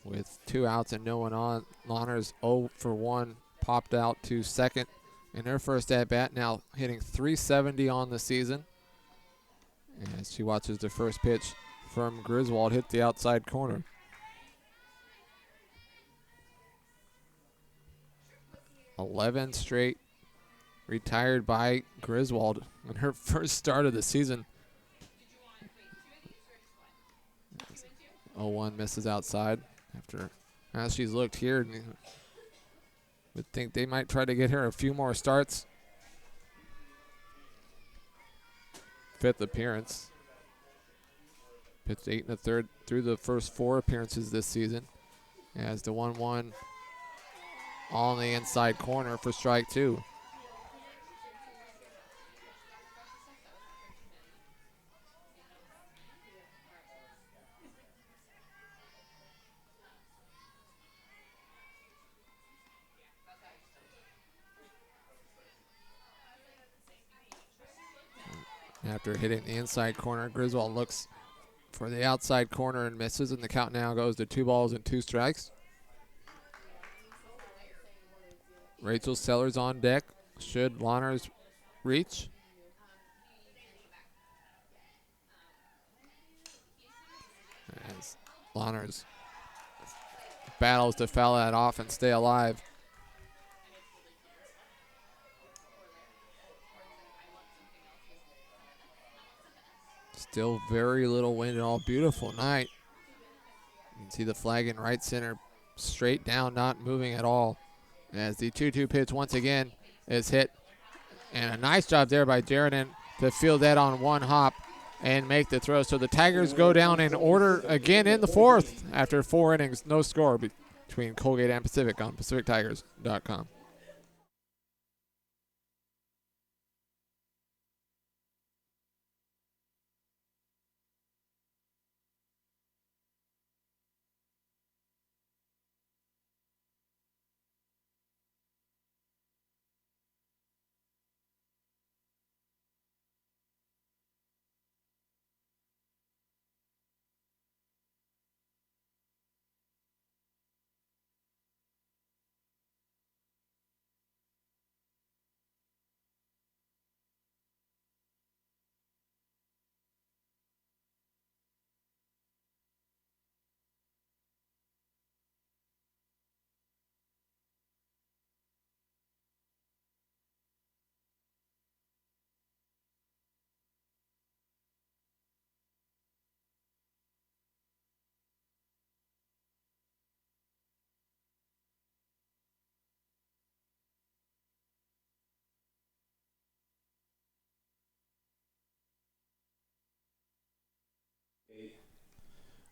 Speaker 1: with 2 outs and no one on. Lawners 0 for 1 popped out to second in her first at-bat, now hitting .370 on the season. As she watches the first pitch from Griswold hit the outside corner. "11 straight retired by Griswold in her first start of the season. 0-1 misses outside after, as she's looked here, would think they might try to get her a few more starts. 5th appearance. Pitched 8 1/3 through the first 4 appearances this season. As the 1-1 on the inside corner for strike 2. After hitting the inside corner, Griswold looks for the outside corner and misses, and the count now goes to 2 balls and 2 strikes. Rachel Sellers on deck. Should Lahners reach? As Lahners battles to foul that off and stay alive. Still very little wind and all. Beautiful night. You can see the flag in right center, straight down, not moving at all. As the 2-2 pitch once again is hit. And a nice job there by Jeridan to field that on one hop and make the throw. So the Tigers go down in order again in the 4th after 4 innings. No score between Colgate and Pacific on PacificTigers.com.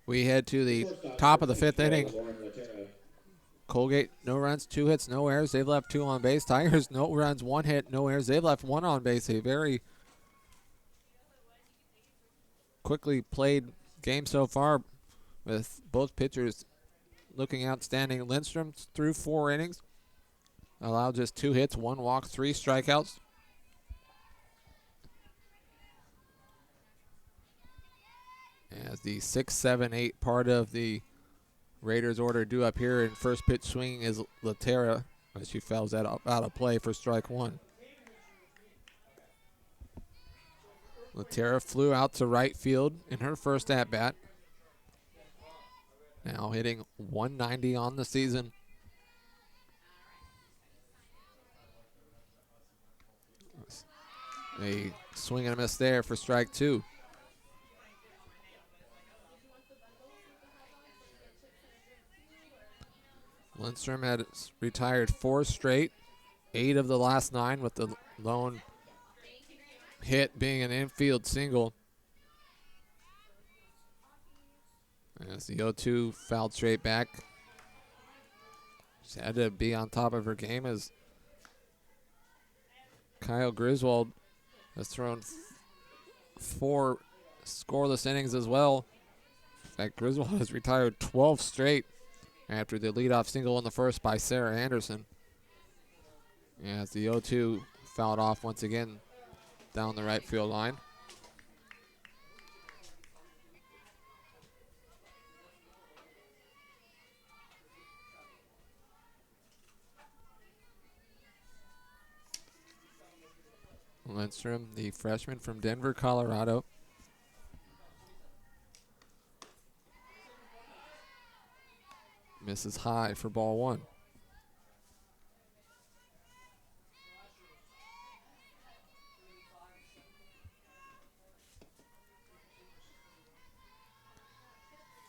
Speaker 1: We head to the top of the 5th inning. Colgate, no runs, 2 hits, no errors. They've left 2 on base. Tigers, no runs, 1 hit, no errors. They've left 1 on base. A very quickly played game so far with both pitchers looking outstanding. Lindstrom threw 4 innings, allowed just 2 hits, 1 walk, 3 strikeouts. As the 6, 7, 8 part of the Raiders order due up here in first pitch swinging is Laterra, as she fouls that out of play for strike 1. Laterra flew out to right field in her first at-bat. Now hitting .190 on the season. A swing and a miss there for strike 2. Lindstrom had retired 4 straight, 8 of the last 9, with the lone hit being an infield single. As the 0-2 fouled straight back. She had to be on top of her game as Kyle Griswold has thrown 4 scoreless innings as well. In fact, Griswold has retired 12 straight after the leadoff single in the first by Sarah Anderson. As the 0-2 fouled off once again down the right field line. Lindstrom, the freshman from Denver, Colorado. Misses high for ball one.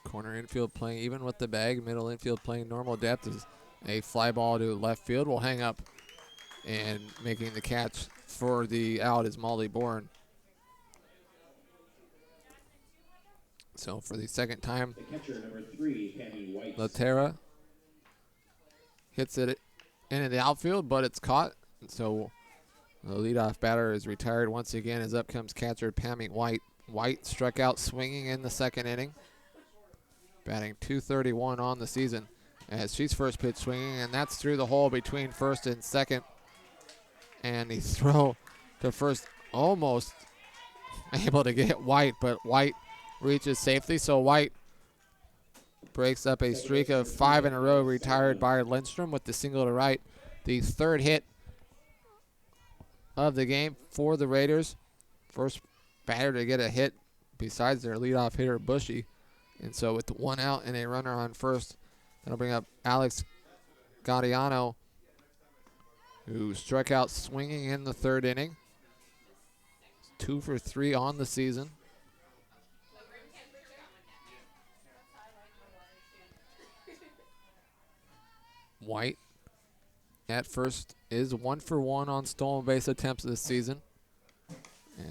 Speaker 1: Corner infield playing even with the bag. Middle infield playing normal depth. As a fly ball to left field will hang up, and making the catch for the out is Molly Bourne. So for the second time,
Speaker 2: The catcher, number 3, Pammy White.
Speaker 1: Laterra hits it into the outfield, but it's caught. So the leadoff batter is retired once again, as up comes catcher Pammy White. White struck out swinging in the second inning, batting .231 on the season as she's first pitch swinging, and that's through the hole between first and second. And the throw to first almost able to get White, but White reaches safely. So White breaks up a streak of 5 in a row retired by Lindstrom with the single to right. The third hit of the game for the Raiders. First batter to get a hit besides their leadoff hitter, Bushy. And so with the one out and a runner on first, that'll bring up Alex Gaudiano, who struck out swinging in the third inning. 2 for 3 on the season. White at first is 1 for 1 on stolen base attempts this season,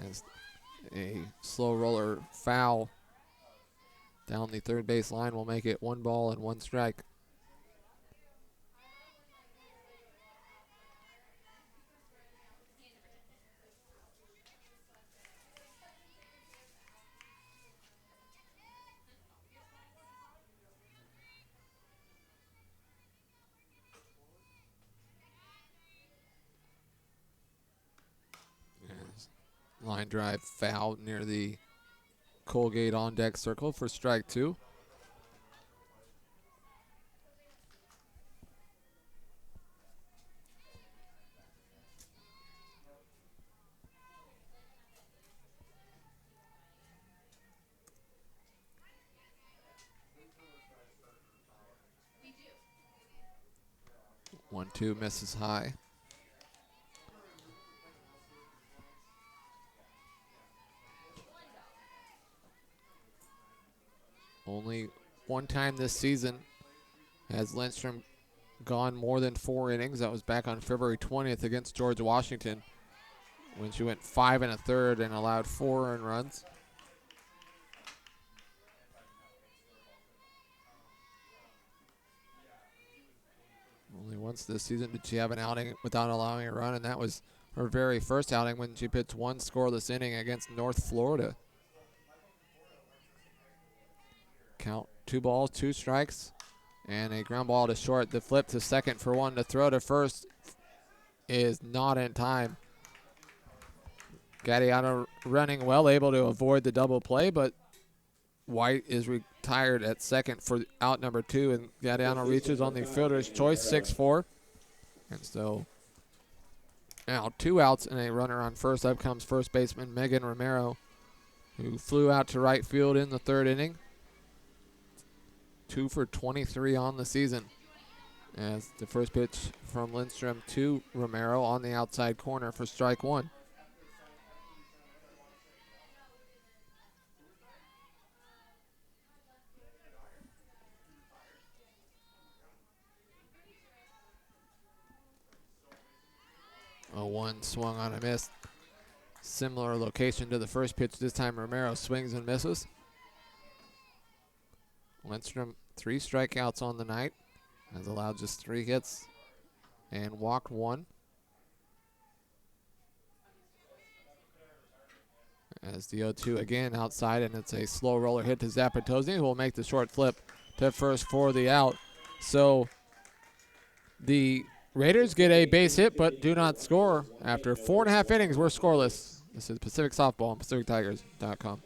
Speaker 1: as a slow roller foul down the third base line will make it 1 ball and 1 strike. Line drive foul near the Colgate on deck circle for strike 2. One, two, misses high. Only one time this season has Lindstrom gone more than 4 innings. That was back on February 20th against George Washington, when she went 5 1/3 and allowed 4 earned runs. Only once this season did she have an outing without allowing a run, and that was her very first outing when she pitched 1 scoreless inning against North Florida. Count 2 balls, 2 strikes, and a ground ball to short. The flip to second for 1. To throw to first is not in time. Gaudiano running well, able to avoid the double play, but White is retired at second for out number 2, and Gaudiano reaches on the fielder's choice, 6-4. And so now 2 outs and a runner on first. Up comes first baseman Megan Romero, who flew out to right field in the third inning. 2 for 23 on the season, as the first pitch from Lindstrom to Romero on the outside corner for strike 1. A 1 swung on a miss. Similar location to the first pitch. This time Romero swings and misses. Lindstrom 3 strikeouts on the night, has allowed just 3 hits and walked 1. As the 0-2 again outside, and it's a slow roller hit to Zapatozzi, who will make the short flip to first for the out. So the Raiders get a base hit but do not score. After 4.5 innings, we're scoreless. This is Pacific Softball on PacificTigers.com.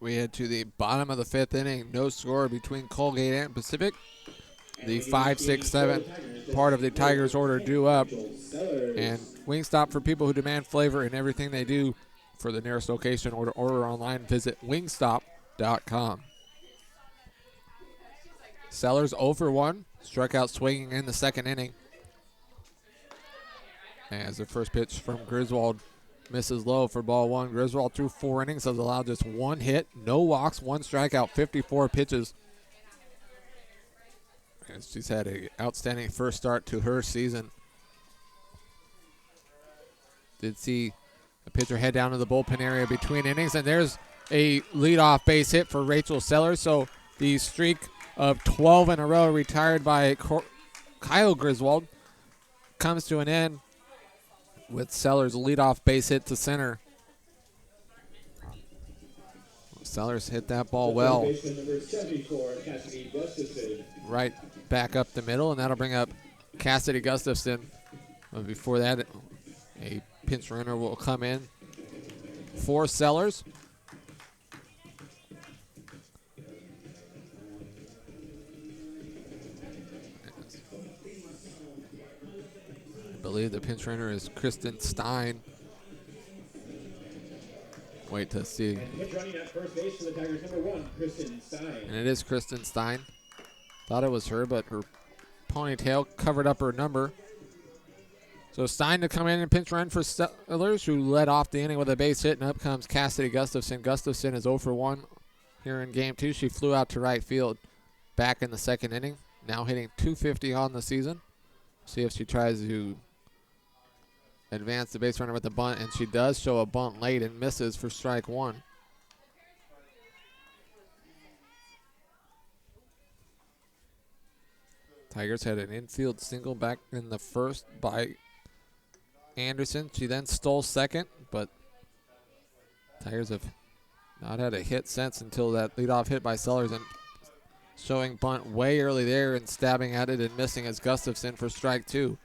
Speaker 1: We head to the bottom of the 5th inning. No score between Colgate and Pacific. The 5, 6, 7 part of the Tigers order due up. And Wingstop, for people who demand flavor in everything they do. For the nearest location or to order online, visit wingstop.com. Sellers 0 for 1. Struck out swinging in the 2nd inning. As the first pitch from Griswold misses low for ball 1. Griswold through 4 innings has allowed just 1 hit, no walks, 1 strikeout, 54 pitches. And she's had an outstanding first start to her season. Did see a pitcher head down to the bullpen area between innings, and there's a leadoff base hit for Rachel Sellers. So the streak of 12 in a row retired by Kyle Griswold comes to an end with Sellers' leadoff base hit to center. Sellers hit that ball well. Right back up the middle, and that'll bring up Cassidy Gustafson. But before that, a pinch runner will come in for Sellers. I believe the pinch runner is Kristen Stein. Wait to see.
Speaker 2: And pitch running at first base for the Tigers, number 1, Kristen Stein.
Speaker 1: And it is Kristen Stein. Thought it was her, but her ponytail covered up her number. So Stein to come in and pinch run for Sellers, who led off the inning with a base hit, and up comes Cassidy Gustafson. Gustafson is 0 for 1 here in game 2. She flew out to right field back in the 2nd inning, now hitting .250 on the season. See if she tries to advance the base runner with the bunt, and she does show a bunt late and misses for strike 1. Tigers had an infield single back in the 1st by Anderson. She then stole 2nd, but Tigers have not had a hit since until that leadoff hit by Sellers, and showing bunt way early there and stabbing at it and missing as Gustafson for strike 2.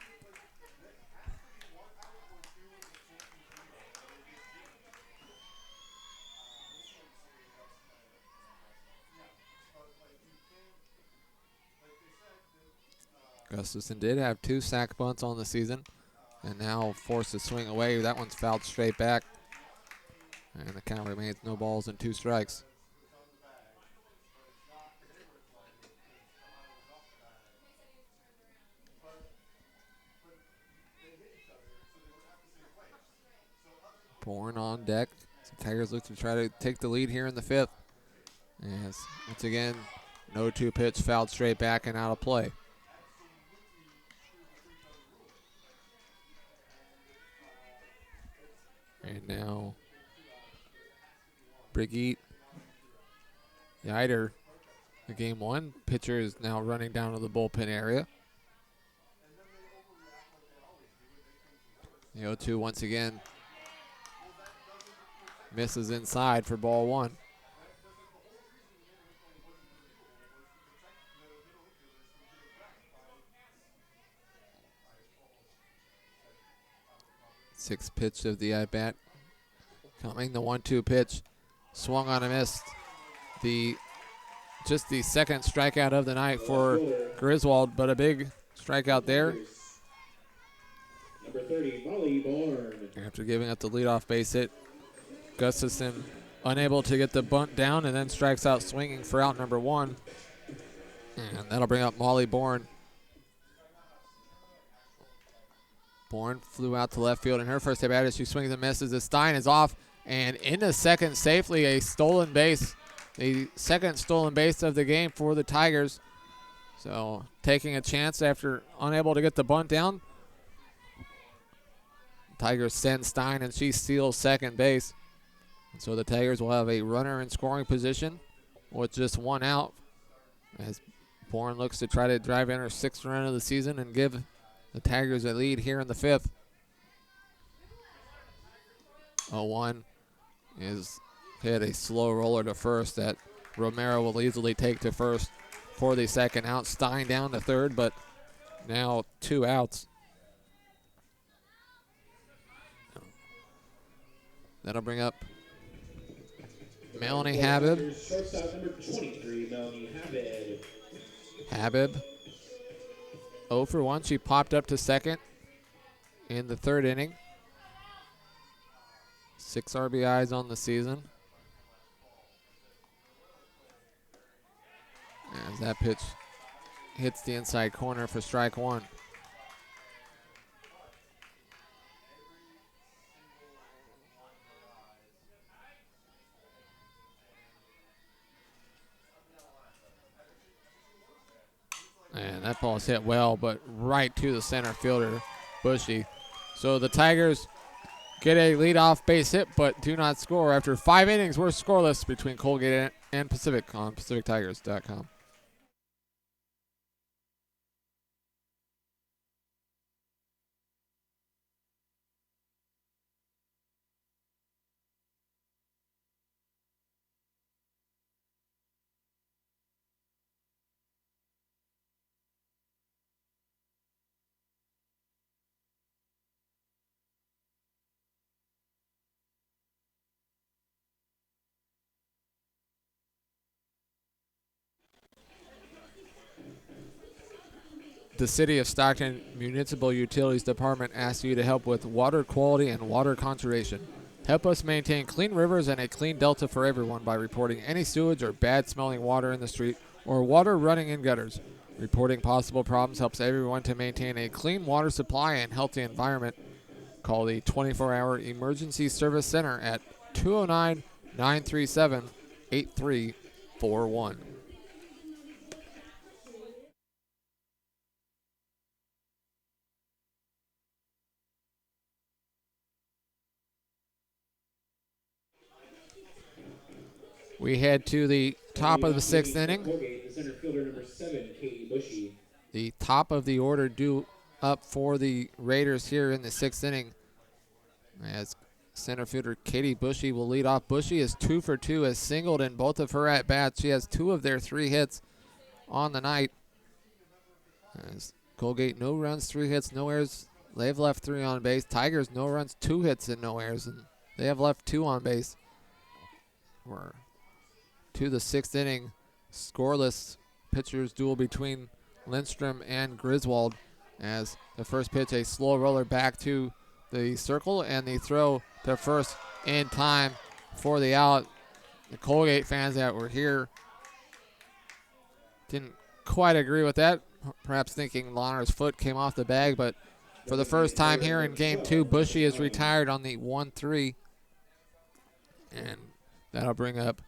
Speaker 1: Gustafson did have 2 sack bunts on the season, and now forced to swing away. That one's fouled straight back, and the count remains no balls and 2 strikes. Bourne on deck. So Tigers look to try to take the lead here in the 5th. As once again, no 2 pitch, fouled straight back and out of play. And now Brigitte Yider, the game 1 pitcher, is now running down to the bullpen area. The 0-2 once again misses inside for ball 1. Sixth pitch of the at-bat coming. The 1-2 pitch swung on a miss. Just the 2nd strikeout of the night for Griswold, but a big strikeout there.
Speaker 2: Number 30, Molly Bourne.
Speaker 1: After giving up the leadoff base hit, Gustafson unable to get the bunt down and then strikes out swinging for out number 1. And that'll bring up Molly Bourne. Bourne flew out to left field in her first at bat as she swings and misses. The Stein is off and into second safely. A stolen base, the 2nd stolen base of the game for the Tigers. So taking a chance after unable to get the bunt down. Tigers send Stein and she steals second base. And so the Tigers will have a runner in scoring position with just 1 out as Bourne looks to try to drive in her 6th run of the season and give the Tigers a lead here in the 5th. 0-1 is hit a slow roller to first that Romero will easily take to first for the 2nd out. Stein down to 3rd, but now 2 outs. That'll bring up Melanie Habib.
Speaker 2: Shortstop number 23, Melanie Habib.
Speaker 1: Habib 0 for 1. She popped up to second in the third inning. 6 RBIs on the season. As that pitch hits the inside corner for strike one. And that ball's hit well, but right to the center fielder, Bushy. So the Tigers get a leadoff base hit, but do not score. After 5 innings, we're scoreless between Colgate and Pacific on PacificTigers.com. The City of Stockton Municipal Utilities Department asks you to help with water quality and water conservation. Help us maintain clean rivers and a clean delta for everyone by reporting any sewage or bad-smelling water in the street or water running in gutters. Reporting possible problems helps everyone to maintain a clean water supply and healthy environment. Call the 24-hour Emergency Service Center at 209-937-8341. We head to the top of the 6th inning.
Speaker 2: Colgate, the center fielder number 7, Katie Bushy.
Speaker 1: The top of the order due up for the Raiders here in the 6th inning. As center fielder Katie Bushy will lead off. Bushy is 2 for 2, has singled in both of her at-bats. She has 2 of their 3 hits on the night. As Colgate, no runs, 3 hits, no errors. They've left 3 on base. Tigers, no runs, 2 hits, and no errors. And they have left 2 on base. We're to the 6th inning, scoreless pitchers duel between Lindstrom and Griswold. As the first pitch, a slow roller back to the circle, and the throw to first in time for the out. The Colgate fans that were here didn't quite agree with that, perhaps thinking Launer's foot came off the bag, but for the first time here in Game 2, Bushy is retired on the 1-3, and that'll bring up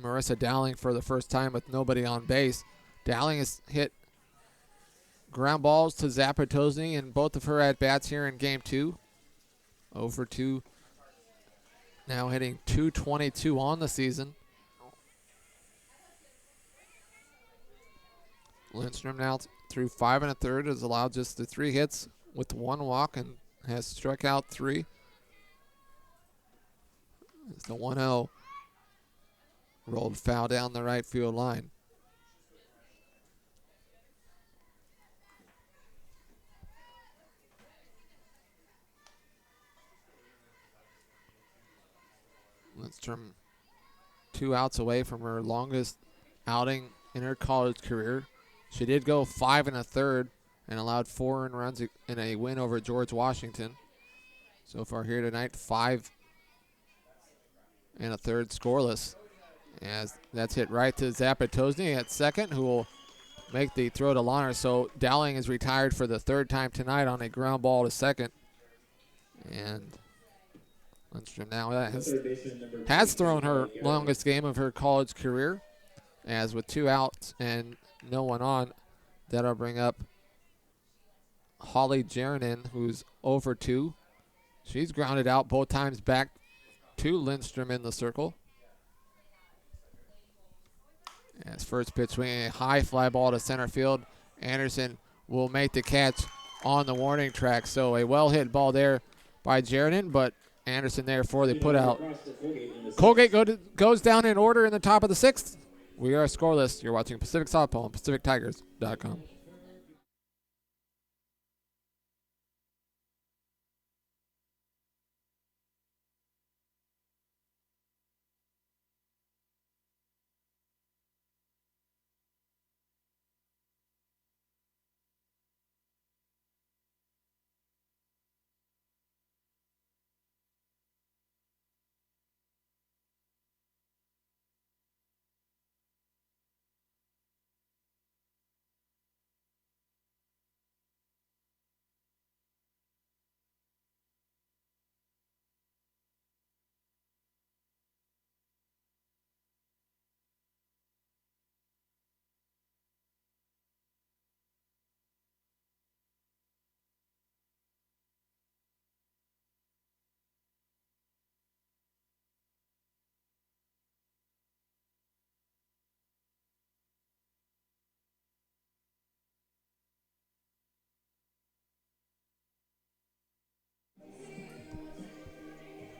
Speaker 1: Marissa Dowling for the first time with nobody on base. Dowling has hit ground balls to Zapatozny in both of her at-bats here in Game 2. 0 for 2. Now hitting .222 on the season. Lindstrom now through 5 1/3 has allowed just the 3 hits with 1 walk and has struck out 3. It's the 1-0. Rolled foul down the right field line. Lindstrom 2 outs away from her longest outing in her college career. She did go 5 1/3 and allowed 4 earned runs in a win over George Washington. So far here tonight, 5 1/3 scoreless. As that's hit right to Zapatozny at second, who will make the throw to Launer. So Dowling is retired for the 3rd time tonight on a ground ball to second. And Lindstrom now has thrown her longest game of her college career. As with 2 outs and no one on, that'll bring up Holly Jerinin, who's 0 for 2. She's grounded out both times back to Lindstrom in the circle. As first pitch swinging a high fly ball to center field. Anderson will make the catch on the warning track. So a well-hit ball there by Jerinin, but Anderson there for the putout. Colgate goes down in order in the top of the 6th. We are scoreless. You're watching Pacific Softball on PacificTigers.com.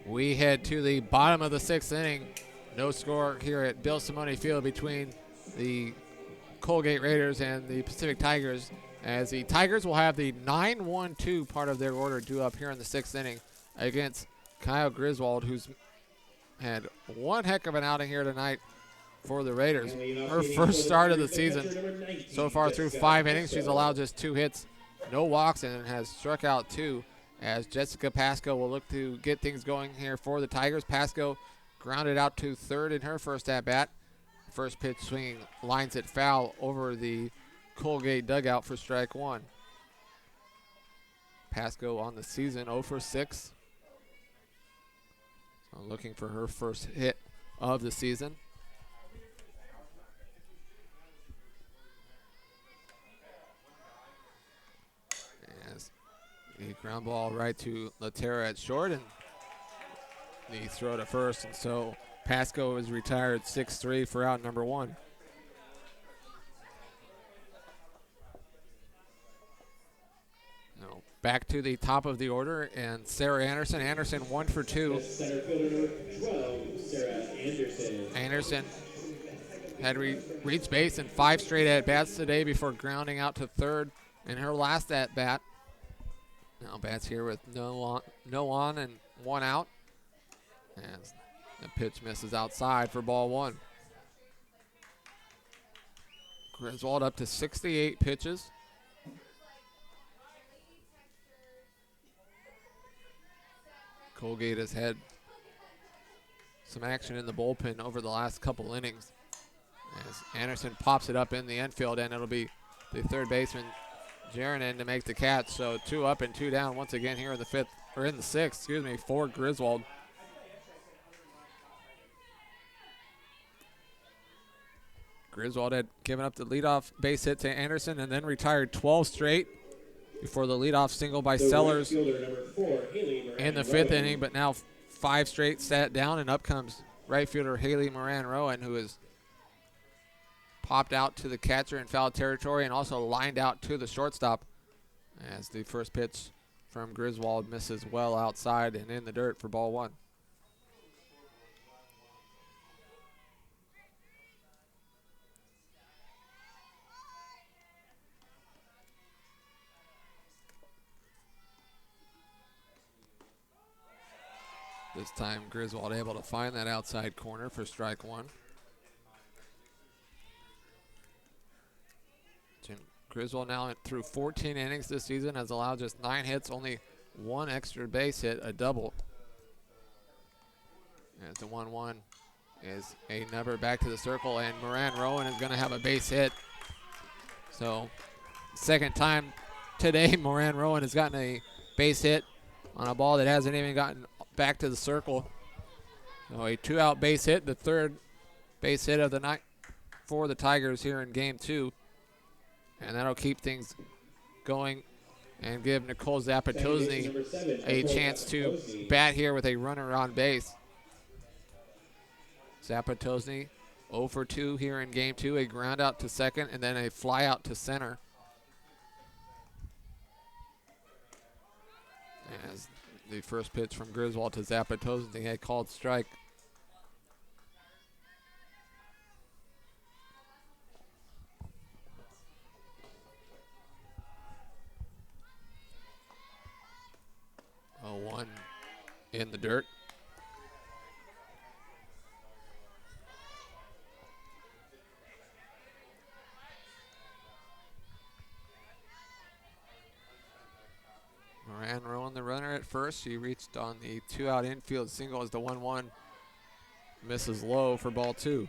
Speaker 1: We head to the bottom of the 6th inning. No score here at Bill Simone Field between the Colgate Raiders and the Pacific Tigers, as the Tigers will have the 9-1-2 part of their order due up here in the 6th inning against Kyle Griswold, who's had one heck of an outing here tonight for the Raiders. Her first start of the season. So far through 5 innings, she's allowed just 2 hits, no walks, and has struck out 2, as Jessica Pasco will look to get things going here for the Tigers. Pasco grounded out to third in her first at-bat. First pitch swing lines it foul over the Colgate dugout for strike 1. Pasco on the season 0 for 6. So looking for her first hit of the season. As the ground ball right to Latera at short, and the throw to first, and so Pasco is retired 6-3 for out number 1. Now back to the top of the order, and Sarah Anderson. Anderson 1 for 2.
Speaker 2: Center fielder number 12, Sarah Anderson.
Speaker 1: Anderson had reached base in 5 straight at-bats today before grounding out to third in her last at-bat. Now bats here with no on and 1 out. As the pitch misses outside for ball 1. Griswold up to 68 pitches. Colgate has had some action in the bullpen over the last couple innings, as Anderson pops it up in the infield, and it'll be the third baseman Jeranen to make the catch. So 2 up and 2 down once again here in the 6th, for Griswold. Griswold had given up the leadoff base hit to Anderson and then retired 12 straight before the leadoff single by Sellers in the 5th inning, but now 5 straight sat down, and up comes right fielder Haley Moran-Rowan, who has popped out to the catcher in foul territory and also lined out to the shortstop, as the first pitch from Griswold misses well outside and in the dirt for ball 1. This time Griswold able to find that outside corner for strike 1. Griswold now through 14 innings this season has allowed just 9 hits, only 1 extra base hit, a double. As the 1-1 is a number back to the circle, and Moran-Rowan is going to have a base hit. So second time today Moran-Rowan has gotten a base hit on a ball that hasn't even gotten back to the circle. So a 2-out base hit, the third base hit of the night for the Tigers here in game 2. And that'll keep things going and give Nicole Zapatozny a chance to bat here with a runner on base. Zapatozny 0 for 2 here in game 2, a ground out to second and then a fly out to center. As the first pitch from Griswold to Zapatozny had called strike. Oh, 1 in the dirt. Moran-Rowan the runner at first. She reached on the 2-out infield single as the 1-1 misses low for ball 2.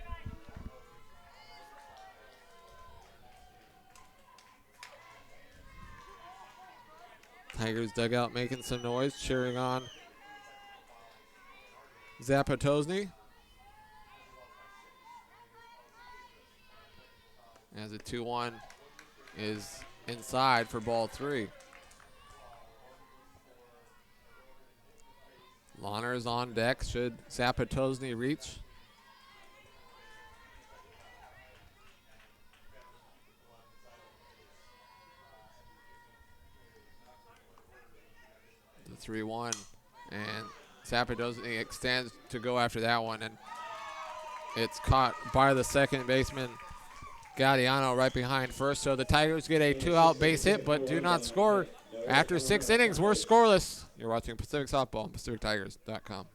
Speaker 1: Tigers dugout making some noise, cheering on Zapatozny. As the 2-1 is inside for ball 3. Lahner's on deck. Should Zapatozny reach? The 3-1, and Zappadozi extends to go after that one, and it's caught by the second baseman, Gaudiano, right behind first. So the Tigers get a 2-out base hit, but do not score. After 6 innings, we're scoreless. You're watching Pacific Softball on PacificTigers.com.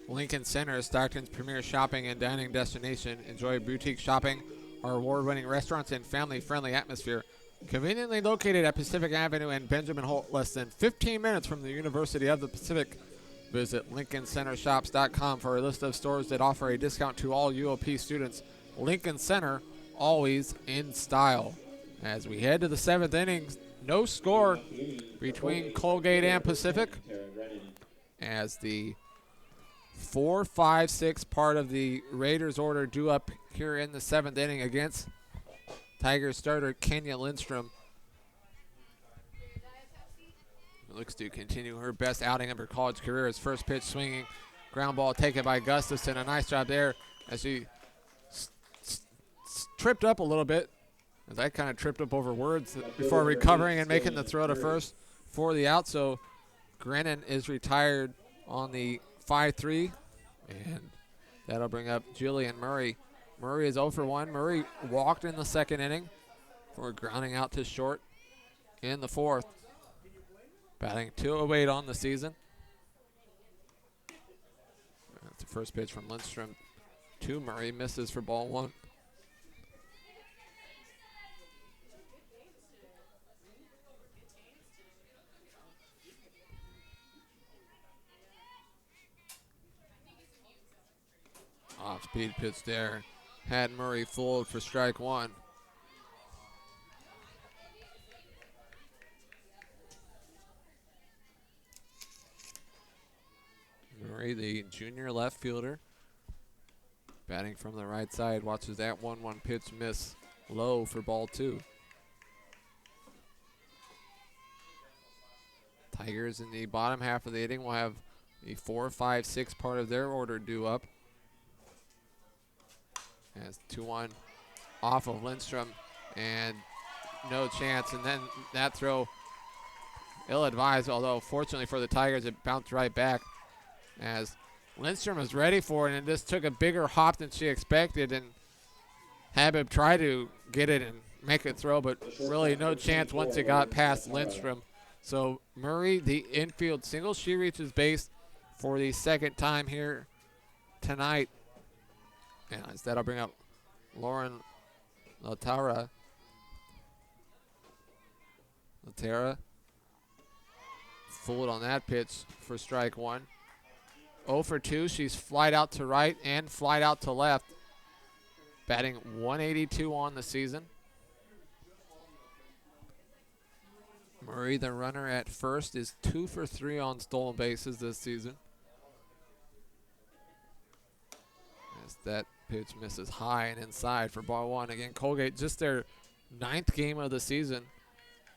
Speaker 1: Lincoln Center is Stockton's premier shopping and dining destination. Enjoy boutique shopping, our award-winning restaurants, and family-friendly atmosphere. Conveniently located at Pacific Avenue and Benjamin Holt, less than 15 minutes from the University of the Pacific. Visit LincolnCenterShops.com for a list of stores that offer a discount to all UOP students. Lincoln Center, always in style. As we head to the 7th inning, no score between Colgate and Pacific, as the 4, 5, 6 part of the Raiders order due up here in the 7th inning against Tigers starter Kenya Lindstrom. Looks to continue her best outing of her college career. His first pitch swinging, ground ball taken by Gustafson. A nice job there as she tripped up a little bit. As I kind of tripped up over words before recovering and making the throw to first for the out. So Grennan is retired on the 5-3, and that'll bring up Jillian Murray. Murray is 0 for 1. Murray walked in the 2nd inning for grounding out to short in the 4th. Batting 208 on the season. That's the first pitch from Lindstrom to Murray. Misses for ball 1. Off-speed pitch there. Had Murray fooled for strike 1. Murray, the junior left fielder, batting from the right side, watches that 1-1 pitch miss low for ball 2. Tigers in the bottom half of the inning will have the 4, 5, 6 part of their order due up. As 2-1 off of Lindstrom, and no chance. And then that throw ill-advised, although fortunately for the Tigers, it bounced right back as Lindstrom was ready for it, and it just took a bigger hop than she expected, and Habib tried to get it and make it throw, but really no chance once it got past Lindstrom. So Murray, the infield single, she reaches base for the 2nd time here tonight. And that'll bring up Lauren Latara. Fooled on that pitch for strike 1. 0 for 2. She's flied out to right and flied out to left. Batting 182 on the season. Murray, the runner at first, is 2 for 3 on stolen bases this season. As that pitch misses high and inside for ball 1. Again, Colgate, just their 9th game of the season,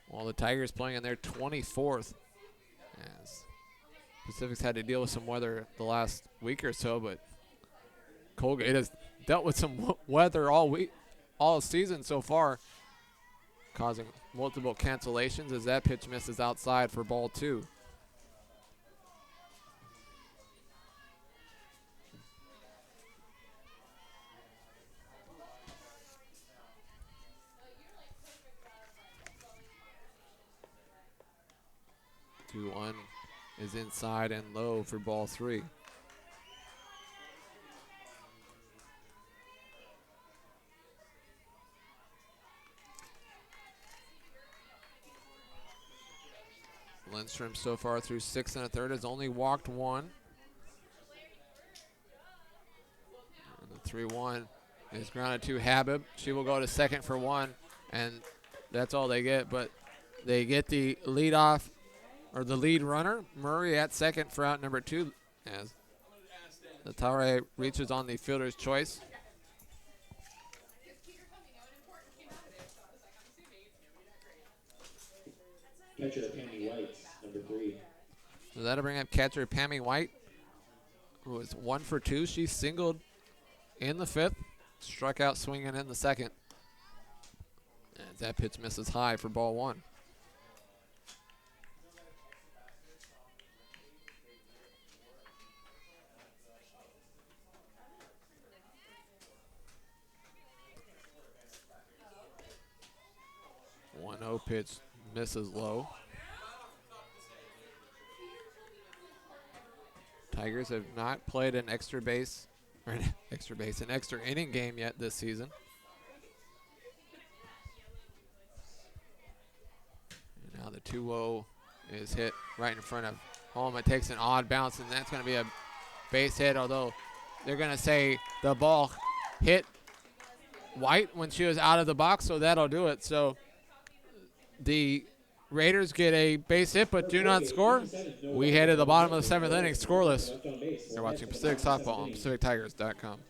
Speaker 1: while the Tigers playing in their 24th. As Pacific's had to deal with some weather the last week or so, but Colgate has dealt with some weather all season so far, causing multiple cancellations as that pitch misses outside for ball 2. is inside and low for ball 3. Lindstrom so far through 6 1/3 has only walked 1. And the 3-1 is grounded to Habib. She will go to second for 1, and that's all they get. But they get the lead off, or the lead runner, Murray, at second for out number 2, as the Tare reaches on the fielder's choice.
Speaker 2: Catcher Pammy White, number 3.
Speaker 1: So that'll bring up catcher Pammy White, who is 1 for 2. She singled in the 5th, struck out swinging in the 2nd. And that pitch misses high for ball 1. One 0 pitch misses low. Tigers have not played an extra inning game yet this season. And now the 2-0 is hit right in front of home. It takes an odd bounce, and that's going to be a base hit, although they're going to say the ball hit White when she was out of the box, so that'll do it. So the Raiders get a base hit but do not score. We head to the bottom of the 7th inning scoreless. You're watching Pacific Softball on PacificTigers.com.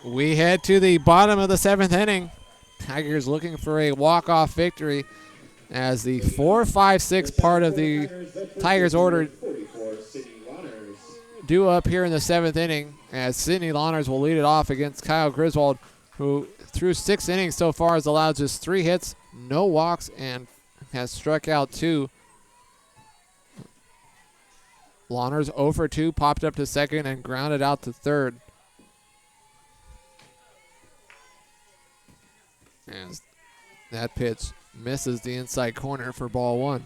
Speaker 1: We head to the bottom of the 7th inning. Tigers looking for a walk-off victory as the 4-5-6 part of the Tigers order due up here in the 7th inning, as Sydney Lawners will lead it off against Kyle Griswold, who through 6 innings so far has allowed just 3 hits, no walks, and has struck out 2. Lawners 0 for 2, popped up to second and grounded out to third. As that pitch misses the inside corner for ball 1.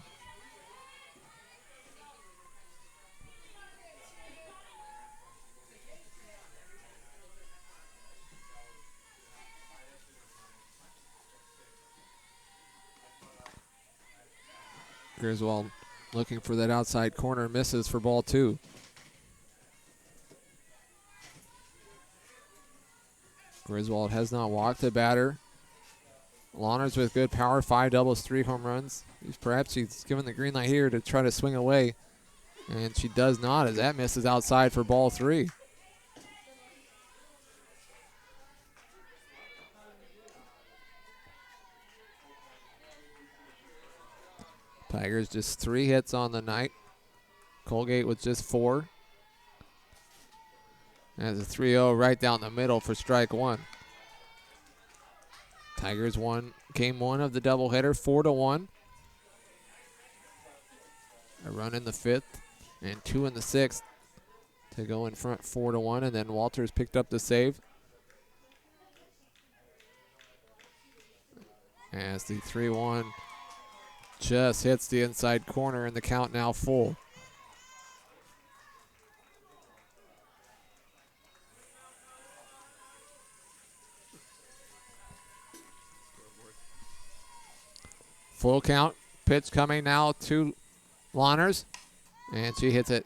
Speaker 1: Griswold looking for that outside corner, misses for ball 2. Griswold has not walked the batter. Lawners with good power, 5 doubles, 3 home runs. Perhaps she's given the green light here to try to swing away, and she does not, as that misses outside for ball 3. Tigers just 3 hits on the night. Colgate with just 4. As a 3-0 right down the middle for strike 1. Tigers won game 1 of the doubleheader 4-1. A run in the 5th and 2 in the 6th. to go in front 4-1, and then Walters picked up the save. As the 3-1 just hits the inside corner, and the count now full. Full count, pitch coming now to Lawners, and she hits it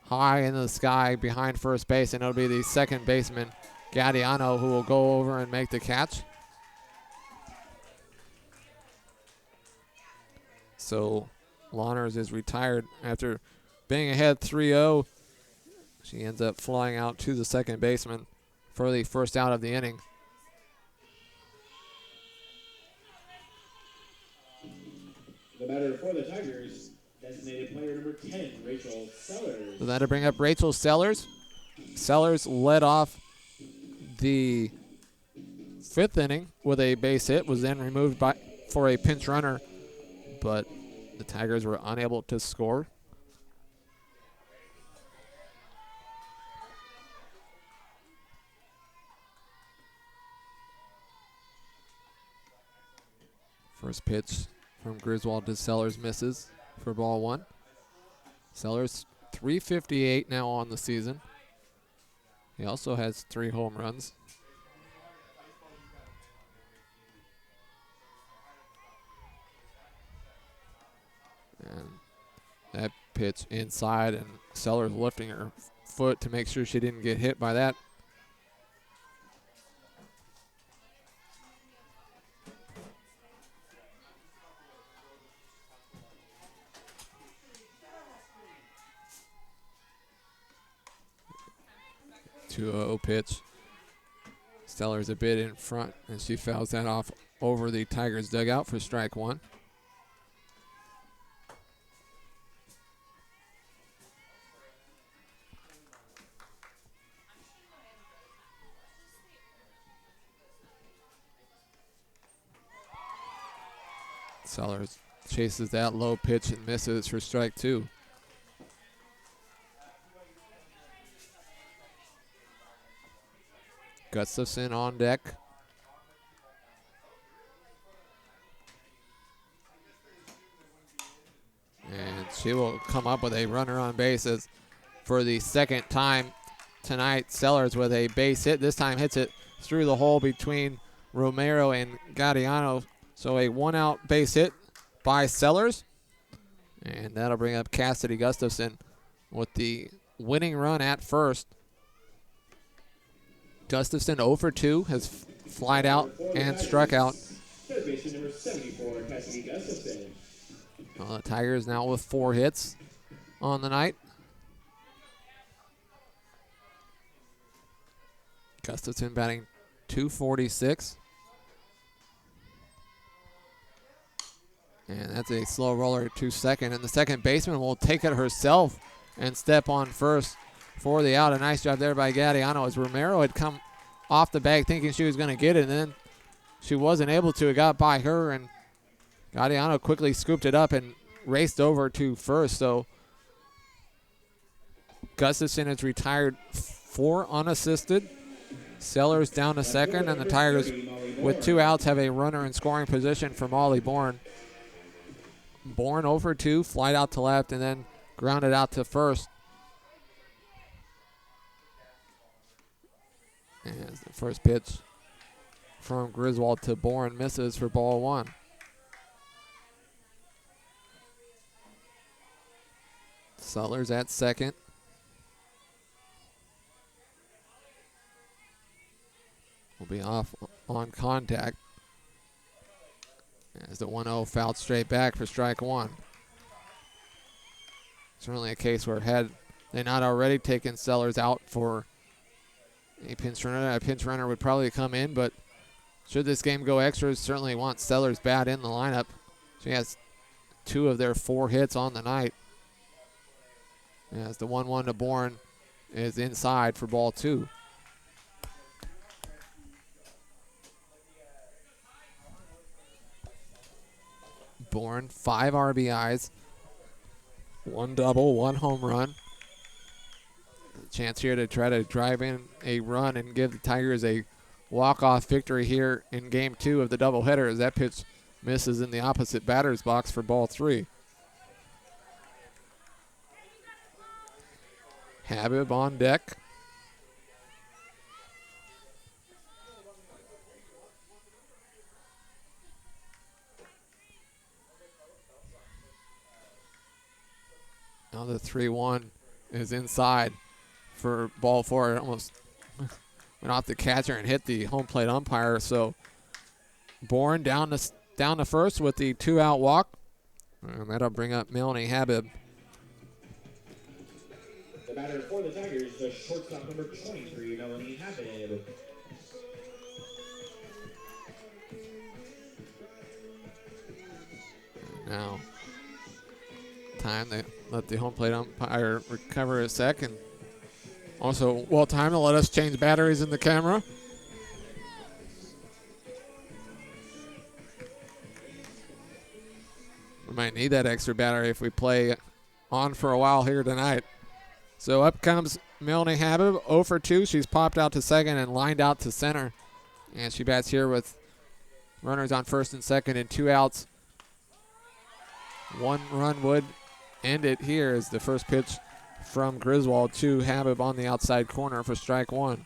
Speaker 1: high in the sky behind first base, and it'll be the second baseman, Gadiano, who will go over and make the catch. So Lawners is retired after being ahead 3-0. She ends up flying out to the second baseman for the first out of the inning.
Speaker 2: The batter for the Tigers, designated player number 10, Rachel Sellers.
Speaker 1: So that'll bring up Rachel Sellers. Sellers led off the 5th inning with a base hit, was then removed for a pinch runner, but the Tigers were unable to score. First pitch from Griswold to Sellers misses for ball 1. Sellers 358 now on the season. He also has 3 home runs. And that pitch inside, and Sellers lifting her foot to make sure she didn't get hit by that. Two-0 pitch. Sellers a bit in front, and she fouls that off over the Tigers dugout for strike 1. Sellers chases that low pitch and misses for strike 2. Gustafson on deck. And she will come up with a runner on bases for the second time tonight. Sellers with a base hit. This time hits it through the hole between Romero and Gadiano. So a 1-out base hit by Sellers. And that'll bring up Cassidy Gustafson with the winning run at first. Gustafson 0 for 2, has flied out and struck out.
Speaker 2: Third baseman number 74, Cassidy Gustafson.
Speaker 1: The Tigers now with 4 hits on the night. Gustafson batting .246. And that's a slow roller to second. And the second baseman will take it herself and step on first for the out. A nice job there by Gadiano, as Romero had come off the bag thinking she was going to get it, and then she wasn't able to. It got by her, and Gadiano quickly scooped it up and raced over to first. So Gustafson is retired 4 unassisted. Sellers down to second, and the Tigers with 2 outs have a runner in scoring position for Molly Bourne. Bourne 0 for 2, flied out to left, and then grounded out to first. And the first pitch from Griswold to Bourne misses for ball 1. Sellers at second. Will be off on contact. As the 1-0 fouled straight back for strike 1. Certainly a case where had they not already taken Sellers out for a pinch runner would probably come in, but should this game go extras, certainly want Sellers bat in the lineup. She has 2 of their 4 hits on the night. As the 1-1 to Bourne is inside for ball 2. Bourne, 5 RBIs, 1 double, 1 home run. Chance here to try to drive in a run and give the Tigers a walk-off victory here in game 2 of the doubleheader as that pitch misses in the opposite batter's box for ball 3. Habib on deck. Now the 3-1 is inside for ball 4. It almost went off the catcher and hit the home plate umpire. So Bourne down to first with the 2-out walk. And that'll bring up Melanie Habib.
Speaker 2: The batter for the Tigers, the shortstop number 23, Melanie Habib.
Speaker 1: Now, time to let the home plate umpire recover a second. Also, well time to let us change batteries in the camera. We might need that extra battery if we play on for a while here tonight. So up comes Melanie Habib, 0 for 2. She's popped out to second and lined out to center. And she bats here with runners on first and second and 2 outs. 1 run would end it here as the first pitch from Griswold to Habib on the outside corner for strike 1.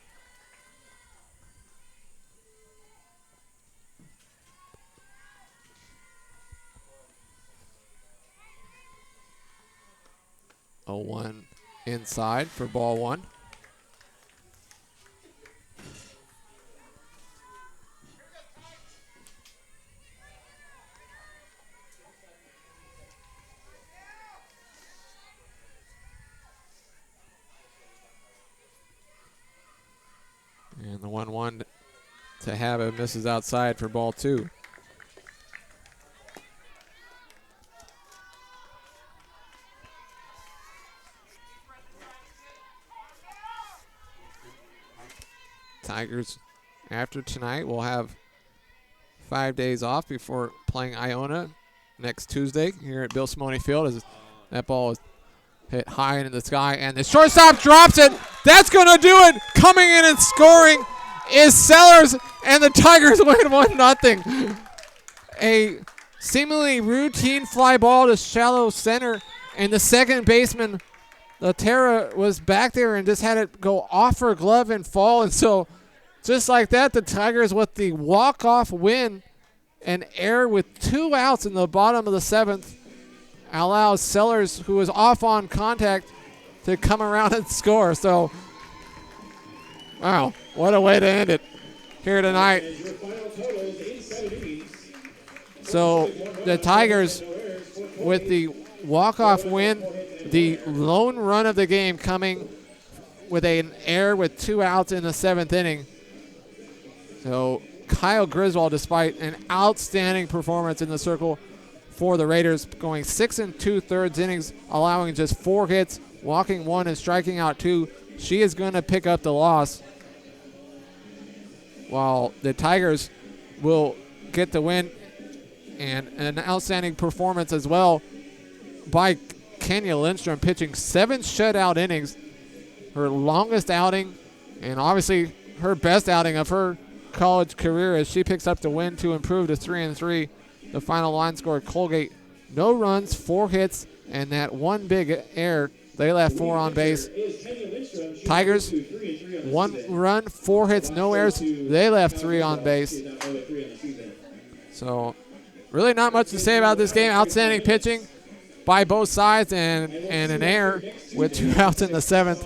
Speaker 1: A 1 inside for ball 1. And the 1-1 to Habib misses outside for ball 2. Tigers, after tonight, will have 5 days off before playing Iona next Tuesday here at Bill Simone Field. As that ball is hit high into the sky, and the shortstop drops it. That's going to do it. Coming in and scoring is Sellers, and the Tigers win 1-0. A seemingly routine fly ball to shallow center, and the second baseman, Latera, was back there and just had it go off her glove and fall. And so just like that, the Tigers with the walk-off win and error with 2 outs in the bottom of the 7th allows Sellers, who was off on contact, to come around and score. So, wow, what a way to end it here tonight. So the Tigers with the walk-off win, the lone run of the game coming with an error with 2 outs in the 7th inning. So Kyle Griswold, despite an outstanding performance in the circle for the Raiders, going 6 2/3 innings, allowing just 4 hits, walking 1 and striking out 2. She is going to pick up the loss, while the Tigers will get the win. And an outstanding performance as well by Kenya Lindstrom, pitching 7 shutout innings, her longest outing, and obviously her best outing of her college career, as she picks up the win to improve to 3-3. The final line score: Colgate, no runs, 4 hits, and that 1 big error. They left 4 on base. Tigers, 1 run, 4 hits, no errors. They left 3 on base. So really not much to say about this game. Outstanding pitching by both sides, and an error with 2 outs in the 7th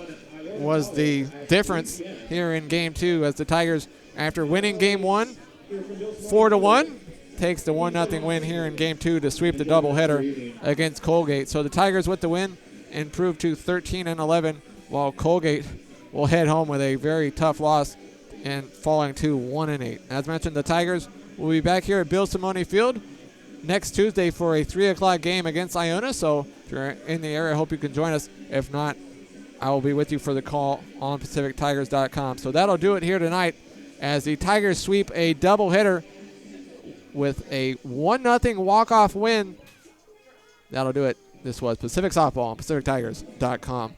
Speaker 1: was the difference here in game 2, as the Tigers, after winning game 1 4-1, takes the 1-0 win here in game 2 to sweep the doubleheader against Colgate. So the Tigers with the win improve to 13-11, while Colgate will head home with a very tough loss and falling to 1-8. As mentioned, the Tigers will be back here at Bill Simone Field next Tuesday for a 3 o'clock game against Iona. So if you're in the area, I hope you can join us. If not, I will be with you for the call on PacificTigers.com. So that'll do it here tonight, as the Tigers sweep a doubleheader with a 1-0 walk-off win. That'll do it. This was Pacific Softball on PacificTigers.com.